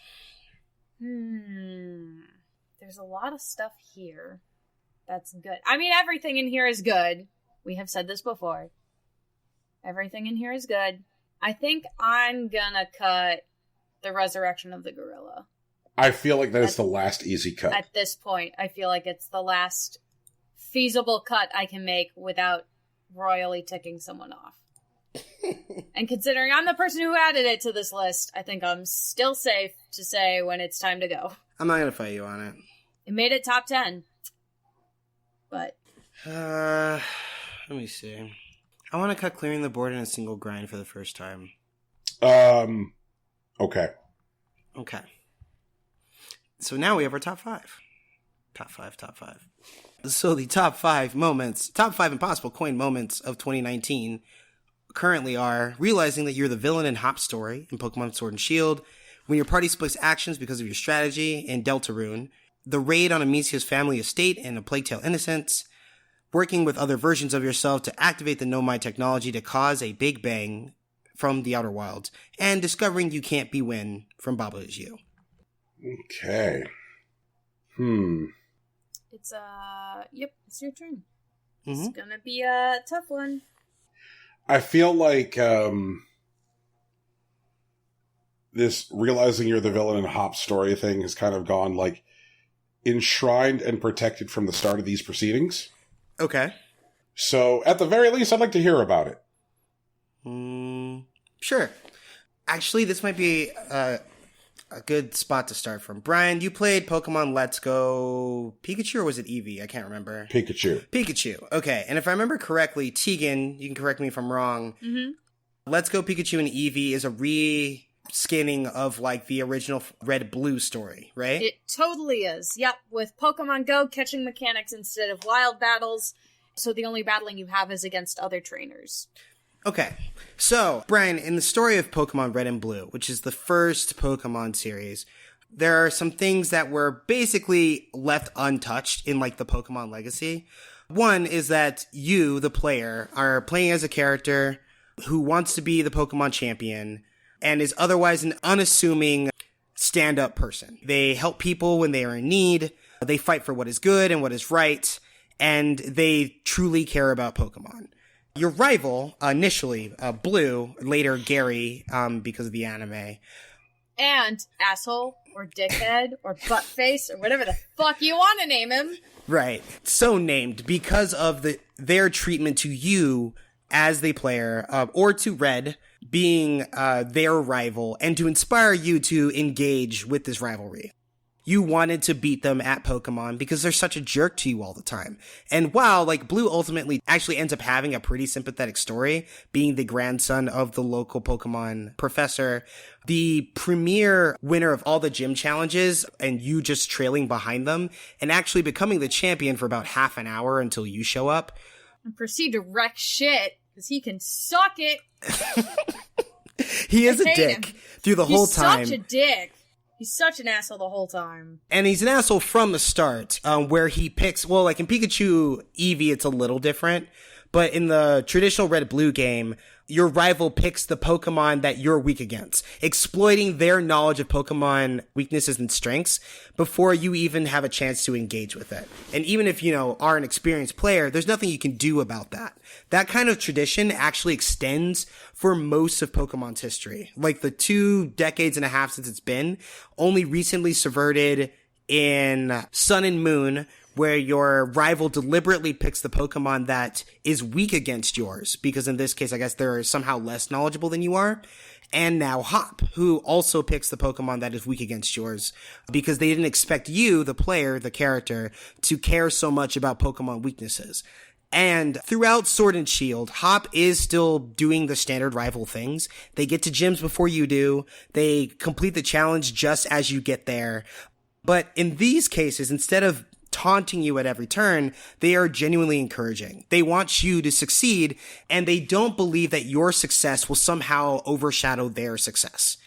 There's a lot of stuff here. That's good. I mean, everything in here is good. We have said this before. Everything in here is good. I think I'm gonna cut the resurrection of the gorilla. I feel like that is the last easy cut. At this point, I feel like it's the last feasible cut I can make without royally ticking someone off. And considering I'm the person who added it to this list, I think I'm still safe to say when it's time to go. I'm not gonna fight you on it. It made it top 10. But... let me see. I want to cut clearing the board in a single grind for the first time. Okay. Okay. So now we have our top 5. Top 5. So the top 5 impossible coin moments of 2019 currently are realizing that you're the villain in Hop's story in Pokemon Sword and Shield, when your party splits actions because of your strategy in Deltarune, the raid on Amicia's family estate in A Plague Tale Innocence, working with other versions of yourself to activate the Nomai technology to cause a big bang from the Outer Wilds, and discovering you can't be Win from Baba Is You. Okay. It's your turn. It's gonna be a tough one. I feel like this realizing you're the villain in Hop's story thing has kind of gone like enshrined and protected from the start of these proceedings. Okay. So at the very least, I'd like to hear about it. Sure. Actually, this might be a good spot to start from. Brian, you played Pokemon Let's Go Pikachu, or was it Eevee? I can't remember. Pikachu. Okay. And if I remember correctly, Tegan, you can correct me if I'm wrong. Let's Go Pikachu and Eevee is a re-skinning of like the original Red Blue story, right? It totally is. Yep. With Pokemon Go catching mechanics instead of wild battles. So the only battling you have is against other trainers. Okay. So, Brian, in the story of Pokemon Red and Blue, which is the first Pokemon series, there are some things that were basically left untouched in like the Pokemon legacy. One is that you, the player, are playing as a character who wants to be the Pokemon champion and is otherwise an unassuming stand-up person. They help people when they are in need. They fight for what is good and what is right. And they truly care about Pokemon. Your rival, initially, Blue, later Gary, because of the anime. And asshole, or dickhead, or buttface, or whatever the fuck you want to name him. Right. So named because of their treatment to you as the player, or to Red, being their rival, and to inspire you to engage with this rivalry. You wanted to beat them at Pokemon because they're such a jerk to you all the time. And while, like, Blue ultimately actually ends up having a pretty sympathetic story, being the grandson of the local Pokemon professor, the premier winner of all the gym challenges, and you just trailing behind them, and actually becoming the champion for about half an hour until you show up. And proceed to wreck shit, because he can suck it. He is a dick through the whole time. He's such a dick. He's such an asshole the whole time. And he's an asshole from the start, where he picks, well, like in Pikachu Eevee, it's a little different, but in the traditional Red-Blue game, your rival picks the Pokemon that you're weak against, exploiting their knowledge of Pokemon weaknesses and strengths before you even have a chance to engage with it. And even if, are an experienced player, there's nothing you can do about that. That kind of tradition actually extends for most of Pokemon's history. Like the 2 decades and a half since it's been, only recently subverted in Sun and Moon, where your rival deliberately picks the Pokemon that is weak against yours, because in this case, I guess they're somehow less knowledgeable than you are. And now Hop, who also picks the Pokemon that is weak against yours, because they didn't expect you, the player, the character, to care so much about Pokemon weaknesses. And throughout Sword and Shield, Hop is still doing the standard rival things. They get to gyms before you do. They complete the challenge just as you get there. But in these cases, instead of taunting you at every turn, they are genuinely encouraging. They want you to succeed, and they don't believe that your success will somehow overshadow their success.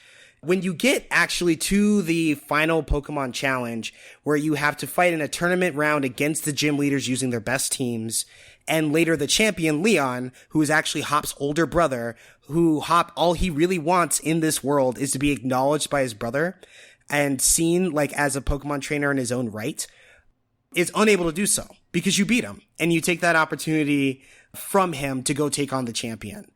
When you get actually to the final Pokemon challenge, where you have to fight in a tournament round against the gym leaders using their best teams, and later the champion Leon, who is actually Hop's older brother, who Hop, all he really wants in this world is to be acknowledged by his brother and seen like as a Pokemon trainer in his own right, is unable to do so because you beat him and you take that opportunity from him to go take on the champion.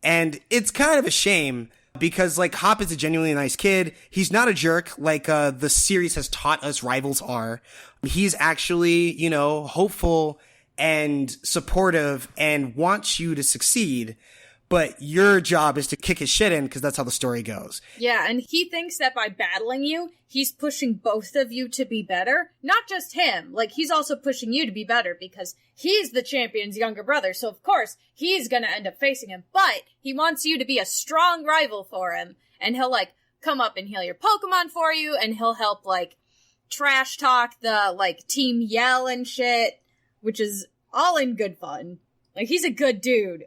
And it's kind of a shame because like Hop is a genuinely nice kid. He's not a jerk like the series has taught us rivals are. He's actually, hopeful and supportive and wants you to succeed. But your job is to kick his shit in because that's how the story goes. Yeah, and he thinks that by battling you, he's pushing both of you to be better. Not just him. Like, he's also pushing you to be better because he's the champion's younger brother. So, of course, he's gonna end up facing him. But he wants you to be a strong rival for him. And he'll, come up and heal your Pokemon for you. And he'll help, trash talk the, Team Yell and shit. Which is all in good fun. He's a good dude.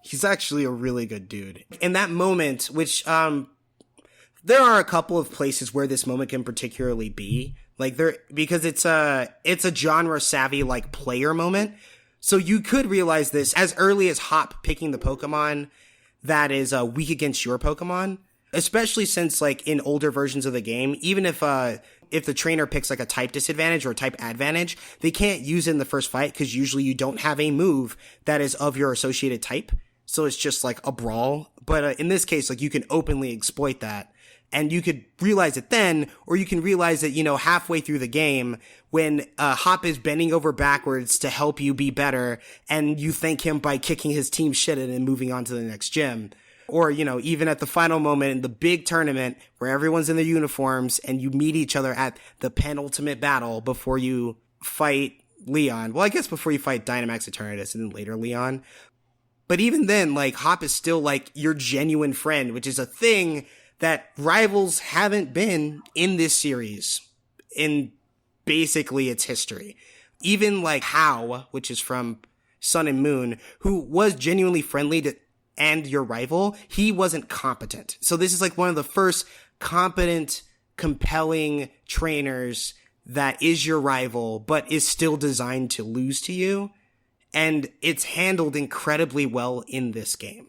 He's actually a really good dude. In that moment, which, there are a couple of places where this moment can particularly be. Because it's a genre savvy, player moment. So you could realize this as early as Hop picking the Pokemon that is, weak against your Pokemon. Especially since, like, in older versions of the game, even if the trainer picks, like, a type disadvantage or a type advantage, they can't use it in the first fight because usually you don't have a move that is of your associated type. So it's just, like, a brawl. But in this case, like, you can openly exploit that. And you could realize it then, or you can realize that, you know, halfway through the game when Hop is bending over backwards to help you be better, and you thank him by kicking his team shit in and moving on to the next gym. Or, you know, even at the final moment in the big tournament where everyone's in their uniforms and you meet each other at the penultimate battle before you fight Leon. Well, I guess before you fight Dynamax Eternatus and then later Leon. But even then, like, Hop is still, like, your genuine friend, which is a thing that rivals haven't been in this series in basically its history. Even, like, How, which is from Sun and Moon, who was genuinely friendly to and your rival, he wasn't competent. So this is like one of the first competent, compelling trainers that is your rival, but is still designed to lose to you. And it's handled incredibly well in this game.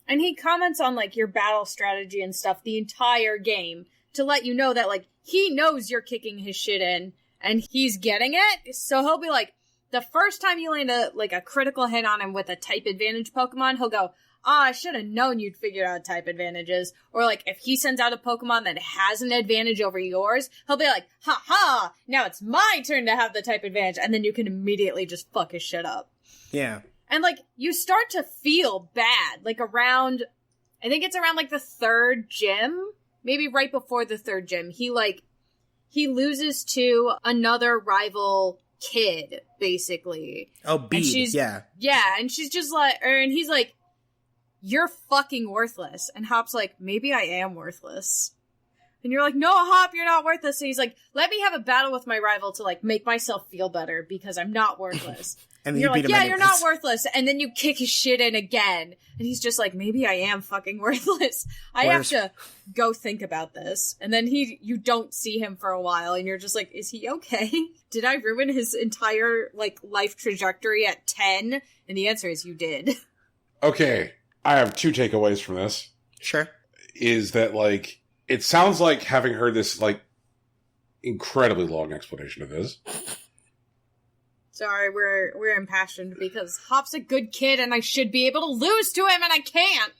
And he comments on, like, your battle strategy and stuff the entire game to let you know that, like, he knows you're kicking his shit in and he's getting it. So he'll be like, the first time you land a critical hit on him with a type advantage Pokemon, he'll go, I should have known you'd figure out type advantages. Or, like, if he sends out a Pokemon that has an advantage over yours, he'll be like, ha ha, now it's my turn to have the type advantage. And then you can immediately just fuck his shit up. Yeah. And, like, you start to feel bad, like, around, I think it's around, like, the third gym, maybe right before the third gym. He loses to another rival kid, basically. Oh, Bede, yeah. Yeah, and she's just like, and he's like, you're fucking worthless. And Hop's like, maybe I am worthless. And you're like, no, Hop, you're not worthless. And he's like, let me have a battle with my rival to, like, make myself feel better because I'm not worthless. And you're like, yeah, you're not worthless. And then you kick his shit in again. And he's just like, maybe I am fucking worthless. I have to go think about this. And then you don't see him for a while. And you're just like, is he okay? Did I ruin his entire, like, life trajectory at 10? And the answer is you did. Okay. I have two takeaways from this. Sure. Is that, like, it sounds like, having heard this, like, incredibly long explanation of this. Sorry, we're impassioned because Hop's a good kid and I should be able to lose to him and I can't.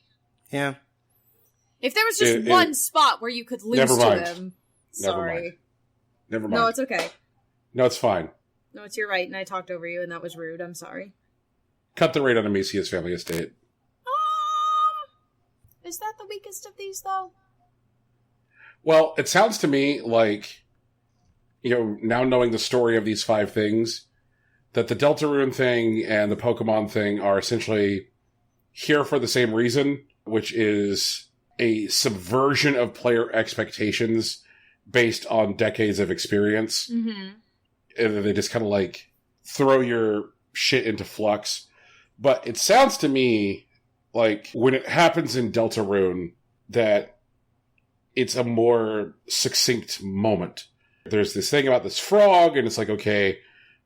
Yeah. If there was just one spot where you could lose to him. Sorry. Never mind. No, it's okay. No, it's fine. No, it's your right, and I talked over you and that was rude. I'm sorry. Cut the rate on Amicia's family estate. Is that the weakest of these, though? Well, it sounds to me like, you know, now knowing the story of these 5 things, that the Deltarune thing and the Pokemon thing are essentially here for the same reason, which is a subversion of player expectations based on decades of experience. Mm-hmm. And they just kind of, like, throw your shit into flux. But it sounds to me like when it happens in Deltarune that it's a more succinct moment. There's this thing about this frog, and it's like, okay,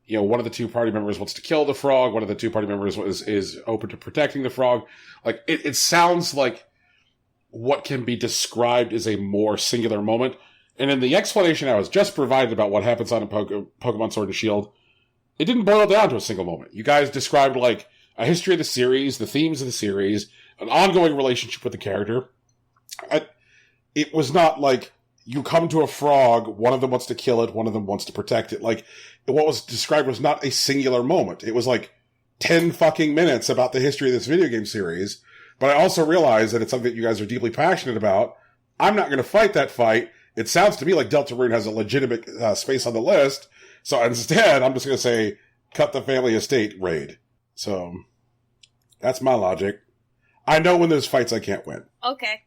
you know, one of the 2 party members wants to kill the frog, one of the 2 party members is open to protecting the frog. Like, it sounds like what can be described as a more singular moment. And in the explanation I was just provided about what happens on a Pokemon Sword and Shield, it didn't boil down to a single moment. You guys described, like, a history of the series, the themes of the series, an ongoing relationship with the character. It was not like you come to a frog, one of them wants to kill it, one of them wants to protect it. Like, what was described was not a singular moment. It was like 10 fucking minutes about the history of this video game series. But I also realize that it's something that you guys are deeply passionate about. I'm not going to fight that fight. It sounds to me like Deltarune has a legitimate space on the list. So instead, I'm just going to say, cut the family estate raid. So, that's my logic. I know when there's fights I can't win. Okay.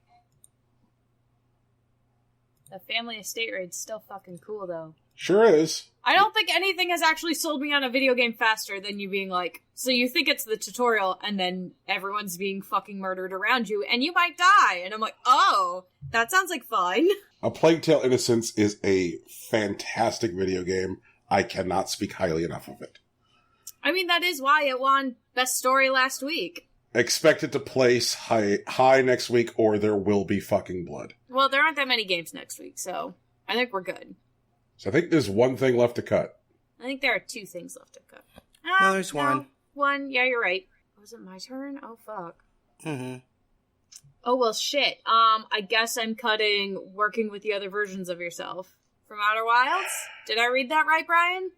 The family estate raid's still fucking cool, though. Sure is. I don't think anything has actually sold me on a video game faster than you being like, so you think it's the tutorial, and then everyone's being fucking murdered around you, and you might die. And I'm like, oh, that sounds like fun. A Plague Tale Innocence is a fantastic video game. I cannot speak highly enough of it. I mean, that is why it won Best Story last week. Expect it to place high next week, or there will be fucking blood. Well, there aren't that many games next week, so I think we're good. So I think there's one thing left to cut. I think there are 2 things left to cut. No, there's one. One, yeah, you're right. Was it my turn? Oh, fuck. Mm-hmm. Oh, well, shit. I guess I'm cutting working with the other versions of yourself from Outer Wilds. Did I read that right, Brian?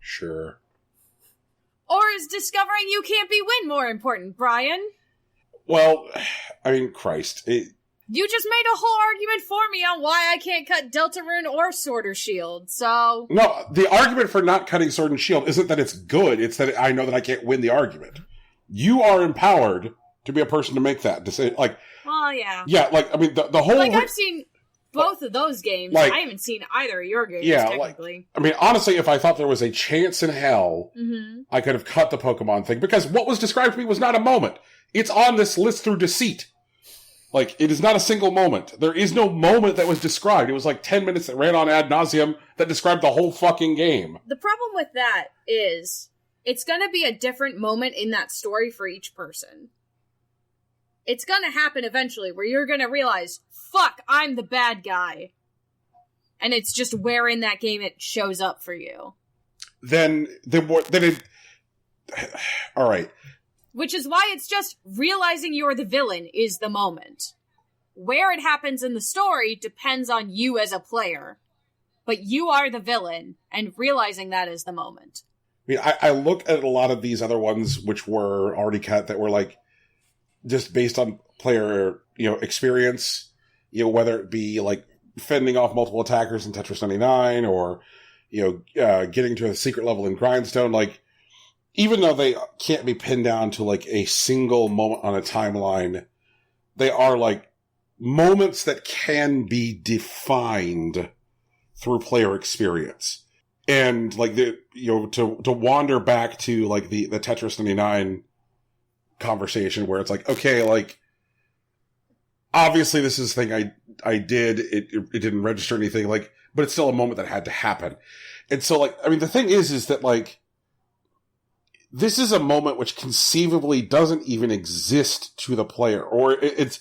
Sure. Or is discovering you can't be win more important, Brian? Well, I mean, Christ. You just made a whole argument for me on why I can't cut Deltarune or Sword or Shield, so... No, the argument for not cutting Sword and Shield isn't that it's good, it's that I know that I can't win the argument. You are empowered to be a person to make that decision. Like, well, yeah. Yeah, like, I mean, the whole... Like, I've seen both of those games. Like, I haven't seen either of your games, yeah, technically. I mean, honestly, if I thought there was a chance in hell, I could have cut the Pokemon thing, because what was described to me was not a moment. It's on this list through deceit. Like, it is not a single moment. There is no moment that was described. It was like 10 minutes that ran on ad nauseum that described the whole fucking game. The problem with that is, it's gonna be a different moment in that story for each person. It's gonna happen eventually, where you're gonna realize, fuck, I'm the bad guy. And it's just where in that game it shows up for you. Then all right. Which is why it's just realizing you're the villain is the moment. Where it happens in the story depends on you as a player. But you are the villain, and realizing that is the moment. I mean, I look at a lot of these other ones which were already cut that were like just based on player, experience, whether it be like fending off multiple attackers in Tetris 99 or, getting to a secret level in Grindstone, like, even though they can't be pinned down to like a single moment on a timeline, they are like moments that can be defined through player experience. And like to wander back to like the Tetris 99 conversation where it's like, okay, like obviously this is the thing I did, it didn't register anything, like, but it's still a moment that had to happen. And so like, I mean, the thing is that like, this is a moment which conceivably doesn't even exist to the player, or it's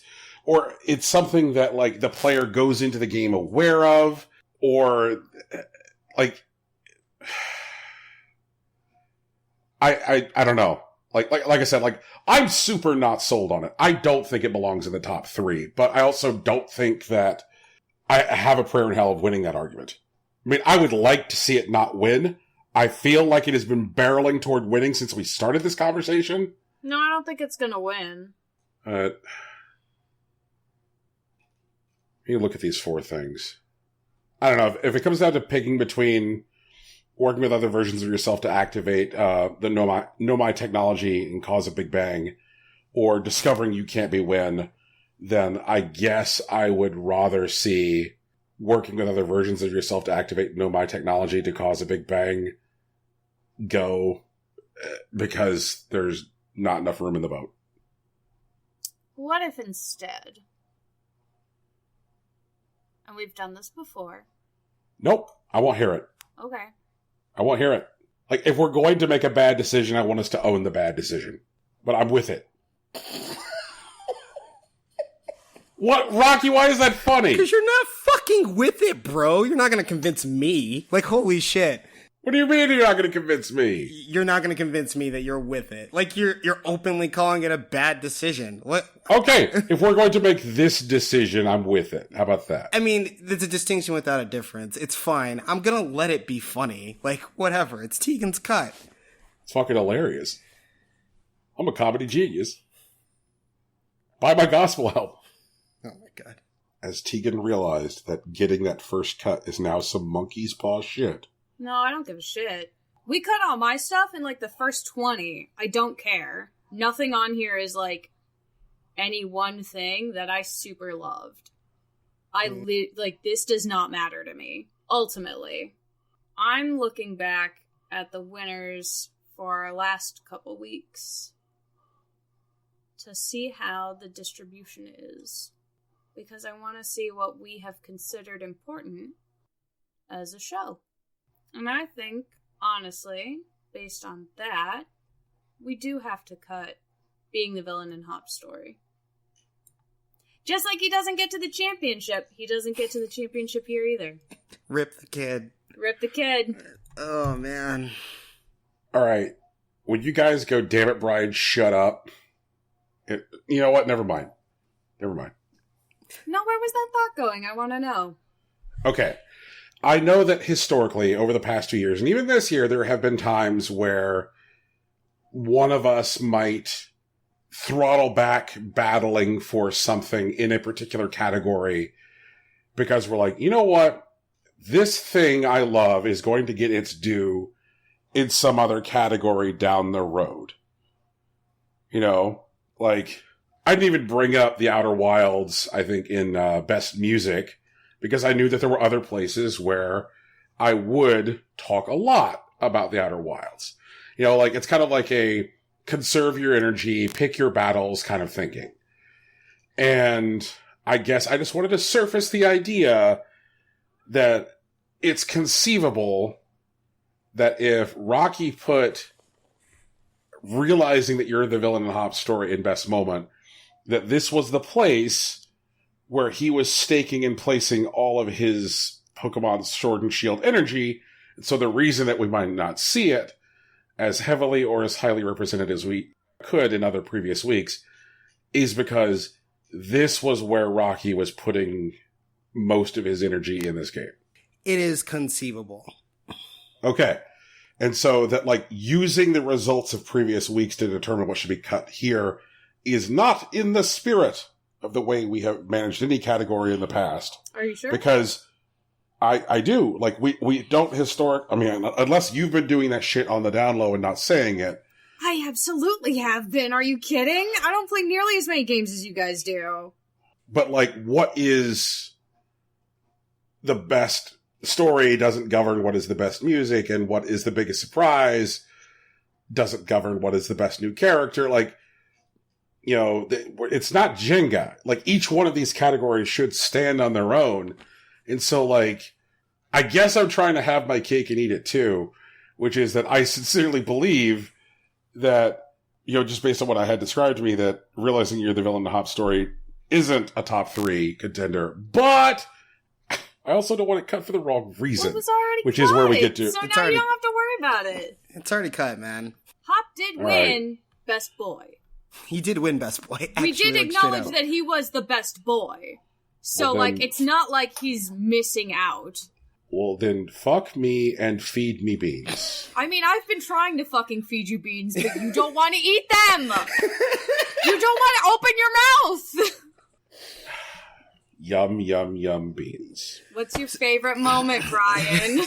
something that like the player goes into the game aware of, or like, I don't know. Like I said, like I'm super not sold on it. I don't think it belongs in the top 3, but I also don't think that I have a prayer in hell of winning that argument. I mean, I would like to see it not win. I feel like it has been barreling toward winning since we started this conversation. No, I don't think it's gonna win. You look at these 4 things. I don't know. If it comes down to picking between working with other versions of yourself to activate the Know My technology and cause a Big Bang, or discovering you can't be win, then I guess I would rather see working with other versions of yourself to activate Know My technology to cause a Big Bang go, because there's not enough room in the boat. What if instead, and we've done this before. Nope, I won't hear it. Okay. I won't hear it. Like, if we're going to make a bad decision, I want us to own the bad decision. But I'm with it. What, Rocky, why is that funny? Because you're not fucking with it, bro. You're not going to convince me. Like, holy shit. What do you mean you're not going to convince me? You're not going to convince me that you're with it. Like, you're openly calling it a bad decision. What? Okay, if we're going to make this decision, I'm with it. How about that? I mean, there's a distinction without a difference. It's fine. I'm going to let it be funny. Like, whatever. It's Tegan's cut. It's fucking hilarious. I'm a comedy genius. Buy my gospel album. Oh my god. As Tegan realized that getting that first cut is now some monkey's paw shit. No, I don't give a shit. We cut all my stuff in, like, the first 20. I don't care. Nothing on here is, like, any one thing that I super loved. Like, this does not matter to me, ultimately. I'm looking back at the winners for our last couple weeks to see how the distribution is. Because I want to see what we have considered important as a show. And I think, honestly, based on that, we do have to cut being the villain in Hop's story. Just like he doesn't get to the championship, he doesn't get to the championship here either. Rip the kid. Rip the kid. Oh, man. All right. Would you guys go, damn it, Brian, shut up? You know what? Never mind. Never mind. No, where was that thought going? I want to know. Okay. I know that historically, over the past 2 years, and even this year, there have been times where one of us might throttle back battling for something in a particular category because we're like, you know what? This thing I love is going to get its due in some other category down the road. You know, like, I didn't even bring up The Outer Wilds, I think, in Best Music, because I knew that there were other places where I would talk a lot about The Outer Wilds. You know, like, it's kind of like a conserve your energy, pick your battles kind of thinking. And I guess I just wanted to surface the idea that it's conceivable that if Rocky put realizing that you're the villain in Hop's story in Best Moment, that this was the place where he was staking and placing all of his Pokemon Sword and Shield energy. And so the reason that we might not see it as heavily or as highly represented as we could in other previous weeks is because this was where Rocky was putting most of his energy in this game. It is conceivable. Okay. And so that, like, using the results of previous weeks to determine what should be cut here is not in the spirit of the way we have managed any category in the past. Are you sure? Because I do. Like, we don't unless you've been doing that shit on the down low and not saying it. I absolutely have been. Are you kidding? I don't play nearly as many games as you guys do. But, like, what is the best story doesn't govern what is the best music, and what is the biggest surprise doesn't govern what is the best new character. Like, you know, it's not Jenga. Like, each one of these categories should stand on their own. And so, like, I guess I'm trying to have my cake and eat it too, which is that I sincerely believe that, you know, just based on what I had described to me, that realizing you're the villain in the Hop story isn't a top 3 contender. But I also don't want it cut for the wrong reason. Well, it was already which cut, is where we get to. So now you don't have to worry about it. It's already cut, man. Hop did win Best Boy. He did win Best Boy. We did acknowledge that he was the best boy. So, Well, then- like, it's not like he's missing out. Well, then fuck me and feed me beans. I mean, I've been trying to fucking feed you beans, but you don't want to eat them! You don't want to open your mouth! Yum, yum, yum beans. What's your favorite moment, Brian?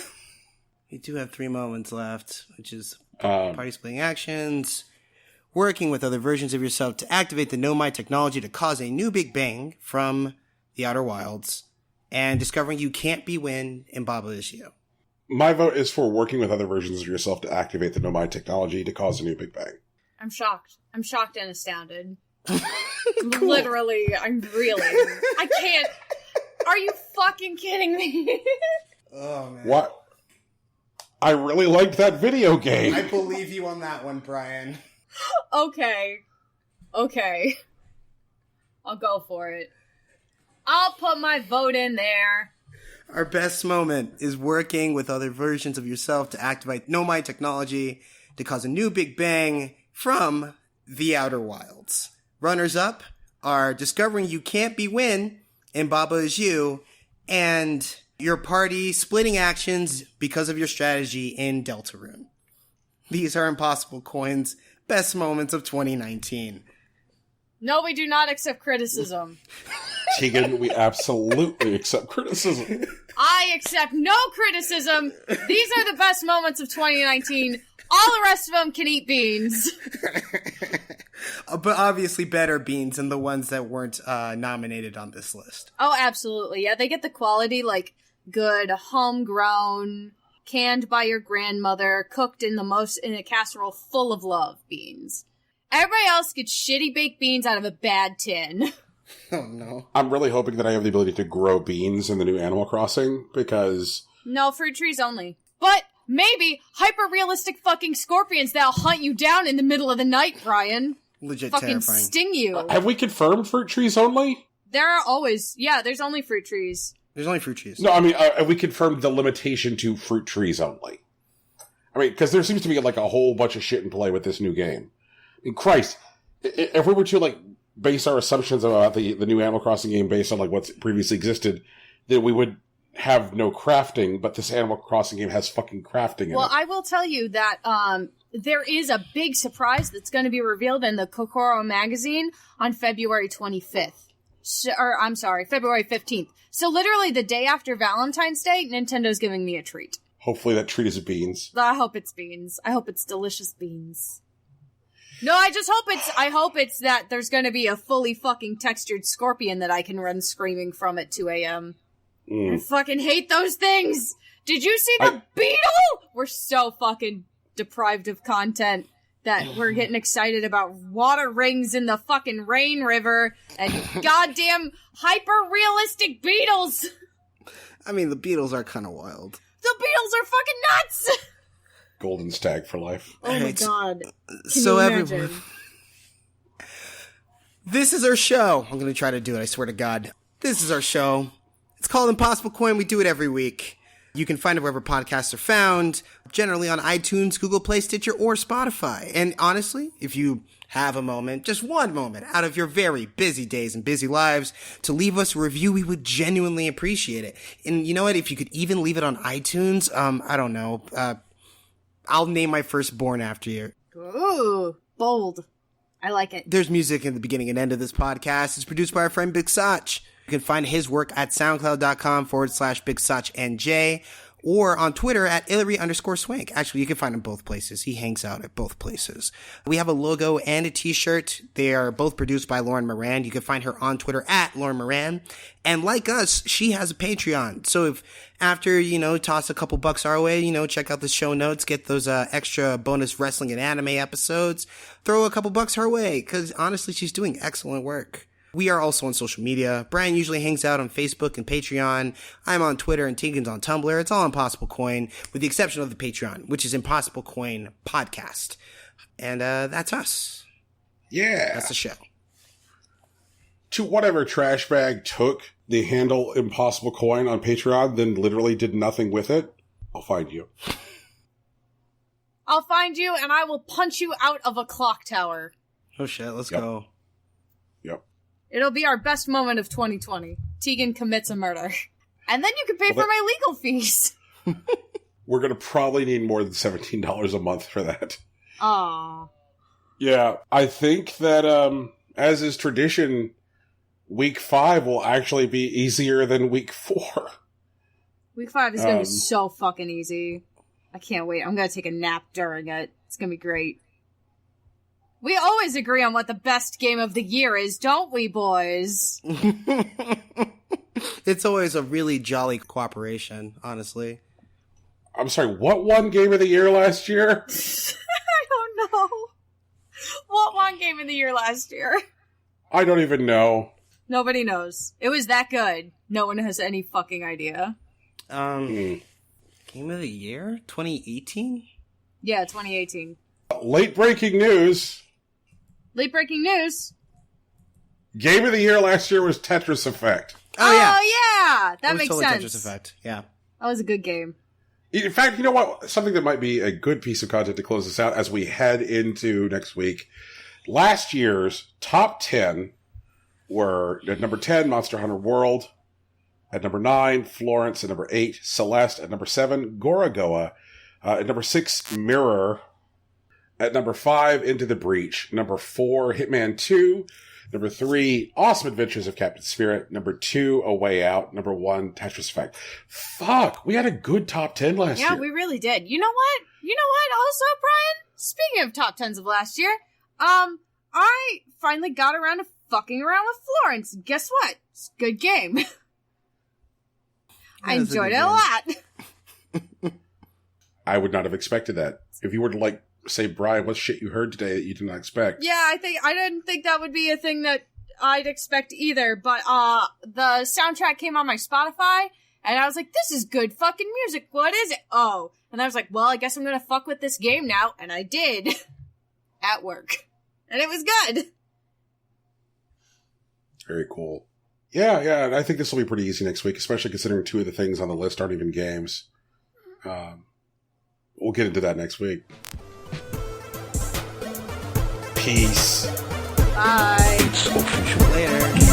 We do have 3 moments left, which is Um, party splitting actions, working with other versions of yourself to activate the Know My technology to cause a new Big Bang from The Outer Wilds, and discovering you can't be Win in Baba Is You. My vote is for working with other versions of yourself to activate the Know My technology to cause a new Big Bang. I'm shocked. I'm shocked and astounded. Literally, I'm really. I can't. Are you fucking kidding me? Oh, man. What? I really liked that video game. I believe you on that one, Brian. Okay. I'll go for it. I'll put my vote in there. Our best moment is working with other versions of yourself to activate Know My technology to cause a new Big Bang from The Outer Wilds. Runners up are discovering you can't be Win in Baba Is You, and your party splitting actions because of your strategy in Deltarune. These are impossible coins. Best moments of 2019. No, we do not accept criticism. Tegan, we absolutely accept criticism. I accept no criticism. These are the best moments of 2019. All the rest of them can eat beans. But obviously better beans than the ones that weren't nominated on this list. Oh, absolutely. Yeah, they get the quality, like, good, homegrown, canned by your grandmother, cooked in a casserole full of love beans. Everybody else gets shitty baked beans out of a bad tin. Oh, no. I'm really hoping that I have the ability to grow beans in the new Animal Crossing, because... No, fruit trees only. But maybe hyper-realistic fucking scorpions that'll hunt you down in the middle of the night, Brian. Legit fucking terrifying. sting you. Have we confirmed fruit trees only? There are always, there's only fruit trees. There's only fruit trees. No, I mean, have we confirmed the limitation to fruit trees only? I mean, because there seems to be like a whole bunch of shit in play with this new game. I mean, Christ, if we were to like base our assumptions about the new Animal Crossing game based on like what's previously existed, then we would have no crafting, but this Animal Crossing game has fucking crafting in it. Well, I will tell you that there is a big surprise that's going to be revealed in the Kokoro magazine on February 25th. February 15th. So literally the day after Valentine's Day, Nintendo's giving me a treat. Hopefully that treat is beans. I hope it's beans. I hope it's delicious beans. No, I hope it's that there's going to be a fully fucking textured scorpion that I can run screaming from at 2 a.m. I fucking hate those things. Did you see the beetle? We're so fucking deprived of content that we're getting excited about water rings in the fucking rain river and goddamn hyper-realistic beetles. I mean, the Beatles are kind of wild. The beetles are fucking nuts. Golden stag for life. Oh my god. So you imagine? everyone, this is our show. I'm going to try to do it, I swear to God. This is our show. It's called Impossible Coin. We do it every week. You can find it wherever podcasts are found, generally on iTunes, Google Play, Stitcher, or Spotify. And honestly, if you have a moment, just one moment out of your very busy days and busy lives to leave us a review, we would genuinely appreciate it. And you know what? If you could even leave it on iTunes, I don't know. I'll name my firstborn after you. Ooh, bold. I like it. There's music in the beginning and end of this podcast. It's produced by our friend Big Sach. You can find his work at soundcloud.com/BigSachNJ or on Twitter at Hillary_Swank. Actually, you can find him both places. He hangs out at both places. We have a logo and a t-shirt. They are both produced by Lauren Moran. You can find her on Twitter at Lauren Moran. And like us, she has a Patreon. So if after, toss a couple bucks our way, check out the show notes, get those extra bonus wrestling and anime episodes, throw a couple bucks her way, because honestly, she's doing excellent work. We are also on social media. Brian usually hangs out on Facebook and Patreon. I'm on Twitter and Tegan's on Tumblr. It's all Impossible Coin, with the exception of the Patreon, which is Impossible Coin Podcast. And that's us. Yeah. That's the show. To whatever trash bag took the handle Impossible Coin on Patreon, then literally did nothing with it, I'll find you. I'll find you and I will punch you out of a clock tower. Oh shit, let's Yep. go. Yep. It'll be our best moment of 2020. Tegan commits a murder. And then you can pay for my legal fees. We're going to probably need more than $17 a month for that. Aww. Yeah, I think that, as is tradition, week 5 will actually be easier than week 4. Week 5 is going to be so fucking easy. I can't wait. I'm going to take a nap during it. It's going to be great. We always agree on what the best game of the year is, don't we, boys? It's always a really jolly cooperation, honestly. I'm sorry, what won Game of the Year last year? I don't know. What won game of the year last year? I don't even know. Nobody knows. It was that good. No one has any fucking idea. Game of the year? 2018? Yeah, 2018. Late breaking news. Late breaking news. Game of the Year last year was Tetris Effect. Oh, yeah. That It was makes totally sense. Tetris Effect, yeah. That was a good game. In fact, you know what? Something that might be a good piece of content to close this out as we head into next week. Last year's top 10 were at number 10, Monster Hunter World. At number 9, Florence. At number 8, Celeste. At number 7, Gorogoa. At number 6, Mirror. At number 5, Into the Breach. Number 4, Hitman 2. Number 3, Awesome Adventures of Captain Spirit. Number 2, A Way Out. Number 1, Tetris Effect. Fuck, we had a good top 10 last year. Yeah, we really did. You know what? Also, Brian? Speaking of top 10s of last year, I finally got around to fucking around with Florence. Guess what? It's a good game. I enjoyed it a lot. I would not have expected that. If you were to, say, Brian, what shit you heard today that you did not expect? Yeah, I didn't think that would be a thing that I'd expect either, but the soundtrack came on my Spotify, and I was like, this is good fucking music, what is it? Oh, and I was like, well, I guess I'm gonna fuck with this game now, and I did. At work. And it was good. Very cool. Yeah, and I think this will be pretty easy next week, especially considering 2 of the things on the list aren't even games. We'll get into that next week. Peace. Bye. Later.